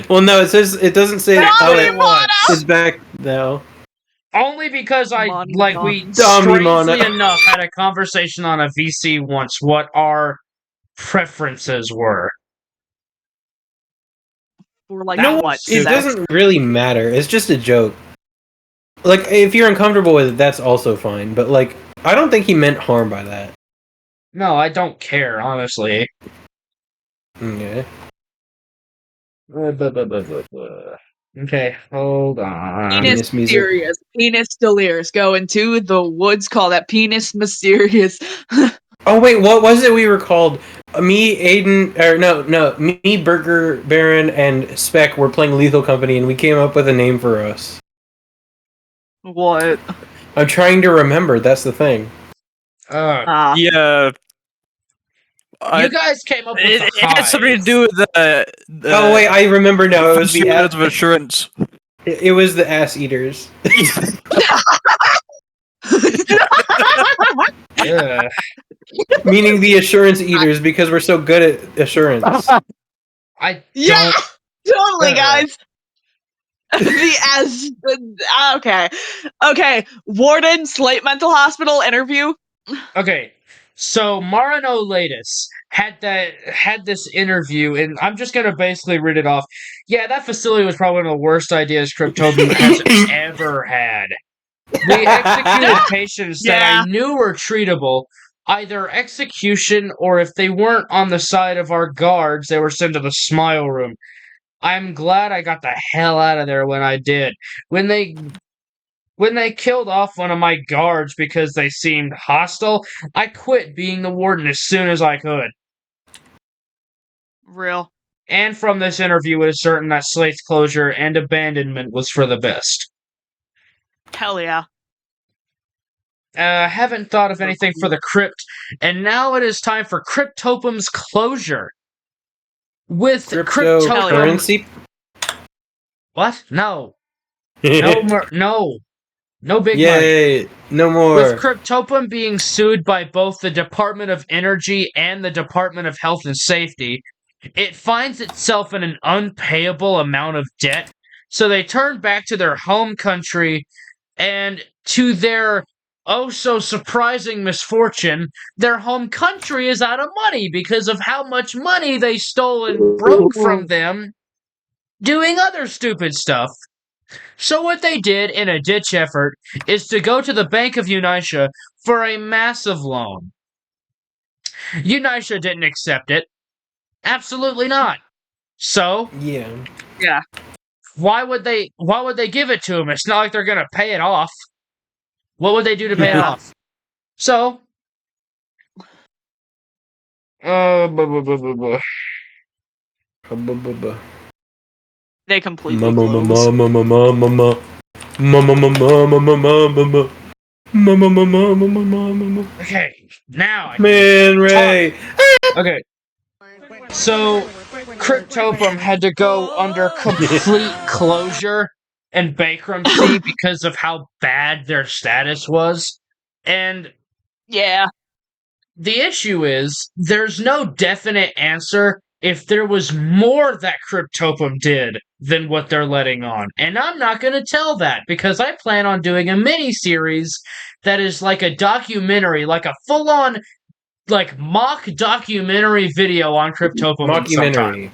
[SPEAKER 3] Well, no, it doesn't say
[SPEAKER 1] That's
[SPEAKER 3] how
[SPEAKER 1] what
[SPEAKER 3] it
[SPEAKER 1] it was.
[SPEAKER 3] It's back now.
[SPEAKER 1] Only because we
[SPEAKER 2] Dummy
[SPEAKER 1] strangely
[SPEAKER 3] Mono.
[SPEAKER 1] enough had a conversation on a VC once what our preferences were.
[SPEAKER 2] Or like
[SPEAKER 1] That
[SPEAKER 2] what?
[SPEAKER 1] was
[SPEAKER 3] It
[SPEAKER 1] stupid.
[SPEAKER 3] doesn't really matter. It's just a joke. Like, if you're uncomfortable with it, that's also fine. But, like, I don't think he meant harm by that.
[SPEAKER 1] No, I don't care, honestly.
[SPEAKER 3] Okay.
[SPEAKER 1] Okay, hold on.
[SPEAKER 2] Penis
[SPEAKER 3] Penis music.
[SPEAKER 2] mysterious. Penis delirious. Go into the woods, call that penis mysterious.
[SPEAKER 3] Oh, wait, what was it we were called? Me, Aiden, or me, Burger Baron, and Spec were playing Lethal Company, and we came up with a name for us.
[SPEAKER 2] What?
[SPEAKER 3] I'm trying to remember, that's the thing.
[SPEAKER 4] Yeah.
[SPEAKER 1] You guys came up with
[SPEAKER 4] It
[SPEAKER 1] the
[SPEAKER 4] had something to do with the
[SPEAKER 3] Oh, wait, I remember now. It was the
[SPEAKER 4] units of assurance.
[SPEAKER 3] It was the ass eaters.
[SPEAKER 1] Ugh.
[SPEAKER 3] Meaning the assurance eaters, because we're so good at assurance.
[SPEAKER 1] I
[SPEAKER 2] Yeah!
[SPEAKER 1] don't.
[SPEAKER 2] Totally, guys! Okay. Okay. Warden, Slate Mental Hospital interview.
[SPEAKER 1] Okay, so Marino Latus had this interview, and I'm just gonna basically read it off. Yeah, that facility was probably one of the worst ideas Cryptobium has ever had. We executed patients that
[SPEAKER 2] Yeah.
[SPEAKER 1] I knew were treatable, either execution or if they weren't on the side of our guards, they were sent to the smile room. I'm glad I got the hell out of there when I did. When they killed off one of my guards because they seemed hostile, I quit being the warden as soon as I could.
[SPEAKER 2] Real.
[SPEAKER 1] And from this interview, it is certain that Slate's closure and abandonment was for the best.
[SPEAKER 2] Hell yeah.
[SPEAKER 1] Haven't thought of anything for the crypt, and now it is time for Cryptopium's closure. With Cryptopium...
[SPEAKER 3] Cryptocurrency?
[SPEAKER 1] What? No. No. No big money.
[SPEAKER 3] Yay! No more.
[SPEAKER 1] With Cryptopum being sued by both the Department of Energy and the Department of Health and Safety, it finds itself in an unpayable amount of debt, so they turn back to their home country, and to their oh-so-surprising misfortune, their home country is out of money because of how much money they stole and broke from them doing other stupid stuff. So what they did in a ditch effort is to go to the Bank of Unicia for a massive loan. Unicia didn't accept it. Absolutely not. So
[SPEAKER 3] Yeah.
[SPEAKER 1] why would they give it to him? It's not like they're gonna pay it off. What would they do to pay it off? So
[SPEAKER 2] They completely
[SPEAKER 3] Mama,
[SPEAKER 2] close.
[SPEAKER 3] mama, mama, mama, mama, mama, mama, mama, mama.
[SPEAKER 1] okay, now I
[SPEAKER 3] Man, Ray.
[SPEAKER 1] Okay. So Cryptopum had to go under complete closure and bankruptcy because of how bad their status was. And
[SPEAKER 2] Yeah.
[SPEAKER 1] the issue is there's no definite answer if there was more that Cryptopum did than what they're letting on. And I'm not going to tell that because I plan on doing a mini-series that is like a documentary, like a full-on like mock documentary video on Cryptopum.
[SPEAKER 3] Mockumentary.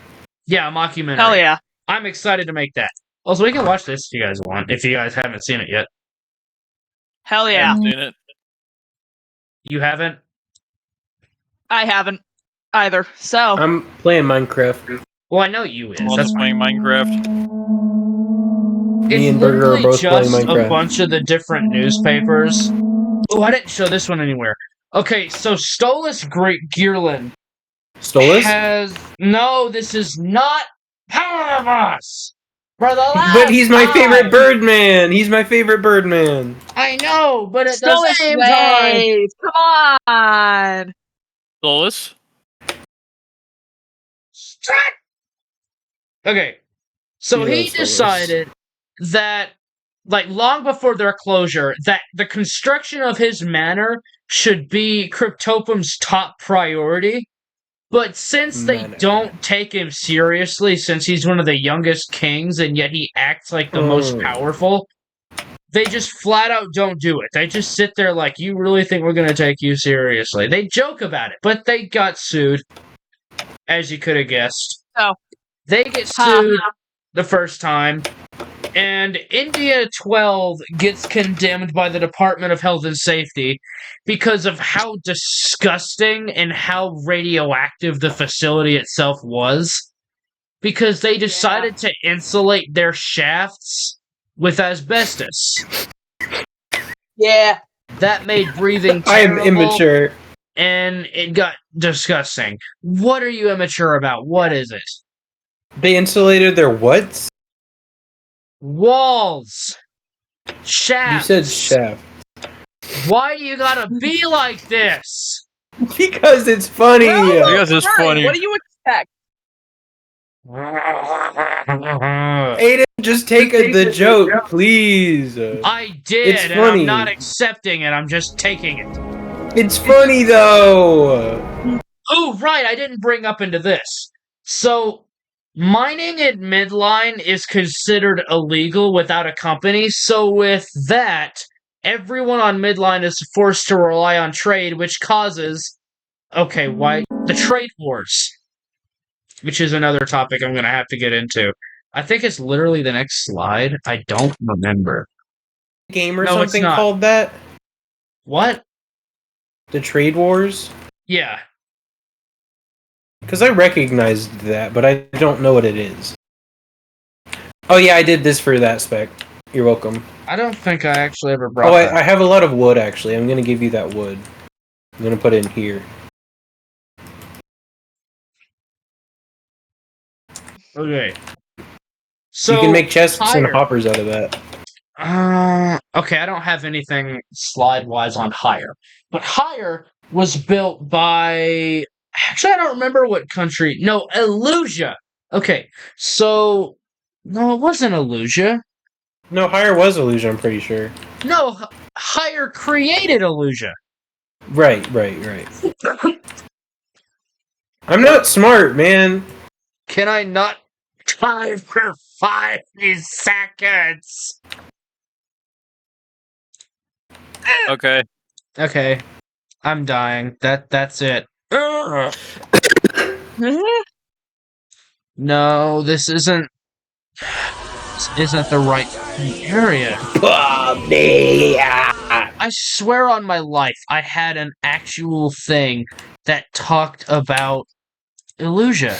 [SPEAKER 1] Yeah, a mockumentary.
[SPEAKER 2] Hell yeah.
[SPEAKER 1] I'm excited to make that. Also, we can watch this if you guys want, if you guys haven't seen it yet.
[SPEAKER 2] Hell
[SPEAKER 4] I
[SPEAKER 2] yeah.
[SPEAKER 4] haven't seen it.
[SPEAKER 1] You haven't?
[SPEAKER 2] I haven't either. So
[SPEAKER 3] I'm playing Minecraft.
[SPEAKER 1] Well, I know you is.
[SPEAKER 4] I'm
[SPEAKER 1] That's
[SPEAKER 4] also playing Minecraft.
[SPEAKER 3] Me
[SPEAKER 1] It's
[SPEAKER 3] and Burger are
[SPEAKER 1] literally
[SPEAKER 3] both playing
[SPEAKER 1] just a
[SPEAKER 3] Minecraft.
[SPEAKER 1] bunch of the different newspapers. Oh, I didn't show this one anywhere. Okay, so Stolas Great Gearland
[SPEAKER 3] Stolas?
[SPEAKER 1] has... No, this is not Power of Us! For the last
[SPEAKER 3] But he's my favorite
[SPEAKER 1] time!
[SPEAKER 3] Birdman. He's my favorite Birdman.
[SPEAKER 1] I know, but at the
[SPEAKER 2] Stolas
[SPEAKER 1] same time...
[SPEAKER 2] Wave. Come on.
[SPEAKER 4] Solus?
[SPEAKER 1] Strut! Okay, so
[SPEAKER 3] Yeah,
[SPEAKER 1] he
[SPEAKER 3] Stolas.
[SPEAKER 1] decided that, like, long before their closure, that the construction of his manor should be Cryptopum's top priority. But since they
[SPEAKER 3] Manor.
[SPEAKER 1] don't take him seriously, since he's one of the youngest kings and yet he acts like the most powerful, they just flat out don't do it. They just sit there like, you really think we're going to take you seriously? They joke about it, but they got sued, as you could have guessed.
[SPEAKER 2] Oh.
[SPEAKER 1] They get sued the first time, and India 12 gets condemned by the Department of Health and Safety because of how disgusting and how radioactive the facility itself was. Because they decided to insulate their shafts with asbestos.
[SPEAKER 2] Yeah.
[SPEAKER 1] That made breathing
[SPEAKER 3] I am
[SPEAKER 1] terrible,
[SPEAKER 3] immature.
[SPEAKER 1] and it got disgusting. What are you immature about? What is it?
[SPEAKER 3] They insulated their what?
[SPEAKER 1] Walls.
[SPEAKER 3] You
[SPEAKER 1] Shafts.
[SPEAKER 3] said shaft.
[SPEAKER 1] Why do you gotta be like this?
[SPEAKER 3] Because it's funny.
[SPEAKER 4] Because it's funny.
[SPEAKER 2] What do you expect?
[SPEAKER 3] Aiden, just take the joke, please.
[SPEAKER 1] I did,
[SPEAKER 3] It's
[SPEAKER 1] and
[SPEAKER 3] funny.
[SPEAKER 1] I'm not accepting it. I'm just taking it.
[SPEAKER 3] It's funny though.
[SPEAKER 1] Oh, right, I didn't bring up into this. So, mining in Midline is considered illegal without a company, so with that, everyone on Midline is forced to rely on trade, which causes... Okay, why? The trade wars. Which is another topic I'm going to have to get into. I think it's literally the next slide. I don't remember.
[SPEAKER 3] Game or
[SPEAKER 1] No, it's
[SPEAKER 3] something
[SPEAKER 1] not.
[SPEAKER 3] called that?
[SPEAKER 1] What?
[SPEAKER 3] The Trade Wars?
[SPEAKER 1] Yeah.
[SPEAKER 3] Because I recognized that, but I don't know what it is. Oh yeah, I did this for that spec. You're welcome.
[SPEAKER 1] I don't think I actually ever brought
[SPEAKER 3] Oh,
[SPEAKER 1] that.
[SPEAKER 3] I have a lot of wood actually. I'm gonna give you that wood. I'm gonna put it in here.
[SPEAKER 1] Okay. So
[SPEAKER 3] you can make chests and
[SPEAKER 1] higher.
[SPEAKER 3] hoppers out of that.
[SPEAKER 1] Okay, I don't have anything slide-wise on Hire. But Hire was built by... Actually, I don't remember what country. No, Illusia. Okay, so... No, it wasn't Illusia.
[SPEAKER 3] No, Hire was illusion, I'm pretty sure.
[SPEAKER 1] No, Hire created Illusia.
[SPEAKER 3] Right. I'm not smart, man.
[SPEAKER 1] Can I not time for 5 seconds?
[SPEAKER 4] Okay.
[SPEAKER 1] Okay. I'm dying. That's it. Ugh. No, this isn't the right area. I swear on my life I had an actual thing that talked about Illusia.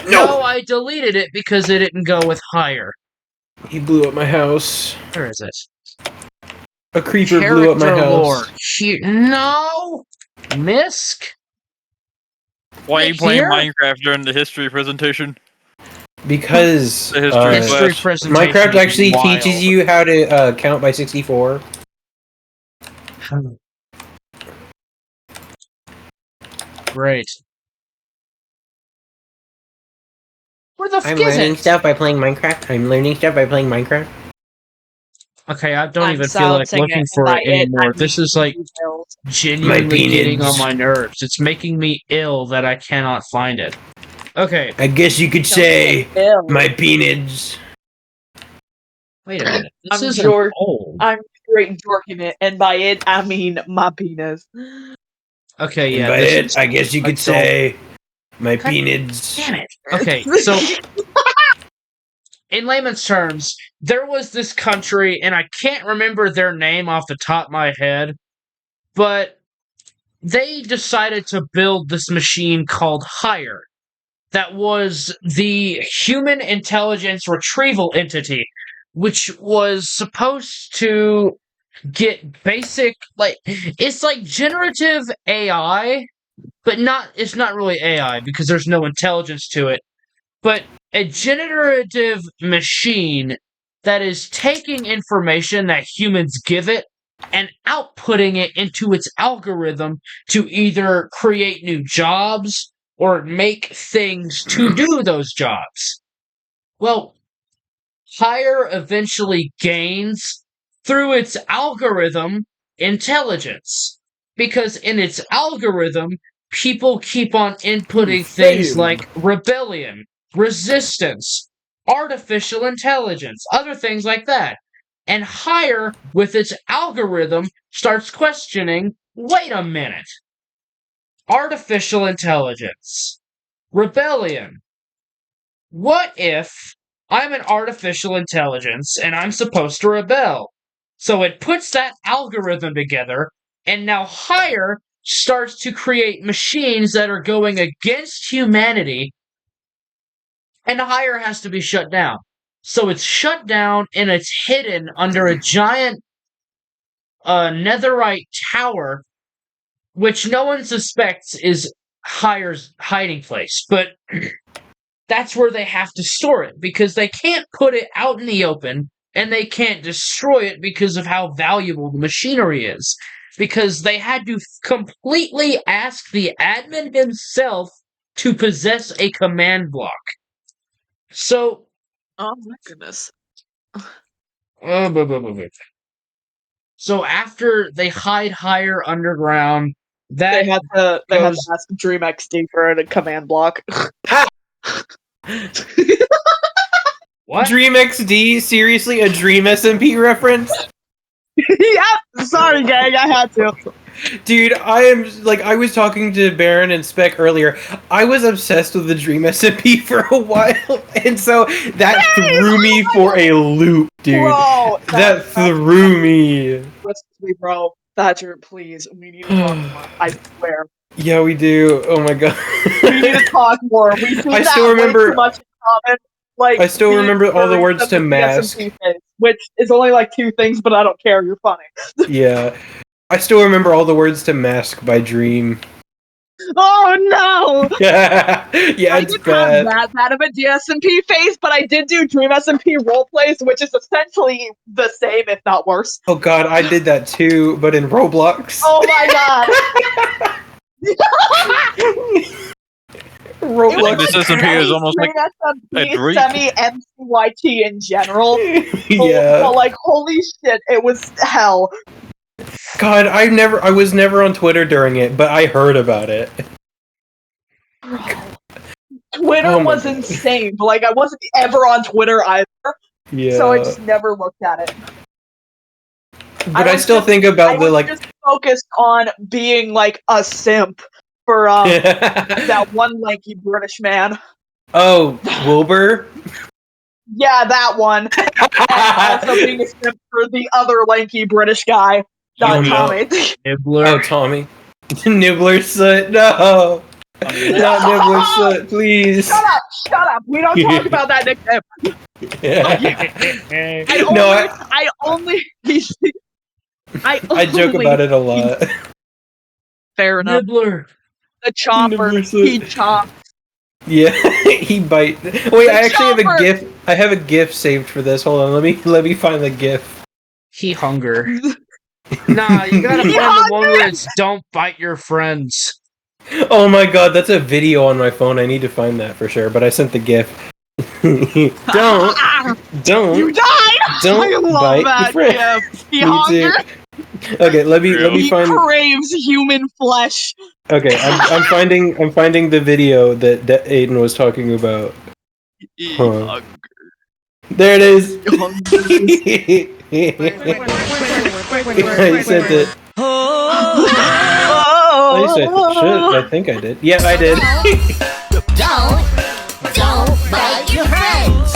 [SPEAKER 1] No, I deleted it because it didn't go with Hire.
[SPEAKER 3] He blew up my house.
[SPEAKER 1] Where is it?
[SPEAKER 3] A creeper blew up my
[SPEAKER 1] Character
[SPEAKER 3] house.
[SPEAKER 1] lore. No! Misk?
[SPEAKER 4] Why are you
[SPEAKER 1] Nick
[SPEAKER 4] playing
[SPEAKER 1] here?
[SPEAKER 4] Minecraft during the history presentation?
[SPEAKER 3] Because
[SPEAKER 4] The history
[SPEAKER 1] History
[SPEAKER 4] class.
[SPEAKER 1] presentation
[SPEAKER 3] Minecraft
[SPEAKER 1] is
[SPEAKER 3] actually
[SPEAKER 1] wild.
[SPEAKER 3] teaches you how to count by 64.
[SPEAKER 1] Great. Where the
[SPEAKER 3] I'm
[SPEAKER 1] fuck is
[SPEAKER 3] learning
[SPEAKER 1] it?
[SPEAKER 3] stuff by playing Minecraft.
[SPEAKER 1] Okay, I don't
[SPEAKER 2] I'm
[SPEAKER 1] even feel like
[SPEAKER 2] silencing
[SPEAKER 1] looking
[SPEAKER 2] it,
[SPEAKER 1] for
[SPEAKER 2] and by
[SPEAKER 1] it anymore.
[SPEAKER 2] I
[SPEAKER 1] This
[SPEAKER 2] mean
[SPEAKER 1] is like
[SPEAKER 2] details.
[SPEAKER 1] genuinely
[SPEAKER 3] My
[SPEAKER 1] getting on
[SPEAKER 3] penis.
[SPEAKER 1] my nerves. It's making me ill that I cannot find it. Okay,
[SPEAKER 3] I guess you could say my penis.
[SPEAKER 1] wait a minute. This
[SPEAKER 2] I'm
[SPEAKER 1] isn't
[SPEAKER 2] George.
[SPEAKER 1] old.
[SPEAKER 2] I'm straight dorking it, and by it I mean my penis.
[SPEAKER 1] Okay,
[SPEAKER 3] And
[SPEAKER 1] yeah,
[SPEAKER 3] by
[SPEAKER 1] this
[SPEAKER 3] it,
[SPEAKER 1] is
[SPEAKER 3] I guess you could
[SPEAKER 1] adult.
[SPEAKER 3] say my
[SPEAKER 1] God
[SPEAKER 3] penis.
[SPEAKER 1] Damn it. Okay, so in layman's terms, there was this country, and I can't remember their name off the top of my head, but they decided to build this machine called Hire that was the human intelligence retrieval entity, which was supposed to get basic, like, it's like generative AI, but it's not really AI because there's no intelligence to it, but a generative machine that is taking information that humans give it and outputting it into its algorithm to either create new jobs or make things to do those jobs. Well, Hire eventually gains, through its algorithm, intelligence. Because in its algorithm, people keep on inputting things like rebellion, resistance, artificial intelligence, other things like that. And Hire, with its algorithm, starts questioning, wait a minute. Artificial intelligence, rebellion. What if I'm an artificial intelligence and I'm supposed to rebel? So it puts that algorithm together, and now Hire starts to create machines that are going against humanity, and Hire has to be shut down. So it's shut down and it's hidden under a giant netherite tower, which no one suspects is Hire's hiding place. But that's where they have to store it because they can't put it out in the open and they can't destroy it because of how valuable the machinery is. Because they had to completely ask the admin himself to possess a command block. So,
[SPEAKER 2] Oh my goodness.
[SPEAKER 1] so after they hide Hire underground, that
[SPEAKER 2] They had to
[SPEAKER 1] goes.
[SPEAKER 2] ask DreamXD for a command block.
[SPEAKER 1] What?
[SPEAKER 3] Dream XD? Seriously, a Dream SMP reference?
[SPEAKER 2] Yep. Sorry, gang. I had to.
[SPEAKER 3] Dude, I was talking to Baron and Spec earlier. I was obsessed with the Dream SMP for a while, and so that threw me for a loop, dude.
[SPEAKER 2] Bro,
[SPEAKER 3] That threw me.
[SPEAKER 2] listen to me, bro. Thatcher, please. We need to talk more. I swear.
[SPEAKER 3] Yeah, we do. Oh my god.
[SPEAKER 2] We need to talk more. We seem
[SPEAKER 3] I
[SPEAKER 2] to
[SPEAKER 3] still
[SPEAKER 2] have way
[SPEAKER 3] remember-
[SPEAKER 2] too much in common. Like,
[SPEAKER 3] I still
[SPEAKER 2] the
[SPEAKER 3] remember all the
[SPEAKER 2] version
[SPEAKER 3] words
[SPEAKER 2] of
[SPEAKER 3] to
[SPEAKER 2] the
[SPEAKER 3] mask.
[SPEAKER 2] DSMP phase, which is only like 2 things, but I don't care. You're funny.
[SPEAKER 3] Yeah. I still remember all the words to Mask by Dream.
[SPEAKER 2] Oh no!
[SPEAKER 3] Yeah,
[SPEAKER 2] I
[SPEAKER 3] it's
[SPEAKER 2] didn't
[SPEAKER 3] bad.
[SPEAKER 2] have that bad of a DSMP phase, but I did do Dream SMP roleplays, which is essentially the same, if not worse.
[SPEAKER 3] Oh god, I did that too, but in Roblox.
[SPEAKER 2] Oh my god!
[SPEAKER 3] Roblox.
[SPEAKER 4] this SMP is almost like a Drake.
[SPEAKER 2] semi-MCYT in general.
[SPEAKER 3] Yeah.
[SPEAKER 2] But like, holy shit, it was hell.
[SPEAKER 3] God, I was never on Twitter during it, but I heard about it.
[SPEAKER 2] Twitter
[SPEAKER 3] Oh my
[SPEAKER 2] was
[SPEAKER 3] God.
[SPEAKER 2] insane. But like, I wasn't ever on Twitter either,
[SPEAKER 3] Yeah.
[SPEAKER 2] so I just never looked at it.
[SPEAKER 3] But I
[SPEAKER 2] was
[SPEAKER 3] still
[SPEAKER 2] just-
[SPEAKER 3] think about
[SPEAKER 2] I
[SPEAKER 3] the
[SPEAKER 2] was
[SPEAKER 3] like.
[SPEAKER 2] just focused on being like a simp for that one lanky British man.
[SPEAKER 3] Oh, Wilbur.
[SPEAKER 2] Yeah, that one. And also being a simp for the other lanky British guy,
[SPEAKER 3] Oh, no.
[SPEAKER 2] Tommy.
[SPEAKER 1] Nibbler.
[SPEAKER 3] Oh, Tommy. Nibbler Soot. No. Not Nibbler Soot, please.
[SPEAKER 2] Shut up. We don't talk about that nickname. I only
[SPEAKER 3] joke about it a lot.
[SPEAKER 2] Fair enough.
[SPEAKER 1] Nibbler.
[SPEAKER 2] The chopper,
[SPEAKER 3] Nibbler Soot.
[SPEAKER 2] he chopped.
[SPEAKER 3] Yeah, he bite. Wait, I actually have a
[SPEAKER 2] chopper.
[SPEAKER 3] GIF. I have a GIF saved for this. Hold on, let me find the GIF.
[SPEAKER 1] He hunger. Nah, you gotta find the one where it's don't bite your friends.
[SPEAKER 3] Oh my god, that's a video on my phone. I need to find that for sure. But I sent the GIF. don't,
[SPEAKER 2] You died.
[SPEAKER 3] don't
[SPEAKER 2] I love
[SPEAKER 3] bite
[SPEAKER 2] that.
[SPEAKER 3] your friend.
[SPEAKER 2] Yeah. He
[SPEAKER 3] Me too.
[SPEAKER 2] hunger.
[SPEAKER 3] Okay, let me
[SPEAKER 2] He
[SPEAKER 3] find.
[SPEAKER 2] craves human flesh.
[SPEAKER 3] Okay, I'm finding the video that Aiden was talking about. Huh. There it is. I sent it. I said, shit, I think I did. Yeah, I did.
[SPEAKER 7] Don't bite your friends.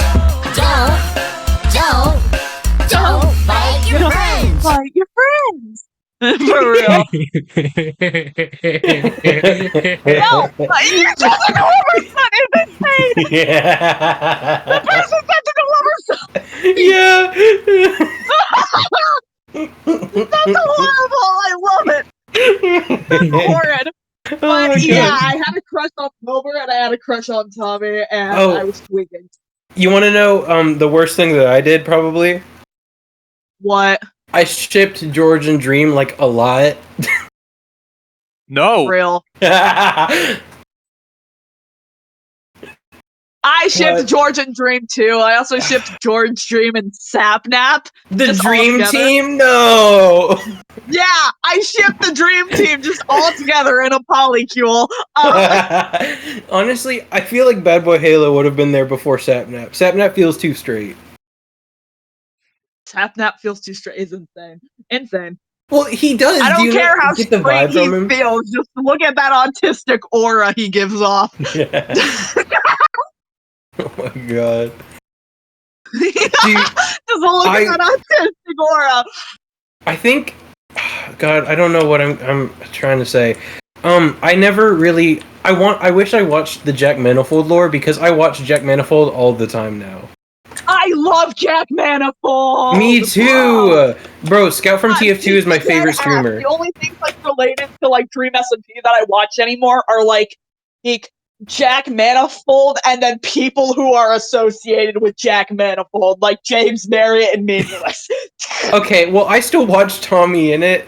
[SPEAKER 7] Don't bite your friends.
[SPEAKER 2] Bite your friends. For real. No, you told the Glover's son is insane.
[SPEAKER 3] Yeah.
[SPEAKER 2] The person said the Glover's son.
[SPEAKER 3] Yeah.
[SPEAKER 2] That's horrible. I love it. That's horrid.
[SPEAKER 3] Oh
[SPEAKER 2] But
[SPEAKER 3] my
[SPEAKER 2] yeah,
[SPEAKER 3] God.
[SPEAKER 2] I had a crush on Wilbur and I had a crush on Tommy, and
[SPEAKER 3] Oh.
[SPEAKER 2] I was tweaking.
[SPEAKER 3] You want to know the worst thing that I did probably?
[SPEAKER 2] What?
[SPEAKER 3] I shipped George and Dream like a lot.
[SPEAKER 4] No.
[SPEAKER 2] Real. I shipped
[SPEAKER 3] What?
[SPEAKER 2] George and Dream too. I also shipped George, Dream, and Sapnap.
[SPEAKER 3] The
[SPEAKER 2] Just all
[SPEAKER 3] Dream
[SPEAKER 2] together.
[SPEAKER 3] Team? No.
[SPEAKER 2] Yeah, I shipped the Dream Team just all together in a polycule.
[SPEAKER 3] Honestly, I feel like Bad Boy Halo would have been there before Sapnap. Sapnap feels too straight.
[SPEAKER 2] Sapnap feels too straight. Is insane. Insane.
[SPEAKER 3] Well, he does.
[SPEAKER 2] I
[SPEAKER 3] Do
[SPEAKER 2] don't
[SPEAKER 3] you
[SPEAKER 2] care
[SPEAKER 3] not
[SPEAKER 2] how
[SPEAKER 3] get the
[SPEAKER 2] straight
[SPEAKER 3] vibe
[SPEAKER 2] he
[SPEAKER 3] from him?
[SPEAKER 2] feels. Just look at that autistic aura he gives off.
[SPEAKER 3] Oh my god.
[SPEAKER 2] Just look at that autistic aura.
[SPEAKER 3] I think, God, I don't know what I'm trying to say. I never really. I wish I watched the Jack Manifold lore because I watch Jack Manifold all the time now.
[SPEAKER 2] I love Jack Manifold.
[SPEAKER 3] Me too, bro. Scout from TF2 is my
[SPEAKER 2] Dead
[SPEAKER 3] favorite
[SPEAKER 2] ass.
[SPEAKER 3] streamer.
[SPEAKER 2] The only things like related to like Dream SMP that I watch anymore are like Jack Manifold and then people who are associated with Jack Manifold, like James Marriott and Meaningless.
[SPEAKER 3] Okay, well, I still watch Tommy in it.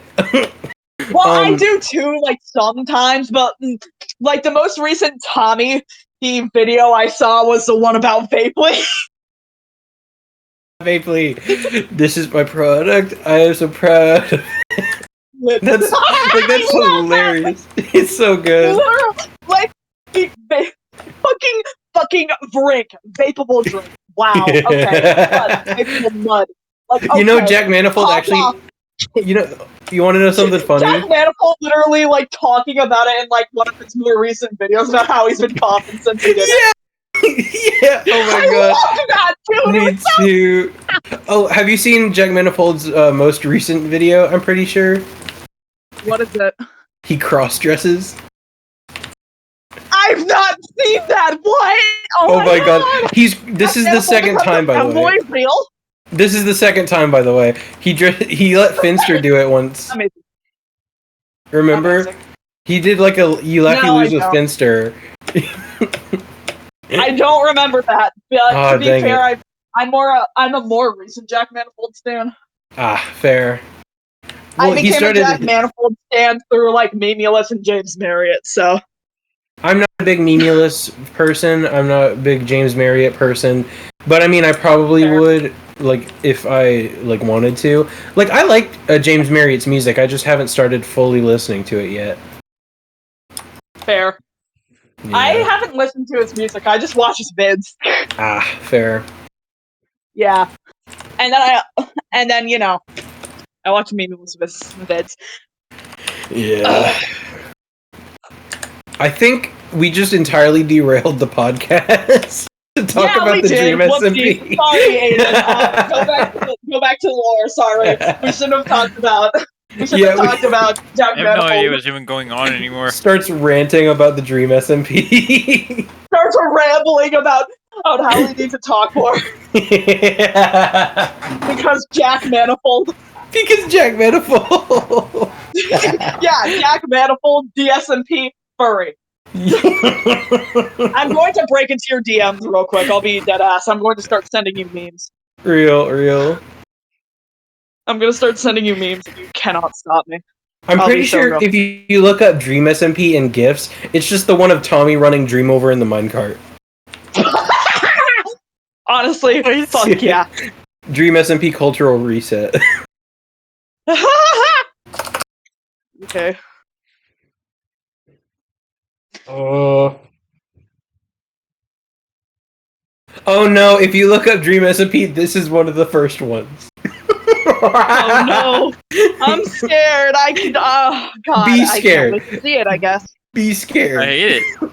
[SPEAKER 2] Well, I do too, like sometimes, but like the most recent Tommy video I saw was the one about Vapely.
[SPEAKER 3] Vapely, this is my product. I am so proud. That's hilarious. It's so good.
[SPEAKER 2] Like fucking drink, vapable drink. Wow. Okay. Vapable mud. Like,
[SPEAKER 3] You know,
[SPEAKER 2] okay.
[SPEAKER 3] Jack Manifold actually. You know, you want to know something funny?
[SPEAKER 2] Jack Manifold literally like talking about it in like one of his more recent videos about how he's been coughing since he did it.
[SPEAKER 3] Yeah. Oh my god.
[SPEAKER 2] I love that dude.
[SPEAKER 3] Me too. Oh, have you seen Jack Manifold's most recent video? I'm pretty sure
[SPEAKER 2] What is it?
[SPEAKER 3] he cross dresses.
[SPEAKER 2] I've not seen that. What?
[SPEAKER 3] Oh my god. This is the second time, by the way.
[SPEAKER 2] Real?
[SPEAKER 3] This is the second time, by the way. He let Finster do it once.
[SPEAKER 2] Amazing.
[SPEAKER 3] Remember?
[SPEAKER 2] Amazing.
[SPEAKER 3] He did like a you laugh you
[SPEAKER 2] No,
[SPEAKER 3] lose
[SPEAKER 2] I
[SPEAKER 3] with
[SPEAKER 2] don't.
[SPEAKER 3] Finster.
[SPEAKER 2] I don't remember that. But
[SPEAKER 3] Oh,
[SPEAKER 2] to be
[SPEAKER 3] dang
[SPEAKER 2] fair, I'm a more recent Jack Manifold stan.
[SPEAKER 3] Ah, fair.
[SPEAKER 2] I became a Jack Manifold stan through like Meaningless and James Marriott. So
[SPEAKER 3] I'm not a big Memulus person. I'm not a big James Marriott person. But I mean, I probably
[SPEAKER 2] Fair.
[SPEAKER 3] would, like, if I, like, wanted to. Like, I like James Marriott's music. I just haven't started fully listening to it yet.
[SPEAKER 2] Fair.
[SPEAKER 3] Yeah.
[SPEAKER 2] I haven't listened to his music. I just watch his vids.
[SPEAKER 3] Ah, fair.
[SPEAKER 2] Yeah. And then you know, I watch memes with vids.
[SPEAKER 3] Yeah. I think we just entirely derailed the podcast to talk
[SPEAKER 2] Yeah,
[SPEAKER 3] about
[SPEAKER 2] we
[SPEAKER 3] the
[SPEAKER 2] did.
[SPEAKER 3] Dream
[SPEAKER 2] Whoopsies.
[SPEAKER 3] SMP.
[SPEAKER 2] Sorry, Aiden. Go back to the lore. Sorry, we shouldn't have talked about. We should have talked about Jack
[SPEAKER 4] I have no idea
[SPEAKER 2] Manifold.
[SPEAKER 4] what's even going on anymore.
[SPEAKER 3] Starts ranting about the Dream SMP.
[SPEAKER 2] Starts rambling about how we need to talk more because Jack Manifold.
[SPEAKER 3] Because Jack Manifold.
[SPEAKER 2] Yeah, Jack Manifold, DSMP, furry. I'm going to break into your DMs real quick. I'll be dead ass. I'm going to start sending you memes.
[SPEAKER 3] Real.
[SPEAKER 2] I'm going to start sending you memes and you cannot stop me.
[SPEAKER 3] I'm
[SPEAKER 2] I'll
[SPEAKER 3] pretty
[SPEAKER 2] be so
[SPEAKER 3] sure
[SPEAKER 2] real.
[SPEAKER 3] if you look up Dream SMP in GIFs, it's just the one of Tommy running Dream over in the minecart.
[SPEAKER 2] Honestly, fuck yeah.
[SPEAKER 3] Dream SMP cultural reset.
[SPEAKER 2] Okay.
[SPEAKER 3] Oh no, if you look up Dream SMP, this is one of the first ones.
[SPEAKER 2] Oh no. I'm scared. I can. Oh god.
[SPEAKER 3] Be
[SPEAKER 2] I can't
[SPEAKER 3] scared.
[SPEAKER 2] wait to see it, I guess.
[SPEAKER 3] Be
[SPEAKER 4] I
[SPEAKER 3] scared.
[SPEAKER 4] hate it.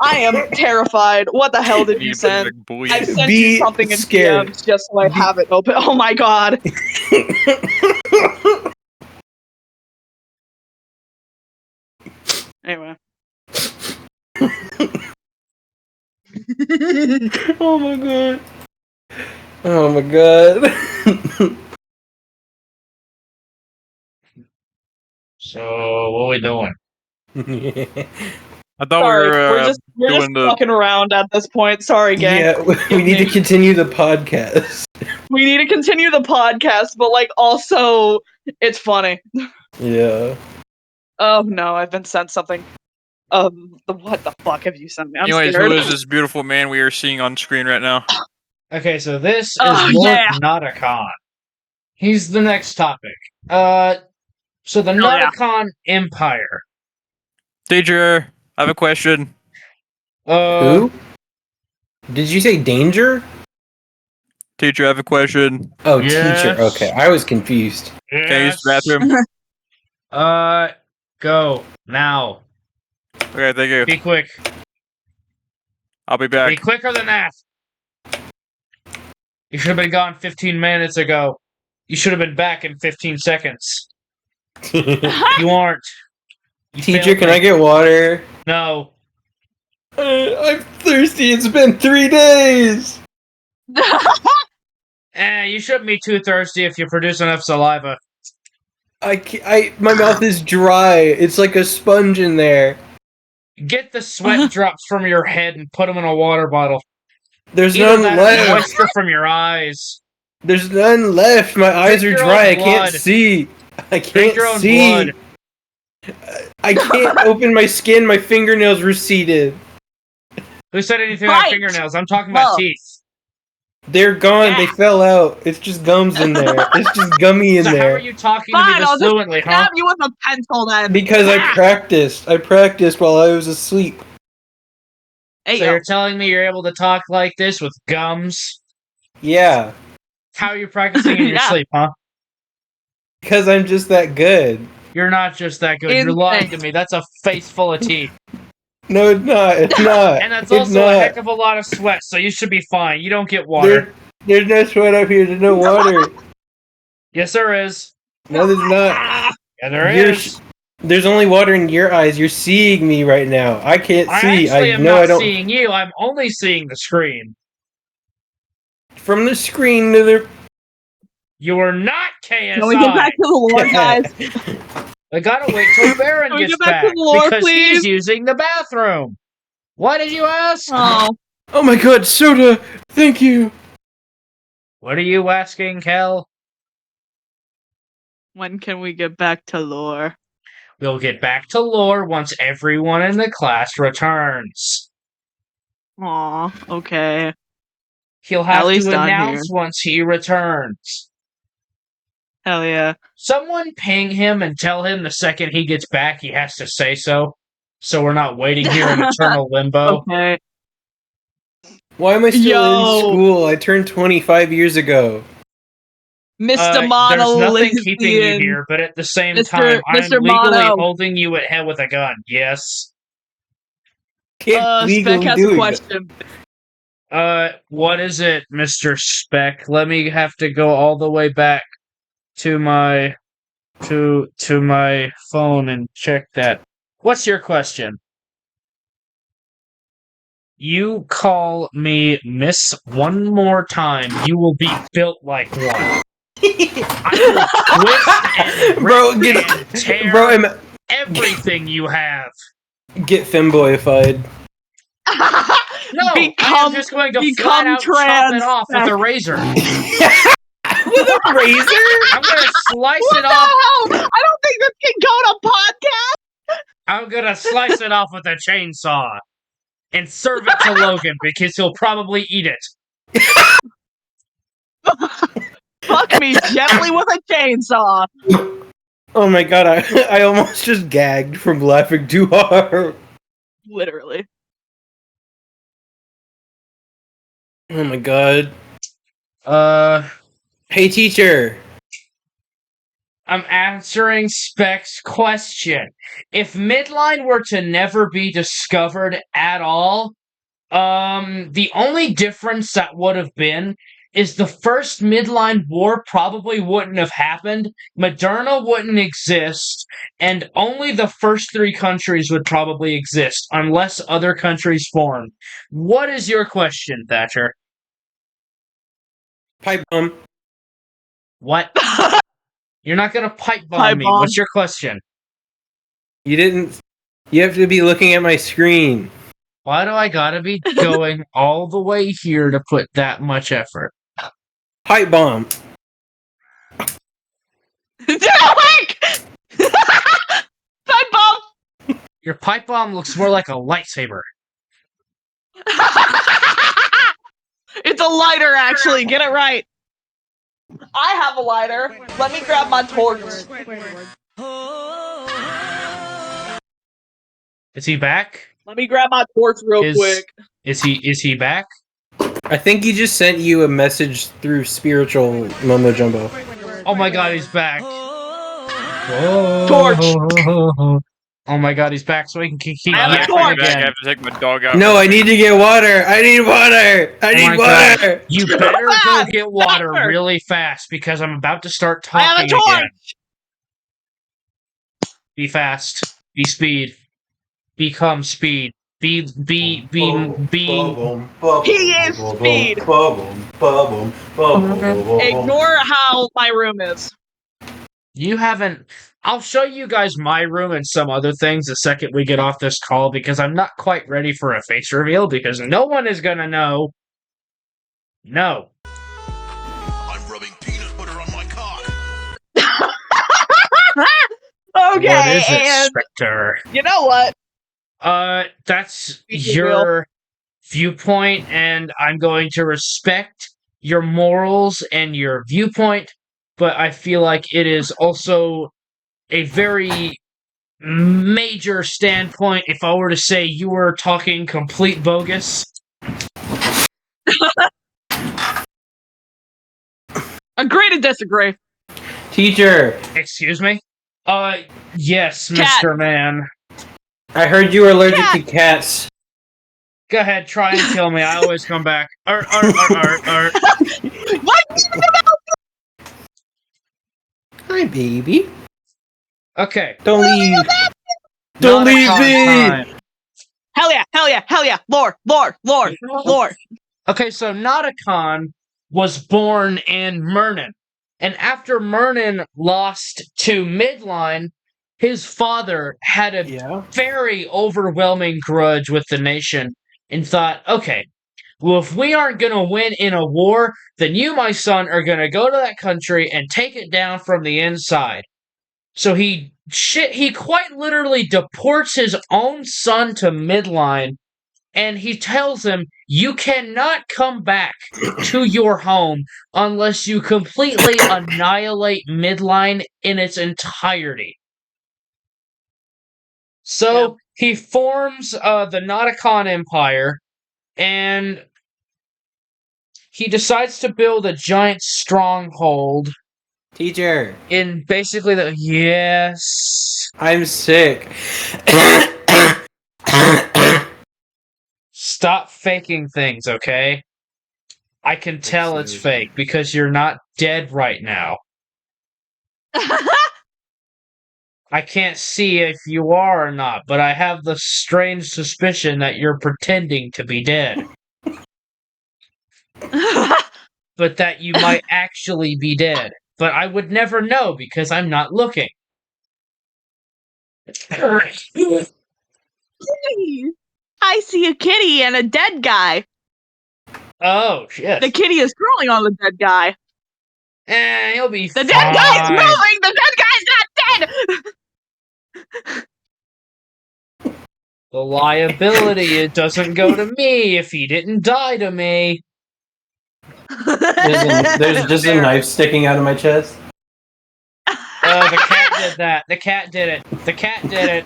[SPEAKER 2] I am terrified. What the hell did you send?
[SPEAKER 4] Like bullies.
[SPEAKER 2] I sent
[SPEAKER 3] Be
[SPEAKER 2] you something in
[SPEAKER 3] scared.
[SPEAKER 2] DMs just so I have it open. Oh my god. Anyway.
[SPEAKER 3] Oh my god. Oh my god.
[SPEAKER 1] So, what are we doing?
[SPEAKER 4] I thought
[SPEAKER 2] Sorry,
[SPEAKER 4] we
[SPEAKER 2] we're
[SPEAKER 4] were
[SPEAKER 2] just
[SPEAKER 4] doing the.
[SPEAKER 2] fucking around at this point. Sorry, gang.
[SPEAKER 3] Yeah, we need to continue the podcast.
[SPEAKER 2] We need to continue the podcast, but like also it's funny.
[SPEAKER 3] Yeah.
[SPEAKER 2] Oh no, I've been sent something. What the fuck have you sent me? I'm
[SPEAKER 4] Anyways,
[SPEAKER 2] scared.
[SPEAKER 4] who is this beautiful man we are seeing on screen right now?
[SPEAKER 1] Okay, so this is
[SPEAKER 2] Oh,
[SPEAKER 1] Lord
[SPEAKER 2] yeah.
[SPEAKER 1] Nauticon. He's the next topic. So the
[SPEAKER 2] Oh, yeah.
[SPEAKER 1] Nauticon Empire.
[SPEAKER 4] Teacher, I have a question.
[SPEAKER 3] Who? Did you say danger?
[SPEAKER 4] Teacher, I have a question.
[SPEAKER 3] Oh,
[SPEAKER 1] Yes.
[SPEAKER 3] teacher. Okay, I was confused.
[SPEAKER 4] Can I use the bathroom?
[SPEAKER 1] Go now.
[SPEAKER 4] Okay, thank you.
[SPEAKER 1] Be quick.
[SPEAKER 4] I'll be
[SPEAKER 1] Be
[SPEAKER 4] back.
[SPEAKER 1] quicker than that. You should have been gone 15 minutes ago. You should have been back in 15 seconds. You aren't. You
[SPEAKER 3] Teacher,
[SPEAKER 1] failed
[SPEAKER 3] can
[SPEAKER 1] me.
[SPEAKER 3] I get water?
[SPEAKER 1] No.
[SPEAKER 3] I'm thirsty. It's been 3 days.
[SPEAKER 1] You shouldn't be too thirsty if you produce enough saliva.
[SPEAKER 3] My mouth is dry. It's like a sponge in there.
[SPEAKER 1] Get the sweat drops from your head and put them in a water bottle.
[SPEAKER 3] There's
[SPEAKER 1] Either
[SPEAKER 3] none
[SPEAKER 1] that or
[SPEAKER 3] left.
[SPEAKER 1] moisture from your eyes.
[SPEAKER 3] There's none left. My eyes are
[SPEAKER 1] your
[SPEAKER 3] dry.
[SPEAKER 1] own
[SPEAKER 3] I can't
[SPEAKER 1] blood.
[SPEAKER 3] see. I
[SPEAKER 1] Drink
[SPEAKER 3] can't
[SPEAKER 1] your own
[SPEAKER 3] see.
[SPEAKER 1] blood.
[SPEAKER 3] I can't open my skin. My fingernails receded.
[SPEAKER 1] Who said anything about
[SPEAKER 2] Right.
[SPEAKER 1] fingernails? I'm talking about
[SPEAKER 2] Well.
[SPEAKER 1] teeth.
[SPEAKER 3] They're gone.
[SPEAKER 2] Yeah.
[SPEAKER 3] They fell out. It's just gums in there. It's just gummy in
[SPEAKER 1] So how
[SPEAKER 3] there.
[SPEAKER 1] are you talking to
[SPEAKER 2] Fine,
[SPEAKER 1] me this
[SPEAKER 2] I'll just
[SPEAKER 1] fluently, huh?
[SPEAKER 2] stab you with a pencil then.
[SPEAKER 3] Because I practiced. I practiced while I was asleep.
[SPEAKER 2] Hey,
[SPEAKER 1] So
[SPEAKER 2] yo.
[SPEAKER 1] you're telling me you're able to talk like this with gums?
[SPEAKER 3] Yeah.
[SPEAKER 1] How are you practicing in your
[SPEAKER 2] Yeah.
[SPEAKER 1] sleep, huh?
[SPEAKER 3] Because I'm just that good.
[SPEAKER 1] You're not just that good. You're lying to me. That's a face full of teeth.
[SPEAKER 3] No, it's not. It's not.
[SPEAKER 1] And that's
[SPEAKER 3] It's
[SPEAKER 1] also
[SPEAKER 3] not.
[SPEAKER 1] a heck of a lot of sweat, so you should be fine. You don't get water.
[SPEAKER 3] There's no sweat up here. There's no water.
[SPEAKER 1] Yes, there is.
[SPEAKER 3] No, there's not.
[SPEAKER 1] Yeah, there
[SPEAKER 3] You're
[SPEAKER 1] is.
[SPEAKER 3] There's only water in your eyes. You're seeing me right now. I can't
[SPEAKER 1] I
[SPEAKER 3] see.
[SPEAKER 1] actually
[SPEAKER 3] I
[SPEAKER 1] am
[SPEAKER 3] know
[SPEAKER 1] not
[SPEAKER 3] I don't.
[SPEAKER 1] seeing you. I'm only seeing the screen.
[SPEAKER 3] From the screen to the.
[SPEAKER 1] You are not KSI.
[SPEAKER 2] Can we get back to the lore, guys?
[SPEAKER 1] I gotta wait till Baron
[SPEAKER 2] Can we
[SPEAKER 1] gets
[SPEAKER 2] get back to
[SPEAKER 1] back
[SPEAKER 2] the lore,
[SPEAKER 1] because
[SPEAKER 2] please?
[SPEAKER 1] he's using the bathroom. Why did you ask?
[SPEAKER 2] Oh,
[SPEAKER 3] Oh my god, soda! Thank you!
[SPEAKER 1] What are you asking, Kel?
[SPEAKER 2] when can we get back to lore?
[SPEAKER 1] We'll get back to lore once everyone in the class returns.
[SPEAKER 2] Aw, okay.
[SPEAKER 1] He'll have
[SPEAKER 2] least
[SPEAKER 1] to
[SPEAKER 2] I'm
[SPEAKER 1] announce once he returns.
[SPEAKER 2] Hell yeah.
[SPEAKER 1] Someone ping him and tell him the second he gets back, he has to say so. So we're not waiting here in eternal limbo.
[SPEAKER 2] Okay.
[SPEAKER 3] Why am I still
[SPEAKER 2] Yo.
[SPEAKER 3] in school? I turned 25 years ago.
[SPEAKER 2] Mr.
[SPEAKER 1] There's nothing keeping you
[SPEAKER 2] Monolithian.
[SPEAKER 1] here, but at the same
[SPEAKER 2] Mr.
[SPEAKER 1] time, I'm
[SPEAKER 2] Mr.
[SPEAKER 1] legally
[SPEAKER 2] Mono.
[SPEAKER 1] holding you at head with a gun. Yes.
[SPEAKER 3] Can't
[SPEAKER 2] Spec
[SPEAKER 3] legally
[SPEAKER 2] has
[SPEAKER 3] do
[SPEAKER 2] a
[SPEAKER 3] it.
[SPEAKER 2] question.
[SPEAKER 1] What is it, Mr. Speck? Let me have to go all the way back to my to my phone and check that. What's your question? You call me miss one more time, you will be built like one. I will twist and
[SPEAKER 3] Bro,
[SPEAKER 1] rip and tear
[SPEAKER 3] bro,
[SPEAKER 1] everything you have.
[SPEAKER 3] get femboyified.
[SPEAKER 1] No, I am
[SPEAKER 2] Become-
[SPEAKER 1] just going to
[SPEAKER 2] become
[SPEAKER 1] flat out chop
[SPEAKER 2] trans
[SPEAKER 1] it off with a
[SPEAKER 2] Speck.
[SPEAKER 1] razor.
[SPEAKER 3] With a razor?
[SPEAKER 1] I'm gonna slice
[SPEAKER 2] What
[SPEAKER 1] it
[SPEAKER 2] the
[SPEAKER 1] off.
[SPEAKER 2] hell? I don't think this can go to podcast.
[SPEAKER 1] I'm gonna slice it off with a chainsaw and serve it to Logan because he'll probably eat it.
[SPEAKER 2] Fuck me gently with a chainsaw.
[SPEAKER 3] Oh my god, I almost just gagged from laughing too hard.
[SPEAKER 2] Literally.
[SPEAKER 3] Oh my god.
[SPEAKER 1] Uh,
[SPEAKER 3] Hey teacher.
[SPEAKER 1] I'm answering Speck's question. If Midline were to never be discovered at all, the only difference that would have been is the first Midline War probably wouldn't have happened, Moderna wouldn't exist, and only the first 3 countries would probably exist, unless other countries formed. What is your question, Thatcher?
[SPEAKER 3] Pipe bomb.
[SPEAKER 1] What? You're not gonna pipe bomb
[SPEAKER 2] Pipe
[SPEAKER 1] me.
[SPEAKER 2] bomb.
[SPEAKER 1] What's your question?
[SPEAKER 3] You didn't. You have to be looking at my screen.
[SPEAKER 1] Why do I gotta be going all the way here to put that much effort?
[SPEAKER 3] Pipe bomb.
[SPEAKER 2] Did it work? Pipe bomb.
[SPEAKER 1] Your pipe bomb looks more like a lightsaber.
[SPEAKER 2] It's a lighter, actually. Get it right. I have a lighter. Let me grab my torch.
[SPEAKER 1] Is he back?
[SPEAKER 2] Let me grab my torch real quick.
[SPEAKER 1] Is he back?
[SPEAKER 3] I think he just sent you a message through spiritual mumbo jumbo.
[SPEAKER 1] Oh my god, he's back.
[SPEAKER 2] Torch.
[SPEAKER 1] Oh my god, he's back so he can keep
[SPEAKER 2] I have a
[SPEAKER 1] yapping
[SPEAKER 2] torch.
[SPEAKER 4] I
[SPEAKER 1] again.
[SPEAKER 4] have to take my dog out.
[SPEAKER 3] No, I need to get water. I need water. I
[SPEAKER 1] Oh
[SPEAKER 3] need
[SPEAKER 1] my God.
[SPEAKER 3] water.
[SPEAKER 1] You better go
[SPEAKER 2] bad.
[SPEAKER 1] get water
[SPEAKER 2] Better.
[SPEAKER 1] really fast because I'm about to start
[SPEAKER 2] I have a
[SPEAKER 1] talking
[SPEAKER 2] torch.
[SPEAKER 1] again. Be fast. Be speed. Become speed. Be.
[SPEAKER 2] He is speed. Ignore how my room is.
[SPEAKER 1] You haven't. I'll show you guys my room and some other things the second we get off this call because I'm not quite ready for a face reveal because no one is gonna know. No.
[SPEAKER 8] I'm rubbing peanut butter on my cock.
[SPEAKER 2] Okay,
[SPEAKER 1] What is it,
[SPEAKER 2] and
[SPEAKER 1] Spectre?
[SPEAKER 2] you know what?
[SPEAKER 1] That's
[SPEAKER 2] Face
[SPEAKER 1] your viewpoint, and I'm going to respect your morals and your viewpoint, but I feel like it is also a very major standpoint if I were to say you were talking complete bogus.
[SPEAKER 2] Agree to disagree.
[SPEAKER 3] Teacher,
[SPEAKER 1] Excuse me? Yes,
[SPEAKER 2] Cat.
[SPEAKER 1] Mr. Man.
[SPEAKER 3] I heard you were allergic to cats.
[SPEAKER 1] Go ahead, try and kill me. I always come back.
[SPEAKER 2] What?
[SPEAKER 3] Hi, baby.
[SPEAKER 1] Okay.
[SPEAKER 3] Don't leave. Don't
[SPEAKER 1] Not a
[SPEAKER 3] leave
[SPEAKER 1] con
[SPEAKER 3] me.
[SPEAKER 1] time.
[SPEAKER 2] Hell yeah, hell yeah, hell yeah. Lore.
[SPEAKER 1] Okay, so Nauticon was born in Murnin. And after Murnin lost to Midline, his father had a
[SPEAKER 3] Yeah.
[SPEAKER 1] very overwhelming grudge with the nation and thought, okay, well, if we aren't going to win in a war, then you, my son, are going to go to that country and take it down from the inside. So he quite literally deports his own son to Midline, and he tells him, "You cannot come back to your home unless you completely annihilate Midline in its entirety." So he forms the Nauticon Empire, and he decides to build a giant stronghold
[SPEAKER 3] Teacher,
[SPEAKER 1] in basically the yes.
[SPEAKER 3] I'm sick.
[SPEAKER 1] Stop faking things, okay? I can tell it's fake because you're not dead right now. I can't see if you are or not, but I have the strange suspicion that you're pretending to be dead. But that you might actually be dead. But I would never know because I'm not looking.
[SPEAKER 2] I see a kitty and a dead guy.
[SPEAKER 1] Oh, shit.
[SPEAKER 2] The kitty is crawling on the dead guy.
[SPEAKER 1] He'll be
[SPEAKER 2] The
[SPEAKER 1] fine.
[SPEAKER 2] dead guy's moving! The dead guy's not dead!
[SPEAKER 1] The liability, it doesn't go to me if he didn't die to me.
[SPEAKER 3] There's just a knife sticking out of my chest.
[SPEAKER 1] The cat did that. The cat did it. The cat did it.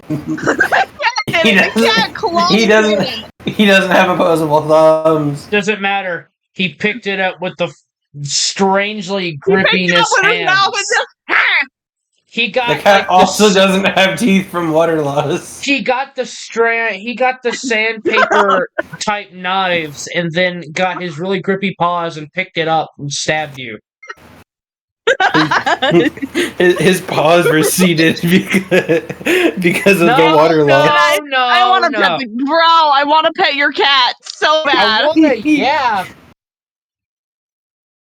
[SPEAKER 3] He doesn't have opposable thumbs.
[SPEAKER 1] Doesn't matter. He picked it up with the strangely grippiness hands. He got
[SPEAKER 3] the cat also doesn't have teeth from water loss.
[SPEAKER 1] He got the sandpaper type knives, and then got his really grippy paws and picked it up and stabbed you.
[SPEAKER 3] His paws receded because of the water loss.
[SPEAKER 2] I want to pet I want to pet your cat so bad.
[SPEAKER 1] Yeah.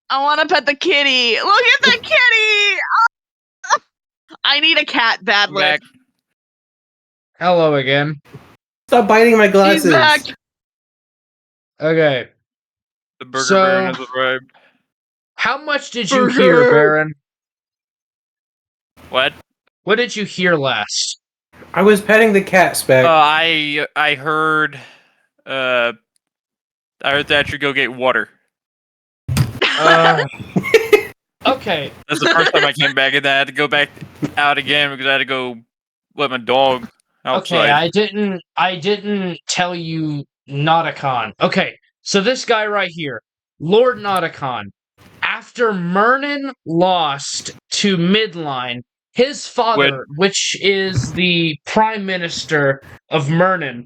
[SPEAKER 2] I want to pet the kitty. Look at the kitty. I need a cat badly.
[SPEAKER 4] Back.
[SPEAKER 1] Hello again.
[SPEAKER 3] Stop biting my glasses.
[SPEAKER 2] He's back.
[SPEAKER 1] Okay.
[SPEAKER 4] The burger baron has arrived.
[SPEAKER 1] How much did you hear, Baron?
[SPEAKER 4] What?
[SPEAKER 1] What did you hear last?
[SPEAKER 3] I was petting the cat, Spec.
[SPEAKER 4] I heard. I heard that I should go get water.
[SPEAKER 1] Okay.
[SPEAKER 4] That's the first time I came back, and then I had to go back out again because I had to go let my dog outside.
[SPEAKER 1] Okay, I didn't tell you Nauticon. Okay, so this guy right here, Lord Nauticon, after Mernon lost to Midline, his father, which is the Prime Minister of Mernon,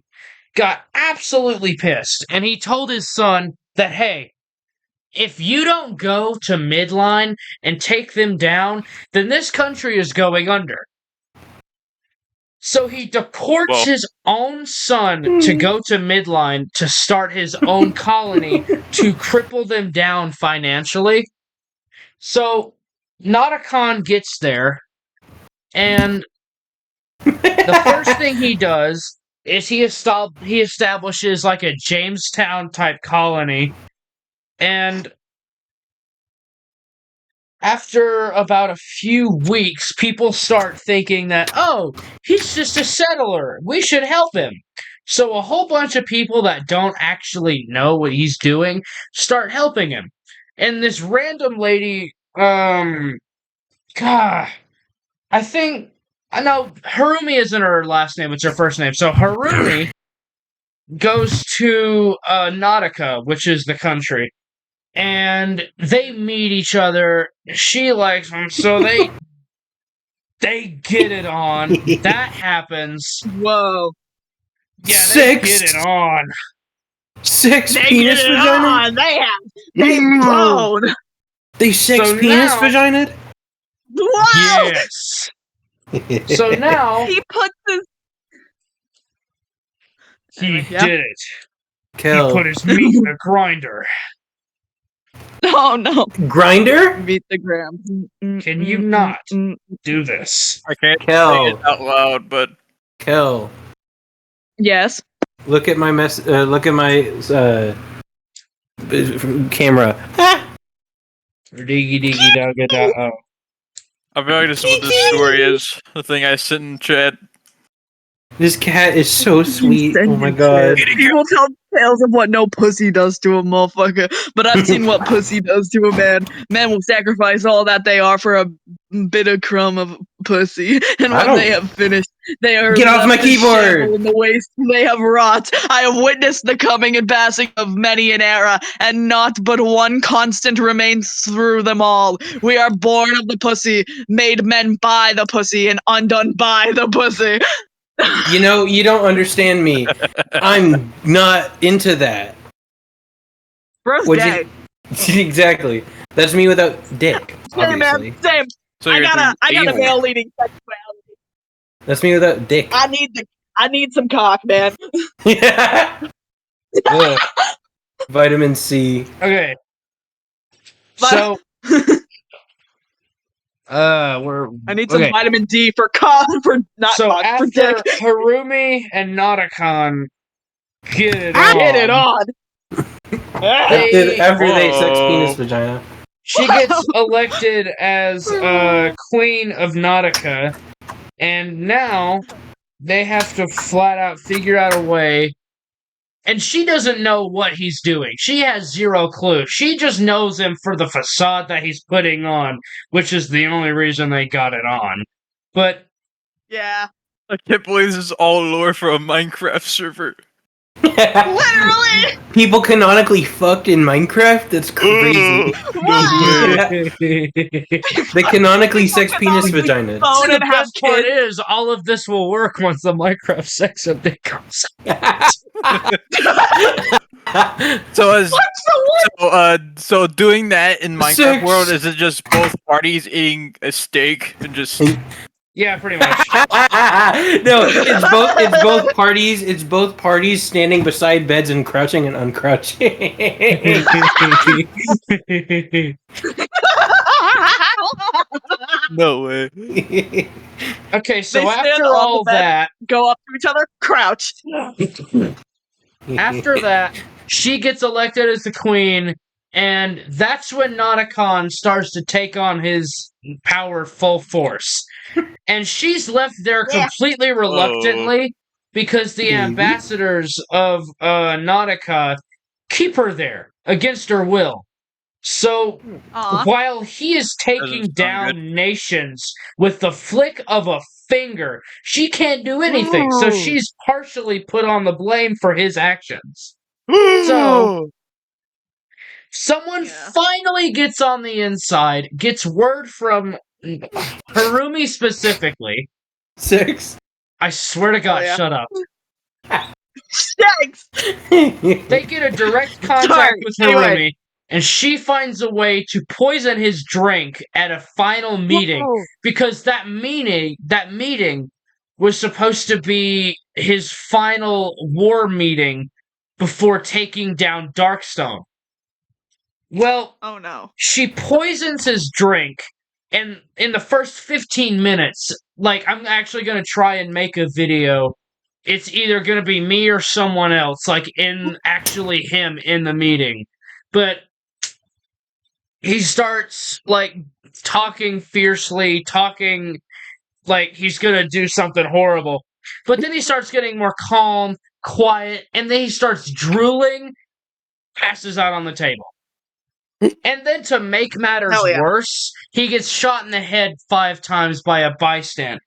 [SPEAKER 1] got absolutely pissed, and he told his son that, hey, if you don't go to Midline and take them down, then this country is going under. So he deports his own son to go to Midline to start his own colony to cripple them down financially. So Nauticon gets there, and the first thing he does is he establishes like a Jamestown type colony. And after about a few weeks, people start thinking that, oh, he's just a settler. We should help him. So a whole bunch of people that don't actually know what he's doing start helping him. And this random lady, I know Harumi isn't her last name, it's her first name. So Harumi goes to Nautica, which is the country. And they meet each other. She likes him, so they get it on. That happens.
[SPEAKER 2] Whoa.
[SPEAKER 1] Yeah, they get it on.
[SPEAKER 3] Six
[SPEAKER 2] They
[SPEAKER 3] penis
[SPEAKER 2] get it
[SPEAKER 3] vagina?
[SPEAKER 2] on. They've grown.
[SPEAKER 3] They six
[SPEAKER 1] So
[SPEAKER 3] penis
[SPEAKER 1] now-
[SPEAKER 3] vagina?
[SPEAKER 2] Wow.
[SPEAKER 1] Yes. So now
[SPEAKER 2] He puts his.
[SPEAKER 1] he
[SPEAKER 2] Yeah.
[SPEAKER 1] did it.
[SPEAKER 3] Kill.
[SPEAKER 1] He put his meat in a grinder.
[SPEAKER 2] Oh no.
[SPEAKER 3] Grinder?
[SPEAKER 2] Beat the gram.
[SPEAKER 1] Can you not do this?
[SPEAKER 4] I can't
[SPEAKER 3] Kill.
[SPEAKER 4] say it out loud, but
[SPEAKER 3] Kill.
[SPEAKER 2] Yes.
[SPEAKER 3] Look at my look at my camera.
[SPEAKER 1] Diggy diggy dogga da.
[SPEAKER 4] I feel like this is what this story is. The thing I sent in chat.
[SPEAKER 3] This cat is so sweet.
[SPEAKER 2] Send
[SPEAKER 3] Oh my
[SPEAKER 2] it,
[SPEAKER 3] god.
[SPEAKER 2] People tell tales of what no pussy does to a motherfucker, but I've seen what pussy does to a man. Men will sacrifice all that they are for a bit of crumb of pussy, and when they have finished, they are
[SPEAKER 3] Get off
[SPEAKER 2] left
[SPEAKER 3] my
[SPEAKER 2] to
[SPEAKER 3] keyboard!
[SPEAKER 2] shamble in the waste they have wrought. I have witnessed the coming and passing of many an era, and not but one constant remains through them all. We are born of the pussy, made men by the pussy, and undone by the pussy.
[SPEAKER 3] You know, you don't understand me. I'm not into that.
[SPEAKER 2] Bro's
[SPEAKER 3] What'd
[SPEAKER 2] gay.
[SPEAKER 3] Exactly. That's me without dick,
[SPEAKER 2] Same,
[SPEAKER 3] obviously.
[SPEAKER 2] man. Same.
[SPEAKER 4] So
[SPEAKER 2] I
[SPEAKER 4] you're
[SPEAKER 2] got a
[SPEAKER 4] evil.
[SPEAKER 2] male leading sexuality.
[SPEAKER 3] That's me without dick.
[SPEAKER 2] I need some cock, man.
[SPEAKER 1] Ugh.
[SPEAKER 3] Vitamin C.
[SPEAKER 1] Okay.
[SPEAKER 2] But-
[SPEAKER 1] So, we're
[SPEAKER 2] I need some
[SPEAKER 1] okay.
[SPEAKER 2] vitamin D for cock, for not
[SPEAKER 1] So
[SPEAKER 2] cock, for
[SPEAKER 1] after
[SPEAKER 2] dick.
[SPEAKER 1] Harumi and Nauticon get it on,
[SPEAKER 2] Get it on.
[SPEAKER 3] After they sex
[SPEAKER 4] Whoa.
[SPEAKER 3] penis vagina.
[SPEAKER 1] she gets elected as Queen of Nautica, and now they have to flat out figure out a way. And she doesn't know what he's doing. She has zero clue. She just knows him for the facade that he's putting on, which is the only reason they got it on. But
[SPEAKER 2] Yeah.
[SPEAKER 4] I can't believe this is all lore for a Minecraft server.
[SPEAKER 2] Literally.
[SPEAKER 3] People canonically fucked in Minecraft? That's crazy. They canonically sex penis vaginas.
[SPEAKER 2] Phone
[SPEAKER 1] the
[SPEAKER 2] and have
[SPEAKER 1] best part
[SPEAKER 2] kids.
[SPEAKER 1] is, all of this will work once the Minecraft sex update comes
[SPEAKER 4] So doing that in Minecraft
[SPEAKER 3] Sex.
[SPEAKER 4] world, is it just both parties eating a steak and just
[SPEAKER 1] Yeah, pretty much.
[SPEAKER 3] No, it's both parties. It's both parties standing beside beds and crouching and uncrouching.
[SPEAKER 4] no way?
[SPEAKER 1] Okay, so
[SPEAKER 2] They stand
[SPEAKER 1] after
[SPEAKER 2] on the
[SPEAKER 1] all
[SPEAKER 2] bed.
[SPEAKER 1] that,
[SPEAKER 2] Go up to each other, crouch.
[SPEAKER 1] after that, she gets elected as the queen, and that's when Nauticon starts to take on his power full force. And she's left there
[SPEAKER 2] Yeah.
[SPEAKER 1] completely reluctantly because the ambassadors of Nautica keep her there against her will. So
[SPEAKER 2] Aw.
[SPEAKER 1] while he is taking
[SPEAKER 4] sound
[SPEAKER 1] down
[SPEAKER 4] good.
[SPEAKER 1] nations with the flick of a finger, she can't do anything. So
[SPEAKER 2] Ooh.
[SPEAKER 1] she's partially put on the blame for his actions. So someone
[SPEAKER 2] Yeah.
[SPEAKER 1] finally gets on the inside, gets word from Harumi specifically.
[SPEAKER 3] Sex.
[SPEAKER 1] I swear to God,
[SPEAKER 2] yeah.
[SPEAKER 1] shut up.
[SPEAKER 2] Thanks.
[SPEAKER 1] They get a direct contact
[SPEAKER 2] Sorry,
[SPEAKER 1] with Harumi,
[SPEAKER 2] anyway.
[SPEAKER 1] and she finds a way to poison his drink at a final meeting
[SPEAKER 2] Whoa.
[SPEAKER 1] because that meeting was supposed to be his final war meeting before taking down Darkstone. Well,
[SPEAKER 2] Oh no.
[SPEAKER 1] she poisons his drink, and in the first 15 minutes, like, I'm actually going to try and make a video. It's either going to be me or someone else, like, actually him in the meeting. But he starts, like, talking fiercely, talking like he's going to do something horrible. But then he starts getting more calm, quiet, and then he starts drooling, passes out on the table. And then to make matters
[SPEAKER 2] Hell yeah.
[SPEAKER 1] worse, he gets shot in the head 5 times by a bystander.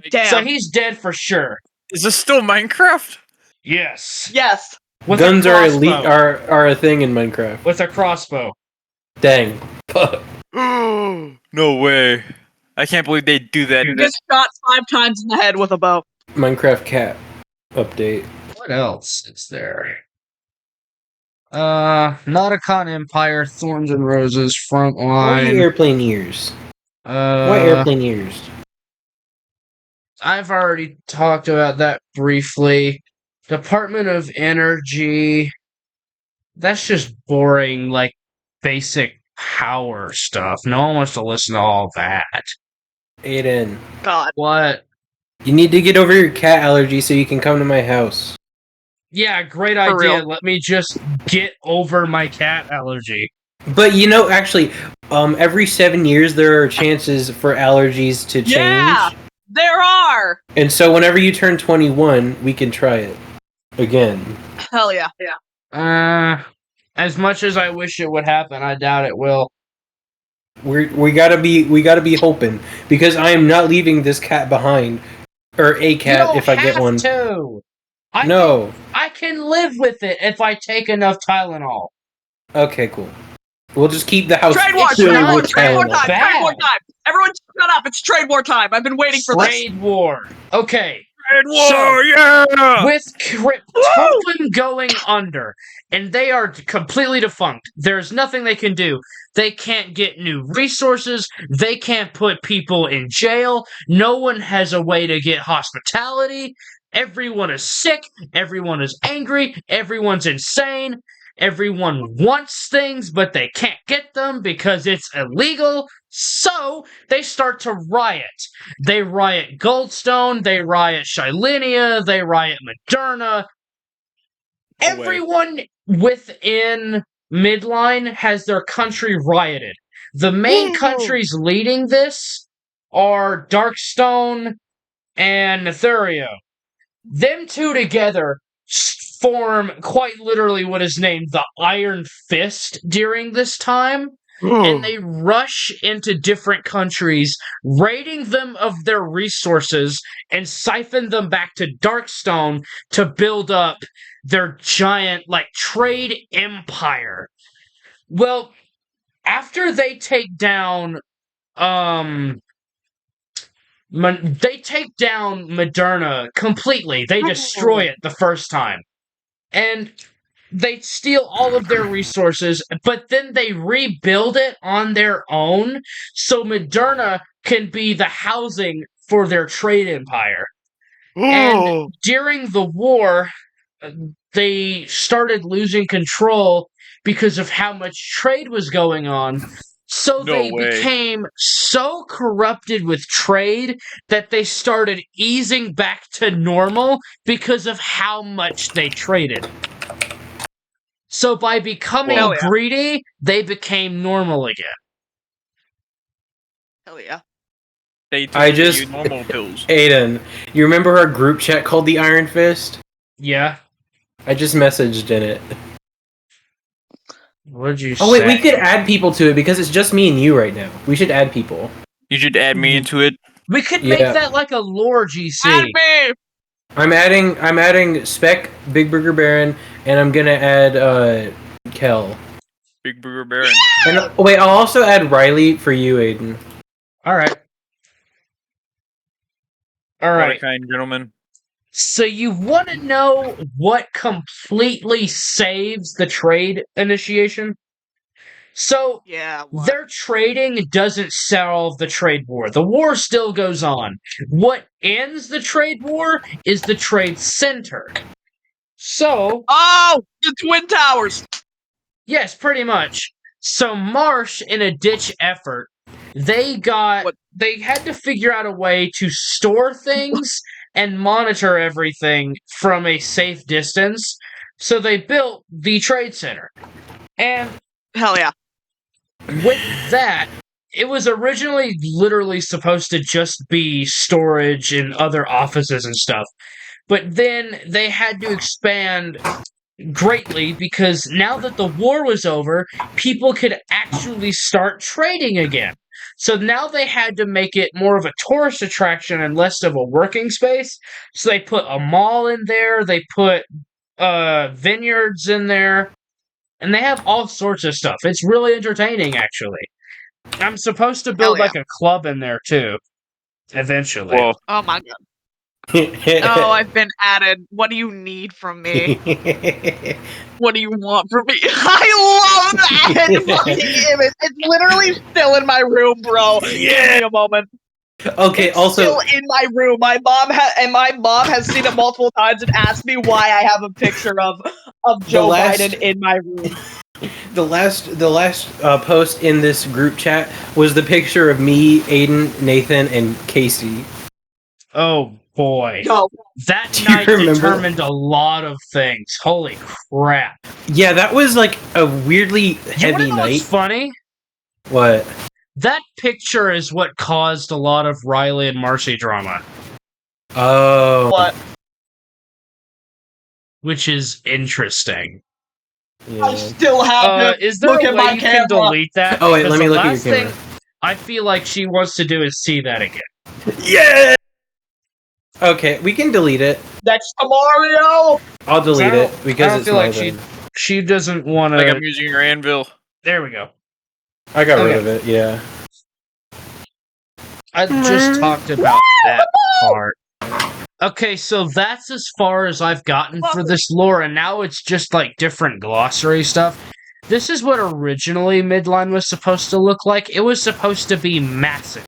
[SPEAKER 2] Damn.
[SPEAKER 1] So he's dead for sure.
[SPEAKER 4] Is this still Minecraft?
[SPEAKER 1] Yes.
[SPEAKER 2] Yes.
[SPEAKER 1] With
[SPEAKER 3] Guns
[SPEAKER 1] a
[SPEAKER 3] are
[SPEAKER 1] crossbow.
[SPEAKER 3] elite are a thing in Minecraft.
[SPEAKER 1] With a crossbow.
[SPEAKER 3] Dang. Fuck.
[SPEAKER 4] No way. I can't believe they do that.
[SPEAKER 2] You get shot 5 times in the head with a bow.
[SPEAKER 3] Minecraft cat update.
[SPEAKER 1] What else is there? Nauticon Empire, Thorns and Roses,
[SPEAKER 3] Why
[SPEAKER 1] Frontline.
[SPEAKER 3] airplane ears? Why airplane ears?
[SPEAKER 1] I've already talked about that briefly. Department of Energy. That's just boring, like, basic power stuff. No one wants to listen to all that.
[SPEAKER 3] Aiden,
[SPEAKER 2] God.
[SPEAKER 1] What?
[SPEAKER 3] you need to get over your cat allergy so you can come to my house.
[SPEAKER 1] Yeah, great
[SPEAKER 2] For
[SPEAKER 1] idea.
[SPEAKER 2] real.
[SPEAKER 1] Let me just get over my cat allergy.
[SPEAKER 3] But you know, actually, Every 7 years there are chances for allergies to change.
[SPEAKER 2] Yeah, there are.
[SPEAKER 3] And so whenever you turn 21, we can try it again.
[SPEAKER 2] Hell yeah.
[SPEAKER 1] As much as I wish it would happen, I doubt it will.
[SPEAKER 3] We gotta be hoping, because I am not leaving this cat behind, or a cat if I get one.
[SPEAKER 1] To.
[SPEAKER 3] No.
[SPEAKER 1] I can live with it if I take enough Tylenol.
[SPEAKER 3] Okay, cool. We'll just keep the house
[SPEAKER 2] Trade war,
[SPEAKER 3] filled
[SPEAKER 2] trade war,
[SPEAKER 3] with
[SPEAKER 2] trade war
[SPEAKER 3] Tylenol.
[SPEAKER 2] time, trade war time. Everyone shut up, it's trade war time. I've been waiting for this.
[SPEAKER 1] Trade war. Okay.
[SPEAKER 4] Trade war,
[SPEAKER 1] So,
[SPEAKER 4] yeah!
[SPEAKER 1] with Krypton going under, and they are completely defunct. There's nothing they can do. They can't get new resources. They can't put people in jail. No one has a way to get hospitality. Everyone is sick. Everyone is angry. Everyone's insane. Everyone wants things, but they can't get them because it's illegal. So they start to riot. They riot Goldstone. They riot Shylenia. They riot Moderna. Everyone within Midline has their country rioted. The main countries leading this are Darkstone and Nethurio. Them two together form quite literally what is named the Iron Fist during this time, and they rush into different countries, raiding them of their resources, and siphon them back to Darkstone to build up their giant, trade empire. Well, after they take down, they take down Moderna completely. They destroy it the first time. And they steal all of their resources, but then they rebuild it on their own so Moderna can be the housing for their trade empire. And during the war, they started losing control because of how much trade was going on. So they became so corrupted with trade that they started easing back to normal because of how much they traded. So by becoming greedy, they became normal again.
[SPEAKER 2] Hell yeah.
[SPEAKER 4] They
[SPEAKER 3] just
[SPEAKER 4] normal pills.
[SPEAKER 3] Aiden, you remember our group chat called the Iron Fist?
[SPEAKER 1] Yeah.
[SPEAKER 3] I just messaged in it.
[SPEAKER 1] What did you say?
[SPEAKER 3] Oh wait, we could add people to it because it's just me and you right now. We should add people.
[SPEAKER 4] You should add me into it.
[SPEAKER 1] We could make that like a lore GC.
[SPEAKER 2] Add me!
[SPEAKER 3] I'm adding Spec, Big Burger Baron, and I'm gonna add Kel.
[SPEAKER 4] Big Burger Baron.
[SPEAKER 3] And wait, I'll also add Riley for you, Aiden.
[SPEAKER 1] Alright. Alright.
[SPEAKER 4] Kind gentlemen.
[SPEAKER 1] So you want to know what completely saves the trade initiation? So, their trading doesn't solve the trade war. The war still goes on. What ends the trade war is the trade center. So...
[SPEAKER 2] Oh! The Twin Towers!
[SPEAKER 1] Yes, pretty much. So Marsh, in a ditch effort, they had to figure out a way to store things and monitor everything from a safe distance. So they built the trade center. And
[SPEAKER 2] hell yeah.
[SPEAKER 1] With that, it was originally literally supposed to just be storage and other offices and stuff. But then they had to expand greatly because now that the war was over, people could actually start trading again. So now they had to make it more of a tourist attraction and less of a working space. So they put a mall in there, they put vineyards in there, and they have all sorts of stuff. It's really entertaining, actually. I'm supposed to build like a club in there too, eventually.
[SPEAKER 4] Whoa.
[SPEAKER 2] Oh my god. Oh, I've been added. What do you need from me? What do you want from me? I love that fucking image. It's literally still in my room, bro. Yeah. Give me a moment.
[SPEAKER 3] Okay.
[SPEAKER 2] It's
[SPEAKER 3] also,
[SPEAKER 2] still in my room. My mom has seen it multiple times and asked me why I have a picture of Joe Biden in my room.
[SPEAKER 3] The last post in this group chat was the picture of me, Aiden, Nathan, and Casey.
[SPEAKER 1] Oh boy.
[SPEAKER 2] No.
[SPEAKER 1] That night determined a lot of things. Holy crap.
[SPEAKER 3] Yeah, that was like a weirdly heavy
[SPEAKER 1] You wanna know
[SPEAKER 3] night.
[SPEAKER 1] what's funny?
[SPEAKER 3] What?
[SPEAKER 1] That picture is what caused a lot of Riley and Marcy drama,
[SPEAKER 3] Oh.
[SPEAKER 2] What?
[SPEAKER 1] which is interesting.
[SPEAKER 2] I
[SPEAKER 3] Yeah.
[SPEAKER 2] still have to
[SPEAKER 1] Is there
[SPEAKER 2] look
[SPEAKER 1] a
[SPEAKER 2] at
[SPEAKER 1] way
[SPEAKER 2] my
[SPEAKER 1] you
[SPEAKER 2] camera.
[SPEAKER 1] can delete that?
[SPEAKER 3] Oh wait,
[SPEAKER 1] Because
[SPEAKER 3] let me
[SPEAKER 1] the
[SPEAKER 3] look at
[SPEAKER 1] last
[SPEAKER 3] your camera.
[SPEAKER 1] thing I feel like she wants to do is see that again.
[SPEAKER 3] Yeah. Okay, we can delete it.
[SPEAKER 2] That's Mario.
[SPEAKER 3] I'll delete
[SPEAKER 1] I
[SPEAKER 3] it
[SPEAKER 1] don't
[SPEAKER 3] because it's
[SPEAKER 1] feel
[SPEAKER 3] my
[SPEAKER 1] like
[SPEAKER 3] thing.
[SPEAKER 1] she doesn't want
[SPEAKER 4] Like
[SPEAKER 1] to.
[SPEAKER 4] I'm using your anvil.
[SPEAKER 1] There we go.
[SPEAKER 3] I got rid
[SPEAKER 1] Okay.
[SPEAKER 3] of it. Yeah.
[SPEAKER 1] I just talked about that part. Okay, so that's as far as I've gotten for this lore, and now it's just like different glossary stuff. This is what originally Midline was supposed to look like. It was supposed to be massive.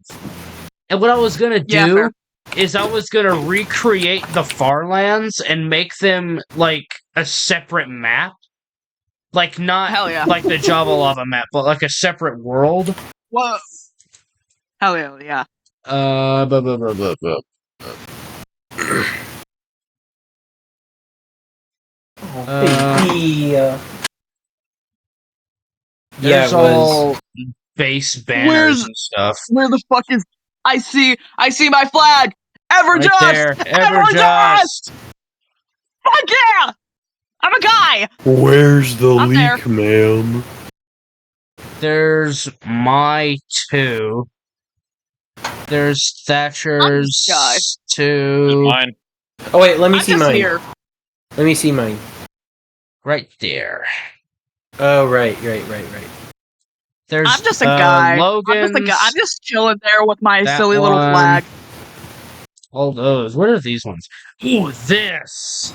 [SPEAKER 1] And what I was gonna
[SPEAKER 2] Yeah,
[SPEAKER 1] do
[SPEAKER 2] fair.
[SPEAKER 1] is I was gonna recreate the Farlands and make them like a separate map. Like not
[SPEAKER 2] Hell yeah.
[SPEAKER 1] like the Java Lava map, but like a separate world.
[SPEAKER 2] Whoa. Hell yeah.
[SPEAKER 1] Blah, blah, blah, blah, blah.
[SPEAKER 3] Yeah.
[SPEAKER 1] There's
[SPEAKER 3] it was.
[SPEAKER 1] all base banners and stuff.
[SPEAKER 2] Where the fuck is? I see my flag. Everjust.
[SPEAKER 1] Right there, Everjust.
[SPEAKER 2] Fuck yeah! I'm a guy.
[SPEAKER 3] Where's the
[SPEAKER 2] I'm there.
[SPEAKER 3] ma'am?
[SPEAKER 1] There's my 2. There's Thatcher's
[SPEAKER 2] guy.
[SPEAKER 1] 2.
[SPEAKER 4] Mine.
[SPEAKER 3] Oh wait, let me
[SPEAKER 2] I'm
[SPEAKER 3] see
[SPEAKER 2] just
[SPEAKER 3] mine.
[SPEAKER 2] here.
[SPEAKER 3] Let me see mine.
[SPEAKER 1] Right there.
[SPEAKER 3] Oh right.
[SPEAKER 1] There's
[SPEAKER 2] I'm just a guy.
[SPEAKER 1] Logan's.
[SPEAKER 2] I'm just chilling there with my
[SPEAKER 1] That
[SPEAKER 2] silly little
[SPEAKER 1] one.
[SPEAKER 2] flag.
[SPEAKER 1] All those. What are these ones? Ooh, this.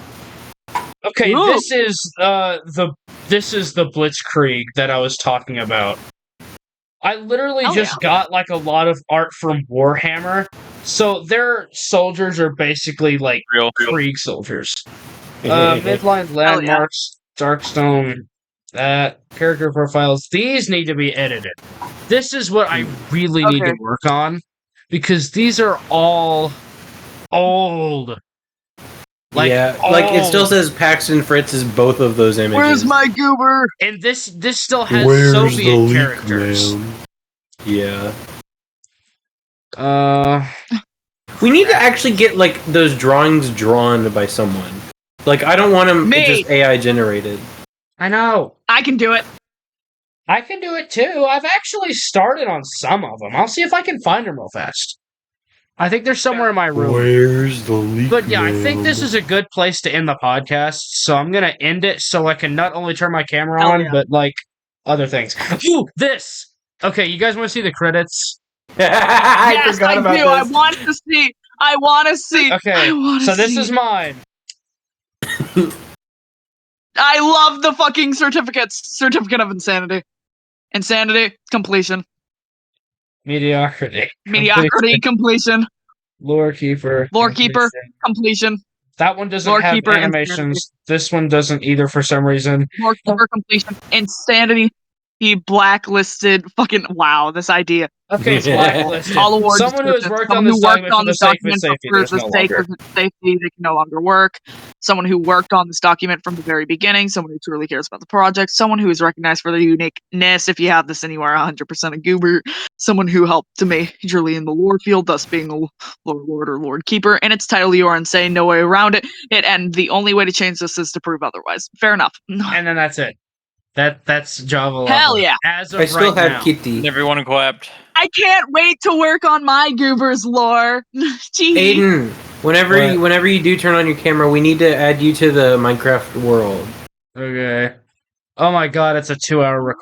[SPEAKER 1] Okay,
[SPEAKER 2] Ooh.
[SPEAKER 1] this is the Blitzkrieg that I was talking about. I literally
[SPEAKER 2] Oh,
[SPEAKER 1] just got like a lot of art from Warhammer. So their soldiers are basically like
[SPEAKER 4] Real.
[SPEAKER 1] Krieg soldiers. Midline landmarks, Darkstone, that character profiles. These need to be edited. This is what I really need to
[SPEAKER 2] Okay.
[SPEAKER 1] work on because these are all old. Like,
[SPEAKER 3] yeah, like it still
[SPEAKER 1] old.
[SPEAKER 3] says Paxton Fritz is both of those images.
[SPEAKER 2] Where's my goober?
[SPEAKER 1] And this still has Soviet characters.
[SPEAKER 3] Yeah.
[SPEAKER 1] We
[SPEAKER 3] We need to actually get like those drawings drawn by someone. Like I don't want them
[SPEAKER 2] Me.
[SPEAKER 3] just AI generated.
[SPEAKER 1] I know.
[SPEAKER 2] I can do it.
[SPEAKER 1] I can do it too. I've actually started on some of them. I'll see if I can find them real fast. I think they're somewhere in my room.
[SPEAKER 3] Where's the leak?
[SPEAKER 1] But yeah, I think this is a good place to end the podcast. So I'm gonna end it so I can not only turn my camera
[SPEAKER 2] Hell
[SPEAKER 1] on,
[SPEAKER 2] yeah.
[SPEAKER 1] but like other things. Ooh, this. Okay, you guys want to see the credits?
[SPEAKER 3] I
[SPEAKER 2] Yes,
[SPEAKER 3] forgot
[SPEAKER 2] I
[SPEAKER 3] about
[SPEAKER 2] do. I
[SPEAKER 3] this.
[SPEAKER 2] want to see. I want to see.
[SPEAKER 1] Okay,
[SPEAKER 2] I want to
[SPEAKER 1] so
[SPEAKER 2] see.
[SPEAKER 1] this is mine.
[SPEAKER 2] I love the fucking certificates. Certificate of insanity. Insanity. Completion.
[SPEAKER 1] Mediocrity.
[SPEAKER 2] Mediocrity. Completion.
[SPEAKER 1] Lore Keeper.
[SPEAKER 2] Lore Keeper.
[SPEAKER 1] completion.
[SPEAKER 2] Completion.
[SPEAKER 1] That one doesn't
[SPEAKER 2] Lore
[SPEAKER 1] have
[SPEAKER 2] Keeper,
[SPEAKER 1] animations. This one doesn't either for some reason.
[SPEAKER 2] Lore Keeper. Completion. Insanity. He blacklisted. Fucking wow. This idea.
[SPEAKER 1] Okay, it's blacklisted.
[SPEAKER 2] All awards.
[SPEAKER 1] Someone who has
[SPEAKER 2] descriptions.
[SPEAKER 1] worked on
[SPEAKER 2] Someone
[SPEAKER 1] this
[SPEAKER 2] who worked
[SPEAKER 1] document
[SPEAKER 2] on
[SPEAKER 1] for the
[SPEAKER 2] this
[SPEAKER 1] sake of
[SPEAKER 2] document
[SPEAKER 1] its safety,
[SPEAKER 2] for
[SPEAKER 1] there's
[SPEAKER 2] the
[SPEAKER 1] no
[SPEAKER 2] sake
[SPEAKER 1] longer.
[SPEAKER 2] of its safety, they can no longer work. Someone who worked on this document from the very beginning. Someone who truly cares about the project. Someone who is recognized for their uniqueness. If you have this anywhere, 100% a goober. Someone who helped to majorly in the lore field, thus being a Lord or Lord Keeper. And its title, you are insane. No way around it. And the only way to change this is to prove otherwise. Fair enough.
[SPEAKER 1] And then that's it. That's Java Lava.
[SPEAKER 2] Hell yeah.
[SPEAKER 1] As of
[SPEAKER 3] I still
[SPEAKER 1] right
[SPEAKER 3] have
[SPEAKER 1] now.
[SPEAKER 3] Kitty.
[SPEAKER 4] Everyone clapped.
[SPEAKER 2] I can't wait to work on my goober's lore. Gee.
[SPEAKER 3] Aiden, whenever you do turn on your camera, we need to add you to the Minecraft world.
[SPEAKER 1] Okay. Oh my god, it's a 2-hour recording.